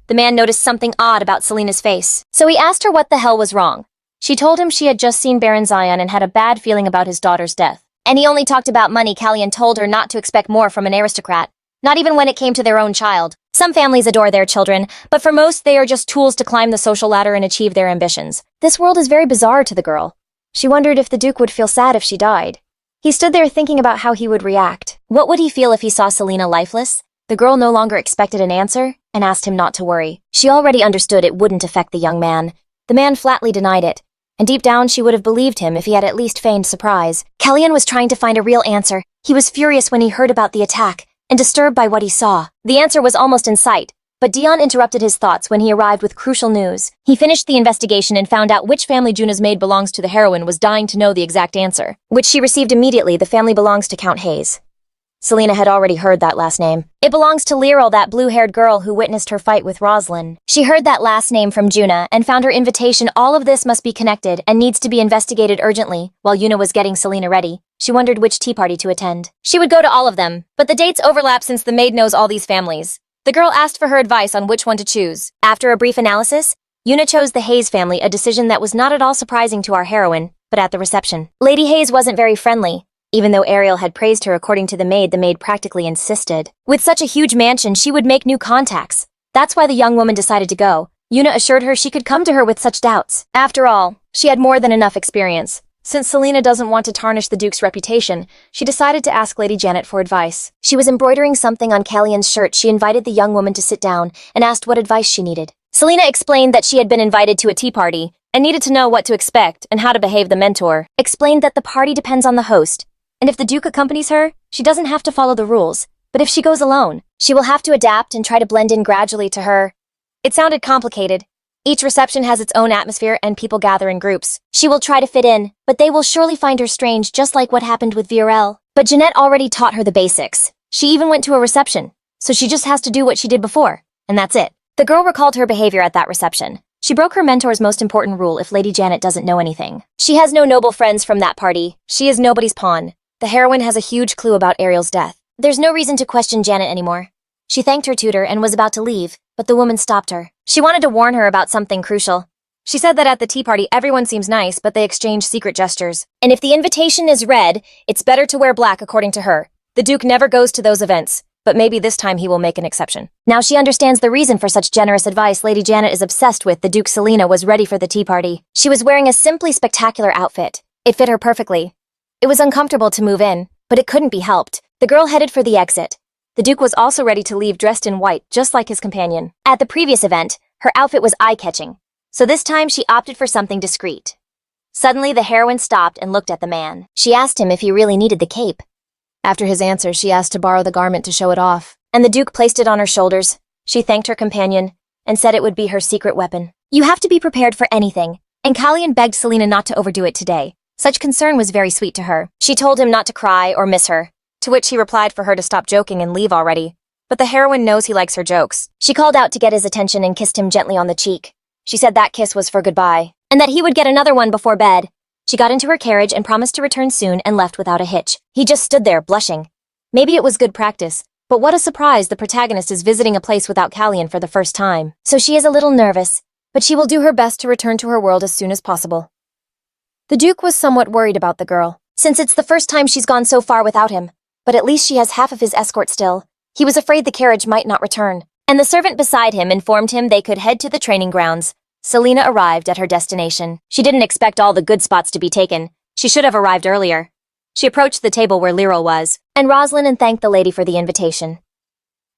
The man noticed something odd about Selena's face, so he asked her what the hell was wrong. She told him she had just seen Baron Zion and had a bad feeling about his daughter's death. And he only talked about money. Callian told her not to expect more from an aristocrat, not even when it came to their own child. Some families adore their children, but for most they are just tools to climb the social ladder and achieve their ambitions. This world is very bizarre to the girl. She wondered if the Duke would feel sad if she died. He stood there thinking about how he would react. What would he feel if he saw Selena lifeless? The girl no longer expected an answer and asked him not to worry. She already understood it wouldn't affect the young man. The man flatly denied it, and deep down she would have believed him if he had at least feigned surprise. Callian was trying to find a real answer. He was furious when he heard about the attack and disturbed by what he saw. The answer was almost in sight, but Dion interrupted his thoughts when he arrived with crucial news. He finished the investigation and found out which family Juna's maid belongs to. The heroine was dying to know the exact answer, which she received immediately. The family belongs to Count Hayes. Selena had already heard that last name. It belongs to Lyril, that blue-haired girl who witnessed her fight with Roslin. She heard that last name from Juna and found her invitation. All of this must be connected and needs to be investigated urgently. While Yuna was getting Selena ready, she wondered which tea party to attend. She would go to all of them, but the dates overlap since the maid knows all these families. The girl asked for her advice on which one to choose. After a brief analysis, Yuna chose the Hayes family, a decision that was not at all surprising to our heroine. But at the reception, Lady Hayes wasn't very friendly. Even though Ariel had praised her according to the maid practically insisted. With such a huge mansion, she would make new contacts. That's why the young woman decided to go. Yuna assured her she could come to her with such doubts. After all, she had more than enough experience. Since Selena doesn't want to tarnish the Duke's reputation, she decided to ask Lady Janet for advice. She was embroidering something on Callian's shirt. She invited the young woman to sit down and asked what advice she needed. Selena explained that she had been invited to a tea party and needed to know what to expect and how to behave. The mentor explained that the party depends on the host, and if the Duke accompanies her, she doesn't have to follow the rules. But if she goes alone, she will have to adapt and try to blend in gradually to her. It sounded complicated. Each reception has its own atmosphere and people gather in groups. She will try to fit in, but they will surely find her strange, just like what happened with Fionel. But Jeanette already taught her the basics. She even went to a reception, so she just has to do what she did before, and that's it. The girl recalled her behavior at that reception. She broke her mentor's most important rule: if Lady Janet doesn't know anything, she has no noble friends from that party. She is nobody's pawn. The heroine has a huge clue about Ariel's death. There's no reason to question Janet anymore. She thanked her tutor and was about to leave, but the woman stopped her. She wanted to warn her about something crucial. She said that at the tea party everyone seems nice, but they exchange secret gestures. And if the invitation is red, it's better to wear black according to her. The Duke never goes to those events. but maybe this time he will make an exception. Now she understands the reason for such generous advice Lady Janet is obsessed with. The Duke Selena was ready for the tea party. She was wearing a simply spectacular outfit. It fit her perfectly. It was uncomfortable to move in, but it couldn't be helped. The girl headed for the exit. The Duke was also ready to leave dressed in white, just like his companion. At the previous event, her outfit was eye-catching, so this time she opted for something discreet. Suddenly, the heroine stopped and looked at the man. She asked him if he really needed the cape. After his answer, she asked to borrow the garment to show it off, and the Duke placed it on her shoulders. She thanked her companion and said it would be her secret weapon. You have to be prepared for anything, and Callian begged Selena not to overdo it today. Such concern was very sweet to her. She told him not to cry or miss her, to which he replied for her to stop joking and leave already. But the heroine knows he likes her jokes. She called out to get his attention and kissed him gently on the cheek. She said that kiss was for goodbye, and that he would get another one before bed. She got into her carriage and promised to return soon and left without a hitch. He just stood there, blushing. Maybe it was good practice, but what a surprise the protagonist is visiting a place without Callian for the first time. So she is a little nervous, but she will do her best to return to her world as soon as possible. The Duke was somewhat worried about the girl, since it's the first time she's gone so far without him, but at least she has half of his escort still. He was afraid the carriage might not return, and the servant beside him informed him they could head to the training grounds. Selena arrived at her destination. She didn't expect all the good spots to be taken. She should have arrived earlier. She approached the table where Lyril was, and Roslin and thanked the lady for the invitation.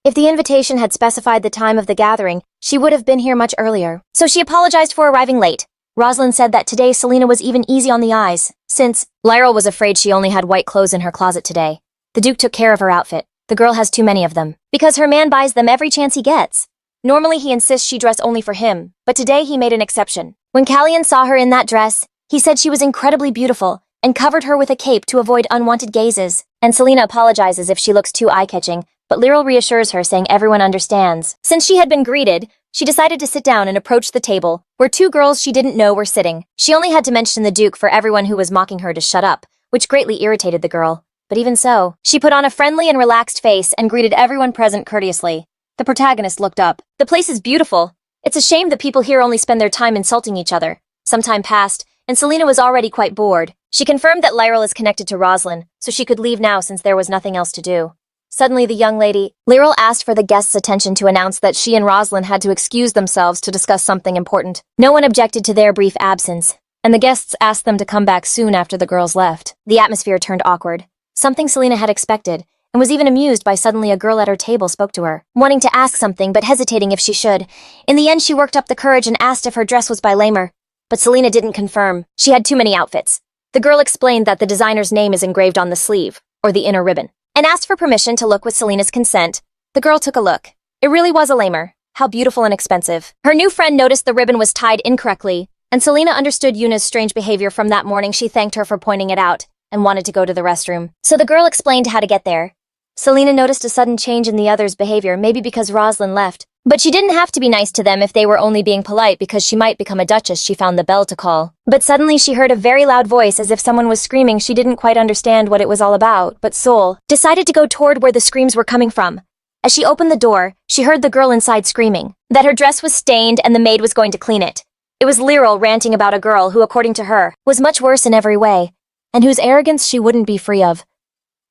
If the invitation had specified the time of the gathering, she would have been here much earlier. So she apologized for arriving late. Roslin said that today Selena was even easy on the eyes, since Lyril was afraid she only had white clothes in her closet today. The Duke took care of her outfit. The girl has too many of them, because her man buys them every chance he gets. Normally he insists she dress only for him, but today he made an exception. When Callian saw her in that dress, he said she was incredibly beautiful and covered her with a cape to avoid unwanted gazes. And Selena apologizes if she looks too eye-catching, but Lyril reassures her, saying everyone understands. Since she had been greeted, she decided to sit down and approach the table, where two girls she didn't know were sitting. She only had to mention the Duke for everyone who was mocking her to shut up, which greatly irritated the girl. But even so, she put on a friendly and relaxed face and greeted everyone present courteously. The protagonist looked up. The place is beautiful. It's a shame that people here only spend their time insulting each other. Some time passed, and Selena was already quite bored. She confirmed that Lyril is connected to Roslin, so she could leave now since there was nothing else to do. Suddenly the young lady, Lyril, asked for the guests' attention to announce that she and Roslin had to excuse themselves to discuss something important. No one objected to their brief absence, and the guests asked them to come back soon after the girls left. The atmosphere turned awkward, something Selena had expected, and was even amused by suddenly a girl at her table spoke to her, wanting to ask something but hesitating if she should. In the end, she worked up the courage and asked if her dress was by Lamer, but Selena didn't confirm. She had too many outfits. The girl explained that the designer's name is engraved on the sleeve, or the inner ribbon, and asked for permission to look with Selena's consent. The girl took a look. It really was a Lamer. How beautiful and expensive. Her new friend noticed the ribbon was tied incorrectly, and Selena understood Yuna's strange behavior from that morning. She thanked her for pointing it out, and wanted to go to the restroom. So the girl explained how to get there. Selena noticed a sudden change in the others' behavior, maybe because Roslin left. But she didn't have to be nice to them if they were only being polite, because she might become a duchess. She found the bell to call. But suddenly she heard a very loud voice, as if someone was screaming. She didn't quite understand what it was all about, but Seol decided to go toward where the screams were coming from. As she opened the door, she heard the girl inside screaming that her dress was stained and the maid was going to clean it. It was Lyril ranting about a girl who, according to her, was much worse in every way, and whose arrogance she wouldn't be free of.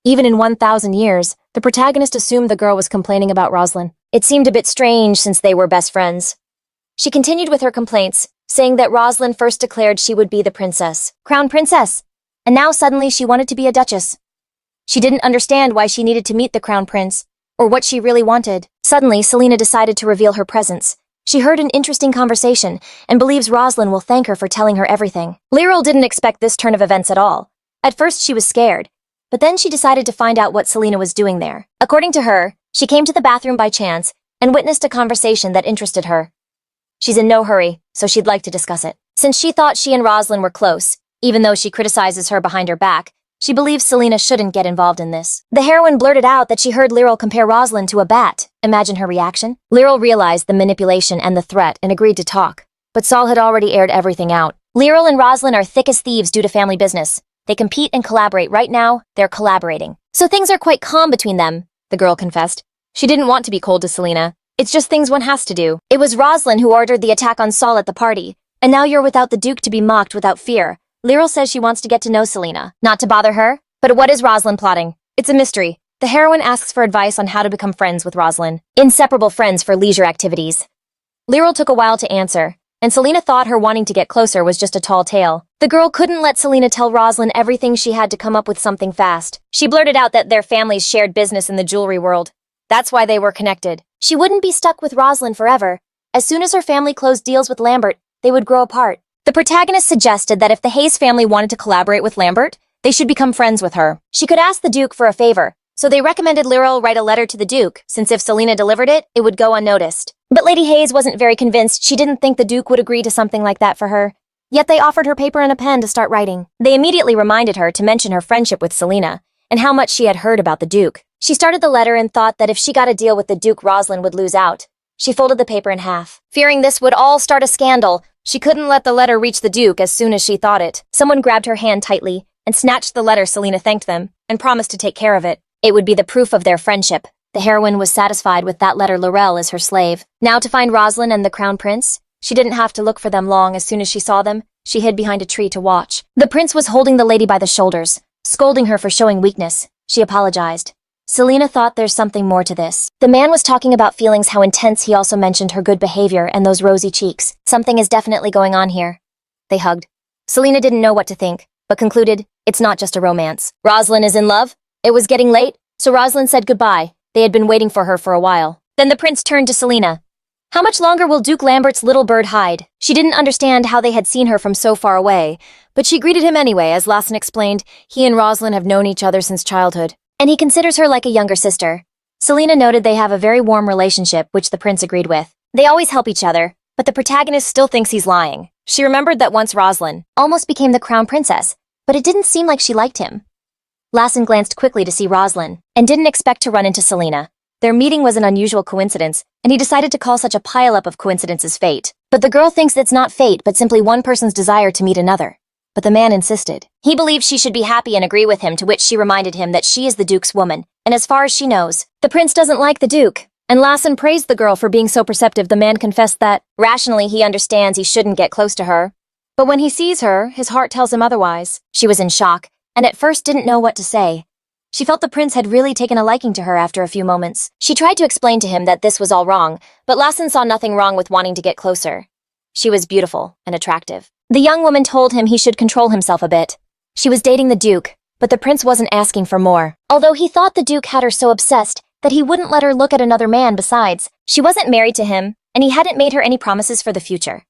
Even in 1,000 years, the protagonist assumed the girl was complaining about Roslin. It seemed a bit strange since they were best friends. She continued with her complaints, saying that Roslin first declared she would be the princess, crown princess, and now suddenly she wanted to be a duchess. She didn't understand why she needed to meet the crown prince, or what she really wanted. Suddenly, Selena decided to reveal her presence. She heard an interesting conversation, and believes Roslin will thank her for telling her everything. Lyril didn't expect this turn of events at all. At first she was scared, but then she decided to find out what Selena was doing there. According to her, she came to the bathroom by chance and witnessed a conversation that interested her. She's in no hurry, so she'd like to discuss it. Since she thought she and Roslin were close, even though she criticizes her behind her back, she believes Selena shouldn't get involved in this. The heroine blurted out that she heard Lyril compare Roslin to a bat. Imagine her reaction. Lyril realized the manipulation and the threat and agreed to talk, but Saul had already aired everything out. Lyril and Roslin are thick as thieves due to family business. They compete and collaborate. Right now, they're collaborating. So things are quite calm between them, the girl confessed. She didn't want to be cold to Selena. It's just things one has to do. It was Roslin who ordered the attack on Saul at the party, and now you're without the Duke to be mocked without fear. Lyril says she wants to get to know Selena, not to bother her. But what is Roslin plotting? It's a mystery. The heroine asks for advice on how to become friends with Roslin, inseparable friends for leisure activities. Lyril took a while to answer, and Selena thought her wanting to get closer was just a tall tale. The girl couldn't let Selena tell Roslin everything. She had to come up with something fast. She blurted out that their families shared business in the jewelry world. That's why they were connected. She wouldn't be stuck with Roslin forever. As soon as her family closed deals with Lambert, they would grow apart. The protagonist suggested that if the Hayes family wanted to collaborate with Lambert, they should become friends with her. She could ask the Duke for a favor, so they recommended Lyril write a letter to the Duke, since if Selena delivered it, it would go unnoticed. But Lady Hayes wasn't very convinced. She didn't think the Duke would agree to something like that for her. Yet they offered her paper and a pen to start writing. They immediately reminded her to mention her friendship with Selena, and how much she had heard about the Duke. She started the letter and thought that if she got a deal with the Duke, Roslin would lose out. She folded the paper in half. Fearing this would all start a scandal, she couldn't let the letter reach the Duke as soon as she thought it. Someone grabbed her hand tightly and snatched the letter. Selena thanked them and promised to take care of it. It would be the proof of their friendship. The heroine was satisfied with that letter. Lyril as her slave. Now to find Roslin and the Crown Prince, she didn't have to look for them long. As soon as she saw them, she hid behind a tree to watch. The prince was holding the lady by the shoulders, scolding her for showing weakness. She apologized. Selena thought there's something more to this. The man was talking about feelings, how intense. He also mentioned her good behavior and those rosy cheeks. Something is definitely going on here. They hugged. Selena didn't know what to think, but concluded, it's not just a romance. Roslin is in love? It was getting late, so Roslin said goodbye. They had been waiting for her for a while. Then the prince turned to Selena. How much longer will Duke Lambert's little bird hide? She didn't understand how they had seen her from so far away, but she greeted him anyway. As Lassen explained, he and Roslin have known each other since childhood, and he considers her like a younger sister. Selena noted they have a very warm relationship, which the prince agreed with. They always help each other, but the protagonist still thinks he's lying. She remembered that once Roslin almost became the crown princess, but it didn't seem like she liked him. Lassen glanced quickly to see Roslin, and didn't expect to run into Selena. Their meeting was an unusual coincidence, and he decided to call such a pile-up of coincidences fate. But the girl thinks it's not fate, but simply one person's desire to meet another. But the man insisted. He believed she should be happy and agree with him, to which she reminded him that she is the Duke's woman, and as far as she knows, the prince doesn't like the Duke. And Lassen praised the girl for being so perceptive. The man confessed that, rationally, he understands he shouldn't get close to her. But when he sees her, his heart tells him otherwise. She was in shock, and at first didn't know what to say. She felt the prince had really taken a liking to her after a few moments. She tried to explain to him that this was all wrong, but Lassen saw nothing wrong with wanting to get closer. She was beautiful and attractive. The young woman told him he should control himself a bit. She was dating the Duke, but the prince wasn't asking for more. Although he thought the Duke had her so obsessed that he wouldn't let her look at another man. Besides, she wasn't married to him, and he hadn't made her any promises for the future.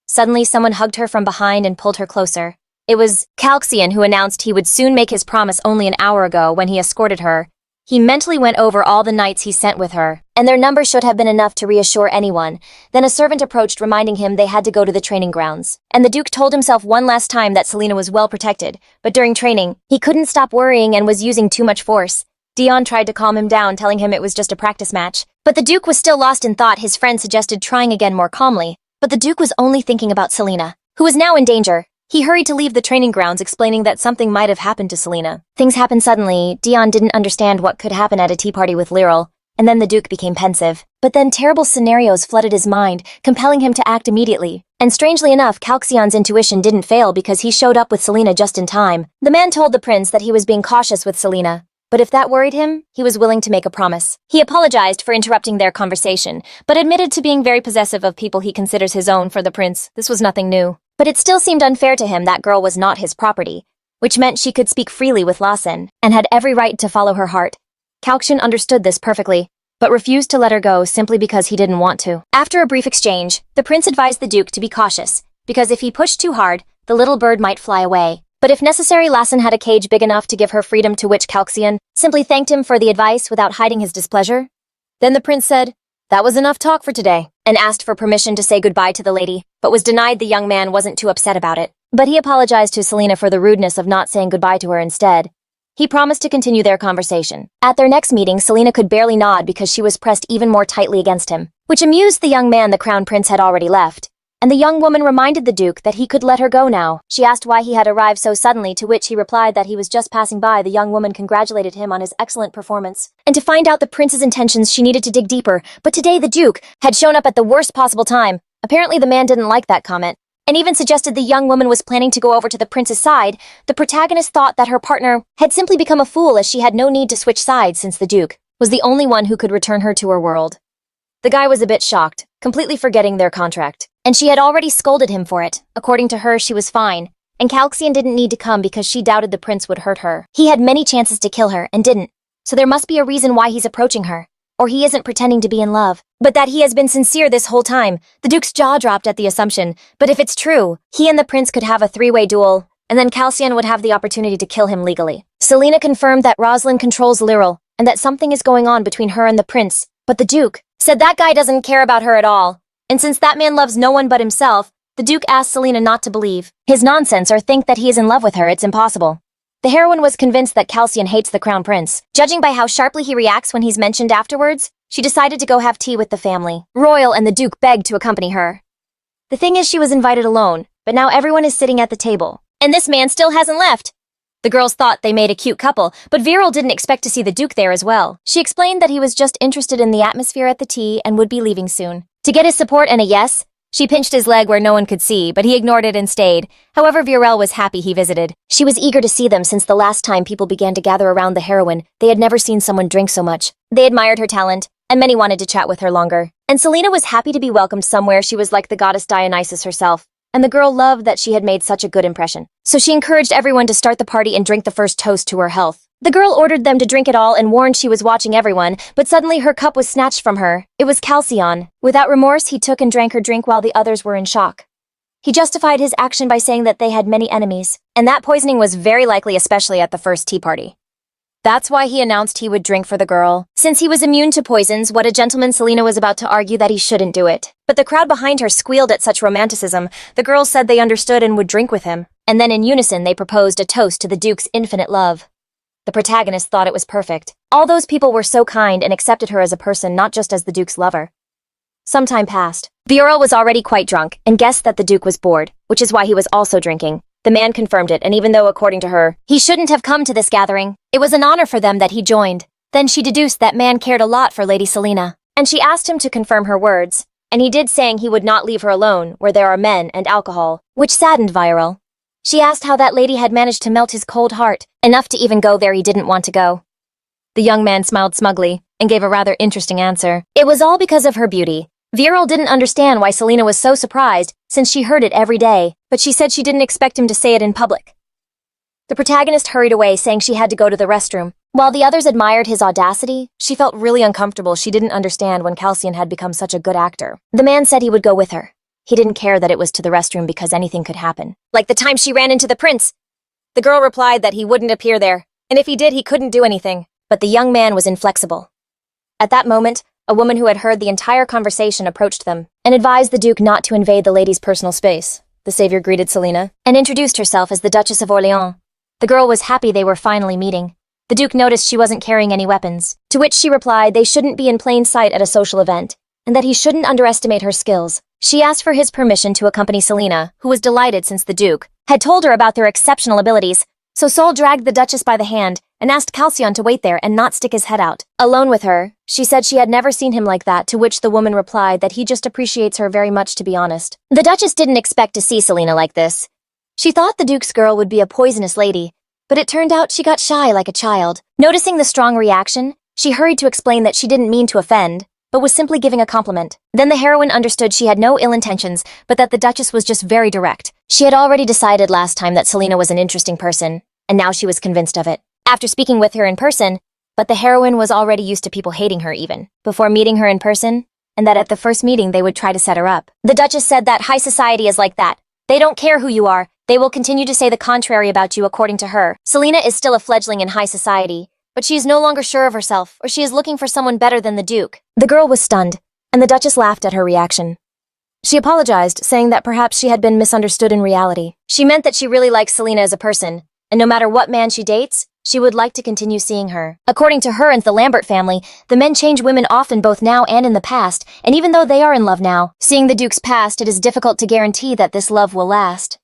Suddenly, someone hugged her from behind and pulled her closer. It was Calxian, who announced he would soon make his promise. Only an hour ago, when he escorted her, he mentally went over all the knights he sent with her, and their number should have been enough to reassure anyone. Then a servant approached, reminding him they had to go to the training grounds. And the Duke told himself one last time that Selena was well protected, but during training, he couldn't stop worrying and was using too much force. Dion tried to calm him down, telling him it was just a practice match. But the Duke was still lost in thought. His friend suggested trying again more calmly, but the Duke was only thinking about Selena, who was now in danger. He hurried to leave the training grounds, explaining that something might have happened to Selena. Things happened suddenly. Dion didn't understand what could happen at a tea party with Lyril, and then the Duke became pensive. But then terrible scenarios flooded his mind, compelling him to act immediately. And strangely enough, Calxion's intuition didn't fail because he showed up with Selena just in time. The man told the prince that he was being cautious with Selena, but if that worried him, he was willing to make a promise. He apologized for interrupting their conversation, but admitted to being very possessive of people he considers his own. For the prince, this was nothing new. But it still seemed unfair to him that girl was not his property, which meant she could speak freely with Lassen, and had every right to follow her heart. Calxion understood this perfectly, but refused to let her go simply because he didn't want to. After a brief exchange, the prince advised the Duke to be cautious, because if he pushed too hard, the little bird might fly away. But if necessary, Lassen had a cage big enough to give her freedom, to which Calxion simply thanked him for the advice without hiding his displeasure. Then the prince said, "That was enough talk for today," and asked for permission to say goodbye to the lady, but was denied. The young man wasn't too upset about it, but he apologized to Selena for the rudeness of not saying goodbye to her instead. He promised to continue their conversation. At their next meeting, Selena could barely nod because she was pressed even more tightly against him, which amused the young man. The crown prince had already left, and the young woman reminded the Duke that he could let her go now. She asked why he had arrived so suddenly, to which he replied that he was just passing by. The young woman congratulated him on his excellent performance, and to find out the prince's intentions, she needed to dig deeper. But today the Duke had shown up at the worst possible time. Apparently the man didn't like that comment. and even suggested the young woman was planning to go over to the prince's side, the protagonist thought that her partner had simply become a fool as she had no need to switch sides since the Duke was the only one who could return her to her world. The guy was a bit shocked, completely forgetting their contract, and she had already scolded him for it. According to her, she was fine, and Calxian didn't need to come because she doubted the prince would hurt her. He had many chances to kill her and didn't, so there must be a reason why he's approaching her. Or he isn't pretending to be in love, but that he has been sincere this whole time. The Duke's jaw dropped at the assumption, but if it's true, he and the prince could have a three-way duel, and then Calxian would have the opportunity to kill him legally. Selena confirmed that Roslin controls Lyril, and that something is going on between her and the prince, but the Duke said that guy doesn't care about her at all. And since that man loves no one but himself, the Duke asked Selena not to believe his nonsense or think that he is in love with her. It's impossible. The heroine was convinced that Calxian hates the crown prince. Judging by how sharply he reacts when he's mentioned afterwards, she decided to go have tea with the family. Royal and the Duke begged to accompany her. The thing is, she was invited alone, but now everyone is sitting at the table, and this man still hasn't left. The girls thought they made a cute couple, but Viral didn't expect to see the Duke there as well. She explained that he was just interested in the atmosphere at the tea and would be leaving soon. To get his support and a yes, she pinched his leg where no one could see, but he ignored it and stayed. However, Viral was happy he visited. She was eager to see them since the last time people began to gather around the heroine. They had never seen someone drink so much. They admired her talent, and many wanted to chat with her longer. And Selena was happy to be welcomed somewhere. She was like the goddess Dionysus herself, and the girl loved that she had made such a good impression. So she encouraged everyone to start the party and drink the first toast to her health. The girl ordered them to drink it all and warned she was watching everyone, but suddenly her cup was snatched from her. It was Calxian. Without remorse, he took and drank her drink while the others were in shock. He justified his action by saying that they had many enemies, and that poisoning was very likely, especially at the first tea party. That's why he announced he would drink for the girl. Since he was immune to poisons, what a gentleman, Selena was about to argue that he shouldn't do it. But the crowd behind her squealed at such romanticism. The girls said they understood and would drink with him. And then in unison they proposed a toast to the Duke's infinite love. The protagonist thought it was perfect. All those people were so kind and accepted her as a person, not just as the Duke's lover. Some time passed. The Earl was already quite drunk and guessed that the Duke was bored, which is why he was also drinking. The man confirmed it, and even though, according to her, he shouldn't have come to this gathering, it was an honor for them that he joined. Then she deduced that man cared a lot for Lady Selena, and she asked him to confirm her words, and he did, saying he would not leave her alone where there are men and alcohol, which saddened Viral. She asked how that lady had managed to melt his cold heart, enough to even go there he didn't want to go. The young man smiled smugly and gave a rather interesting answer. It was all because of her beauty. Viral didn't understand why Selena was so surprised, since she heard it every day, but she said she didn't expect him to say it in public. The protagonist hurried away, saying she had to go to the restroom. While the others admired his audacity, she felt really uncomfortable. She didn't understand when Calxian had become such a good actor. The man said he would go with her. He didn't care that it was to the restroom because anything could happen. Like the time she ran into the prince. The girl replied that he wouldn't appear there, and if he did, he couldn't do anything. But the young man was inflexible. At that moment, a woman who had heard the entire conversation approached them and advised the Duke not to invade the lady's personal space. The savior greeted Selena and introduced herself as the Duchess of Orleans. The girl was happy they were finally meeting. The Duke noticed she wasn't carrying any weapons, to which she replied they shouldn't be in plain sight at a social event, and that he shouldn't underestimate her skills. She asked for his permission to accompany Selena, who was delighted since the Duke had told her about their exceptional abilities. So Seol dragged the Duchess by the hand and asked Calxian to wait there and not stick his head out. Alone with her, she said she had never seen him like that, to which the woman replied that he just appreciates her very much, to be honest. The Duchess didn't expect to see Selena like this. She thought the Duke's girl would be a poisonous lady, but it turned out she got shy like a child. Noticing the strong reaction, she hurried to explain that she didn't mean to offend, but was simply giving a compliment. Then the heroine understood she had no ill intentions, but that the Duchess was just very direct. She had already decided last time that Selena was an interesting person, and now she was convinced of it. After speaking with her in person, but the heroine was already used to people hating her even before meeting her in person, and that at the first meeting they would try to set her up. The Duchess said that high society is like that. They don't care who you are. They will continue to say the contrary about you, according to her. Selena is still a fledgling in high society, but she is no longer sure of herself, or she is looking for someone better than the Duke. The girl was stunned, and the Duchess laughed at her reaction. She apologized, saying that perhaps she had been misunderstood in reality. She meant that she really likes Selena as a person, and no matter what man she dates, she would like to continue seeing her. According to her and the Lambert family, the men change women often, both now and in the past, and even though they are in love now, seeing the Duke's past, it is difficult to guarantee that this love will last.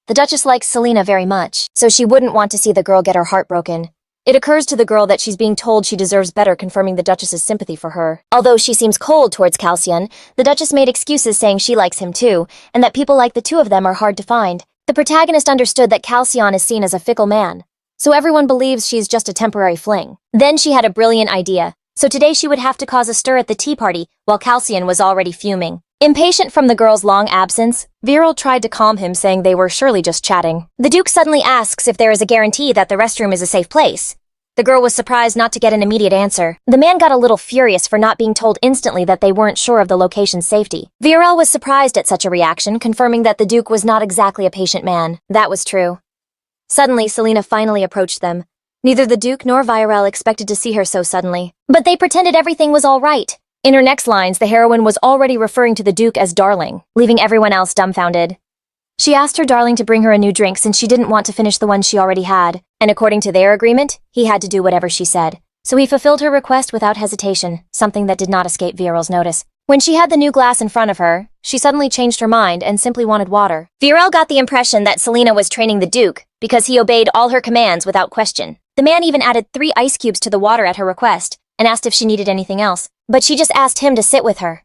The Duchess likes Selena very much, so she wouldn't want to see the girl get her heart broken. It occurs to the girl that she's being told she deserves better, confirming the Duchess's sympathy for her. Although she seems cold towards Calcion, the Duchess made excuses saying she likes him too, and that people like the two of them are hard to find. The protagonist understood that Calcion is seen as a fickle man, so everyone believes she's just a temporary fling. Then she had a brilliant idea. So today she would have to cause a stir at the tea party, while Calcion was already fuming. Impatient from the girl's long absence, Viral tried to calm him, saying they were surely just chatting. The Duke suddenly asks if there is a guarantee that the restroom is a safe place. The girl was surprised not to get an immediate answer. The man got a little furious for not being told instantly that they weren't sure of the location's safety. Viral was surprised at such a reaction, confirming that the Duke was not exactly a patient man. That was true. Suddenly, Selena finally approached them. Neither the Duke nor Viral expected to see her so suddenly, but they pretended everything was all right. In her next lines, the heroine was already referring to the Duke as darling, leaving everyone else dumbfounded. She asked her darling to bring her a new drink since she didn't want to finish the one she already had, and according to their agreement, he had to do whatever she said. So he fulfilled her request without hesitation, something that did not escape Viral's notice. When she had the new glass in front of her, she suddenly changed her mind and simply wanted water. Viral got the impression that Selena was training the Duke because he obeyed all her commands without question. The man even added 3 ice cubes to the water at her request and asked if she needed anything else, but she just asked him to sit with her.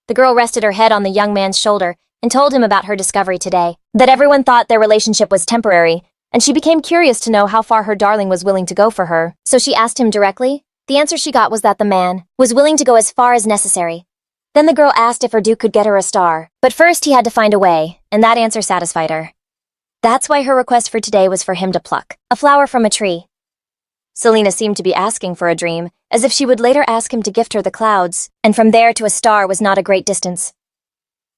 The girl rested her head on the young man's shoulder and told him about her discovery today, that everyone thought their relationship was temporary, and she became curious to know how far her darling was willing to go for her. So she asked him directly. The answer she got was that the man was willing to go as far as necessary. Then the girl asked if her Duke could get her a star, but first he had to find a way, and that answer satisfied her. That's why her request for today was for him to pluck a flower from a tree. Selena seemed to be asking for a dream, as if she would later ask him to gift her the clouds, and from there to a star was not a great distance.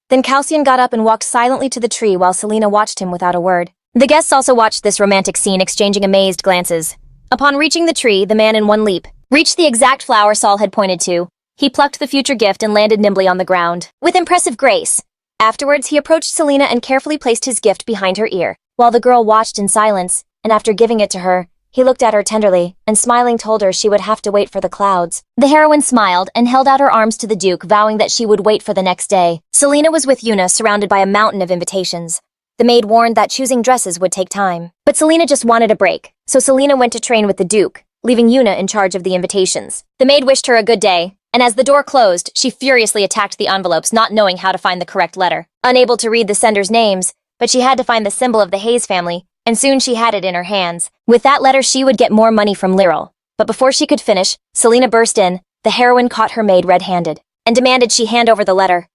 Then Calcion got up and walked silently to the tree while Selena watched him without a word. The guests also watched this romantic scene, exchanging amazed glances. Upon reaching the tree, the man in one leap reached the exact flower Saul had pointed to. He plucked the future gift and landed nimbly on the ground, with impressive grace. Afterwards, he approached Selena and carefully placed his gift behind her ear, while the girl watched in silence, and after giving it to her, he looked at her tenderly, and smiling told her she would have to wait for the clouds. The heroine smiled and held out her arms to the Duke, vowing that she would wait for the next day. Selena was with Yuna, surrounded by a mountain of invitations. The maid warned that choosing dresses would take time. But Selena just wanted a break, so Selena went to train with the Duke, leaving Yuna in charge of the invitations. The maid wished her a good day, and as the door closed, she furiously attacked the envelopes, not knowing how to find the correct letter. Unable to read the senders' names, but she had to find the symbol of the Hayes family, and soon she had it in her hands. With that letter, she would get more money from Lyral. But before she could finish, Selena burst in. The heroine caught her maid red-handed and demanded she hand over the letter.